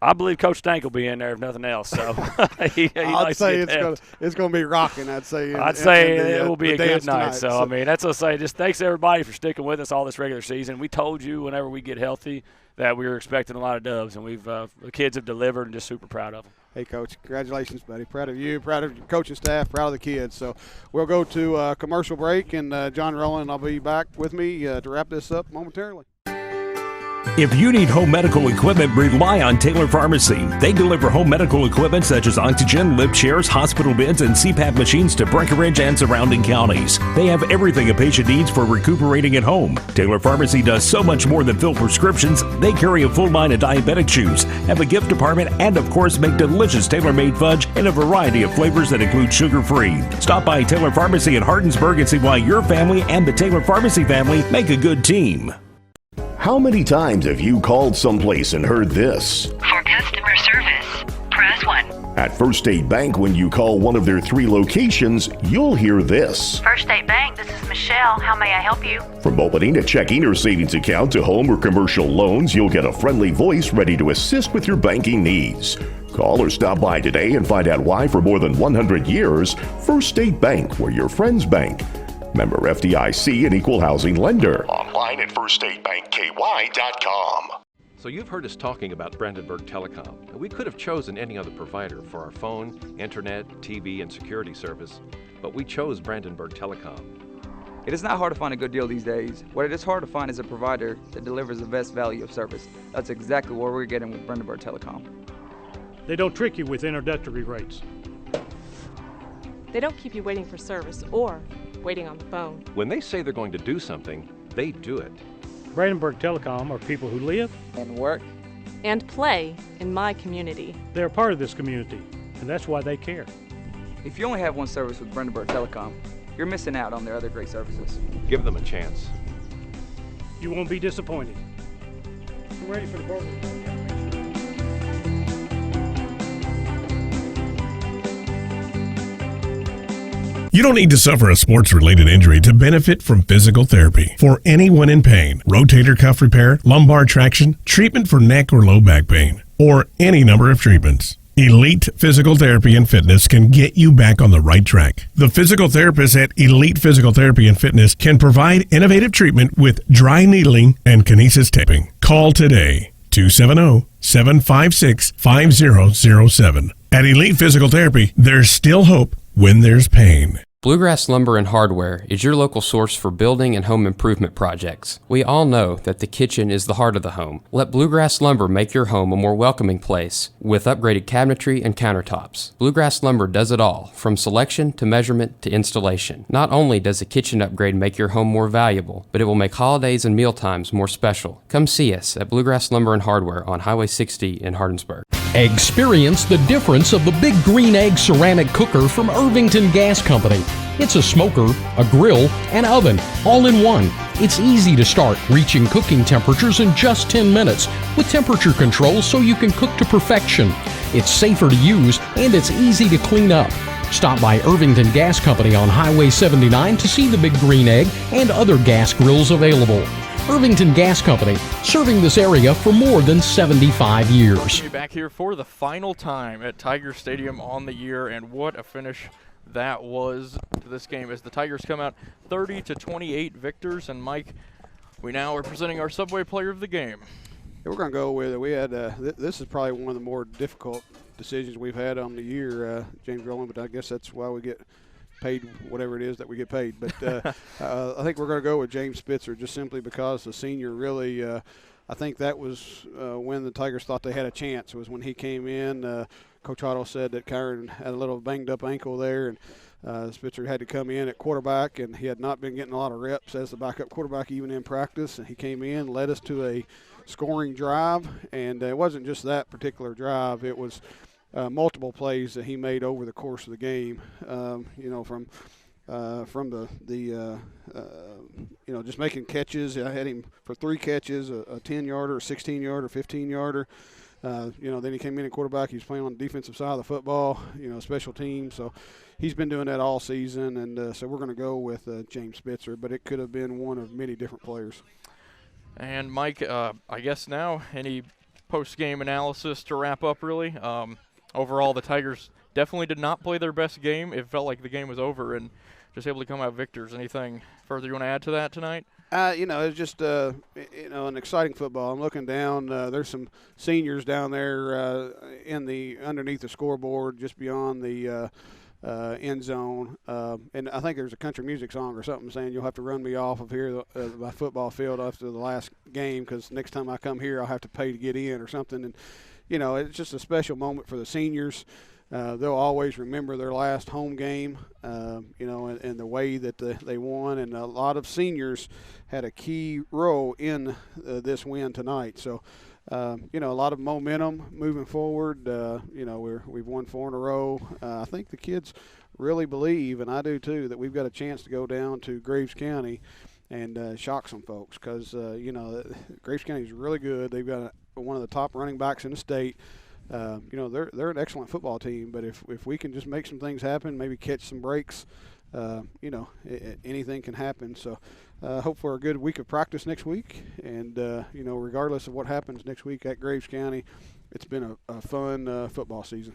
I believe Coach Stank will be in there if nothing else. So I'd say it's going to be rocking. I'd say it will be a good night. Tonight, so that's what I say. Just thanks everybody for sticking with us all this regular season. We told you whenever we get healthy that we were expecting a lot of dubs, and the kids have delivered, and just super proud of them. Hey, Coach, congratulations, buddy. Proud of you, proud of your coaching staff, proud of the kids. So we'll go to a commercial break, and John Rowland, I'll be back with me to wrap this up momentarily. If you need home medical equipment, rely on Taylor Pharmacy. They deliver home medical equipment such as oxygen, lift chairs, hospital beds, and CPAP machines to Breckenridge and surrounding counties. They have everything a patient needs for recuperating at home. Taylor Pharmacy does so much more than fill prescriptions. They carry a full line of diabetic chews, have a gift department, and of course make delicious tailor-made fudge in a variety of flavors that include sugar-free. Stop by Taylor Pharmacy in Hardinsburg and see why your family and the Taylor Pharmacy family make a good team. How many times have you called someplace and heard this? For customer service, press 1. At First State Bank, when you call one of their 3 locations, you'll hear this. First State Bank, this is Michelle. How may I help you? From opening a checking or savings account to home or commercial loans, you'll get a friendly voice ready to assist with your banking needs. Call or stop by today and find out why for more than 100 years, First State Bank, where your friends bank. Member FDIC and equal housing lender. Online at firststatebankky.com. So you've heard us talking about Brandenburg Telecom, and we could have chosen any other provider for our phone, internet, TV, and security service, but we chose Brandenburg Telecom. It is not hard to find a good deal these days. What it is hard to find is a provider that delivers the best value of service. That's exactly what we're getting with Brandenburg Telecom. They don't trick you with introductory rates. They don't keep you waiting for service or waiting on the phone. When they say they're going to do something, they do it. Brandenburg Telecom are people who live and work and play in my community. They're part of this community, and that's why they care. If you only have one service with Brandenburg Telecom, you're missing out on their other great services. Give them a chance. You won't be disappointed. I'm ready for the burger. You don't need to suffer a sports-related injury to benefit from physical therapy. For anyone in pain, rotator cuff repair, lumbar traction, treatment for neck or low back pain, or any number of treatments. Elite Physical Therapy and Fitness can get you back on the right track. The physical therapists at Elite Physical Therapy and Fitness can provide innovative treatment with dry needling and kinesis taping. Call today, 270-756-5007. At Elite Physical Therapy, there's still hope when there's pain. Bluegrass Lumber and Hardware is your local source for building and home improvement projects. We all know that the kitchen is the heart of the home. Let Bluegrass Lumber make your home a more welcoming place with upgraded cabinetry and countertops. Bluegrass Lumber does it all, from selection to measurement to installation. Not only does a kitchen upgrade make your home more valuable, but it will make holidays and mealtimes more special. Come see us at Bluegrass Lumber and Hardware on Highway 60 in Hardinsburg. Experience the difference of the Big Green Egg ceramic cooker from Irvington Gas Company. It's a smoker, a grill, and oven, all in one. It's easy to start, reaching cooking temperatures in just 10 minutes with temperature control so you can cook to perfection. It's safer to use and it's easy to clean up. Stop by Irvington Gas Company on Highway 79 to see the Big Green Egg and other gas grills available. Irvington Gas Company, serving this area for more than 75 years. Back here for the final time at Tiger Stadium on the year, and what a finish that was to this game as the Tigers come out 30-28 victors. And Mike, we now are presenting our Subway Player of the Game. Yeah, we're going to go with it. We had this is probably one of the more difficult decisions we've had on the year, James Rowland, but I guess that's why we get paid whatever it is that we get paid. But I think we're going to go with James Spitzer just simply because the senior really I think that was when the Tigers thought they had a chance, was when he came in. Coach Otto said that Kyron had a little banged-up ankle there, and Spitzer had to come in at quarterback, and he had not been getting a lot of reps as the backup quarterback even in practice, and he came in, led us to a scoring drive, and it wasn't just that particular drive. It was multiple plays that he made over the course of the game, from the just making catches. I had him for 3 catches, a 10-yarder, a 16-yarder, 15-yarder. Then he came in at quarterback. He was playing on the defensive side of the football, special teams. So he's been doing that all season, and so we're going to go with James Spitzer, but it could have been one of many different players. And Mike, I guess now any post-game analysis to wrap up, really. Overall, the Tigers definitely did not play their best game. It felt like the game was over and just able to come out victors. Anything further you want to add to that tonight? It's just, an exciting football. I'm looking down. There's some seniors down there underneath the scoreboard just beyond the end zone. And I think there's a country music song or something saying you'll have to run me off of here, my football field after the last game, because next time I come here I'll have to pay to get in or something. And, it's just a special moment for the seniors. They'll always remember their last home game, and the way that they won. And a lot of seniors had a key role in this win tonight. So, a lot of momentum moving forward. We've won 4 in a row. I think the kids really believe, and I do too, that we've got a chance to go down to Graves County and shock some folks because, Graves County is really good. They've got one of the top running backs in the state. They're an excellent football team, but if we can just make some things happen, maybe catch some breaks, anything can happen. So hope for a good week of practice next week. And, regardless of what happens next week at Graves County, it's been a fun football season.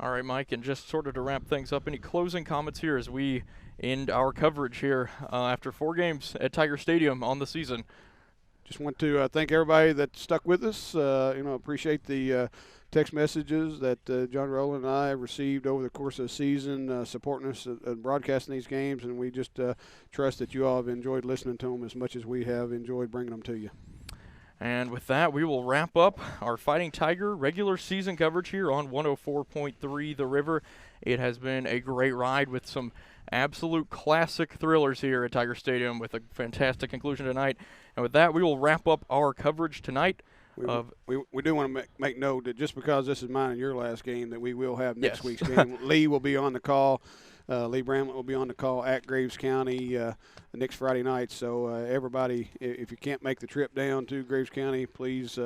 All right, Mike, and just sort of to wrap things up, any closing comments here as we end our coverage here after 4 games at Tiger Stadium on the season? Just want to thank everybody that stuck with us. Appreciate the text messages that John Rowland and I have received over the course of the season, supporting us and broadcasting these games, and we just trust that you all have enjoyed listening to them as much as we have enjoyed bringing them to you. And with that, we will wrap up our Fighting Tiger regular season coverage here on 104.3 The River. It has been a great ride with some absolute classic thrillers here at Tiger Stadium with a fantastic conclusion tonight. And with that, we will wrap up our coverage tonight We do want to make note that just because this is mine and your last game, that we will have next week's game. Lee will be on the call. Lee Bramlett will be on the call at Graves County next Friday night. So everybody, if you can't make the trip down to Graves County, please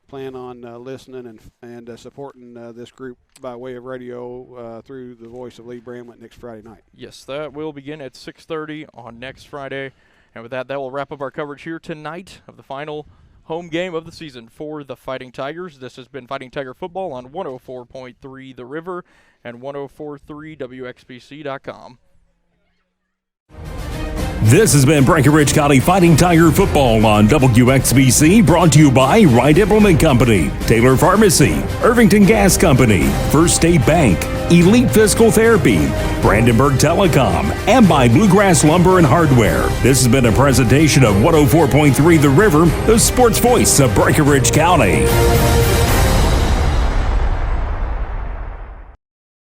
plan on listening and supporting this group by way of radio through the voice of Lee Bramlett next Friday night. Yes, that will begin at 6:30 on next Friday. And with that will wrap up our coverage here tonight of the final home game of the season for the Fighting Tigers. This has been Fighting Tiger Football on 104.3 The River and 104.3 WXPC.com. This has been Breckenridge County Fighting Tiger Football on WXBC, brought to you by Wright Implement Company, Taylor Pharmacy, Irvington Gas Company, First State Bank, Elite Physical Therapy, Brandenburg Telecom, and by Bluegrass Lumber and Hardware. This has been a presentation of 104.3 The River, the sports voice of Breckenridge County.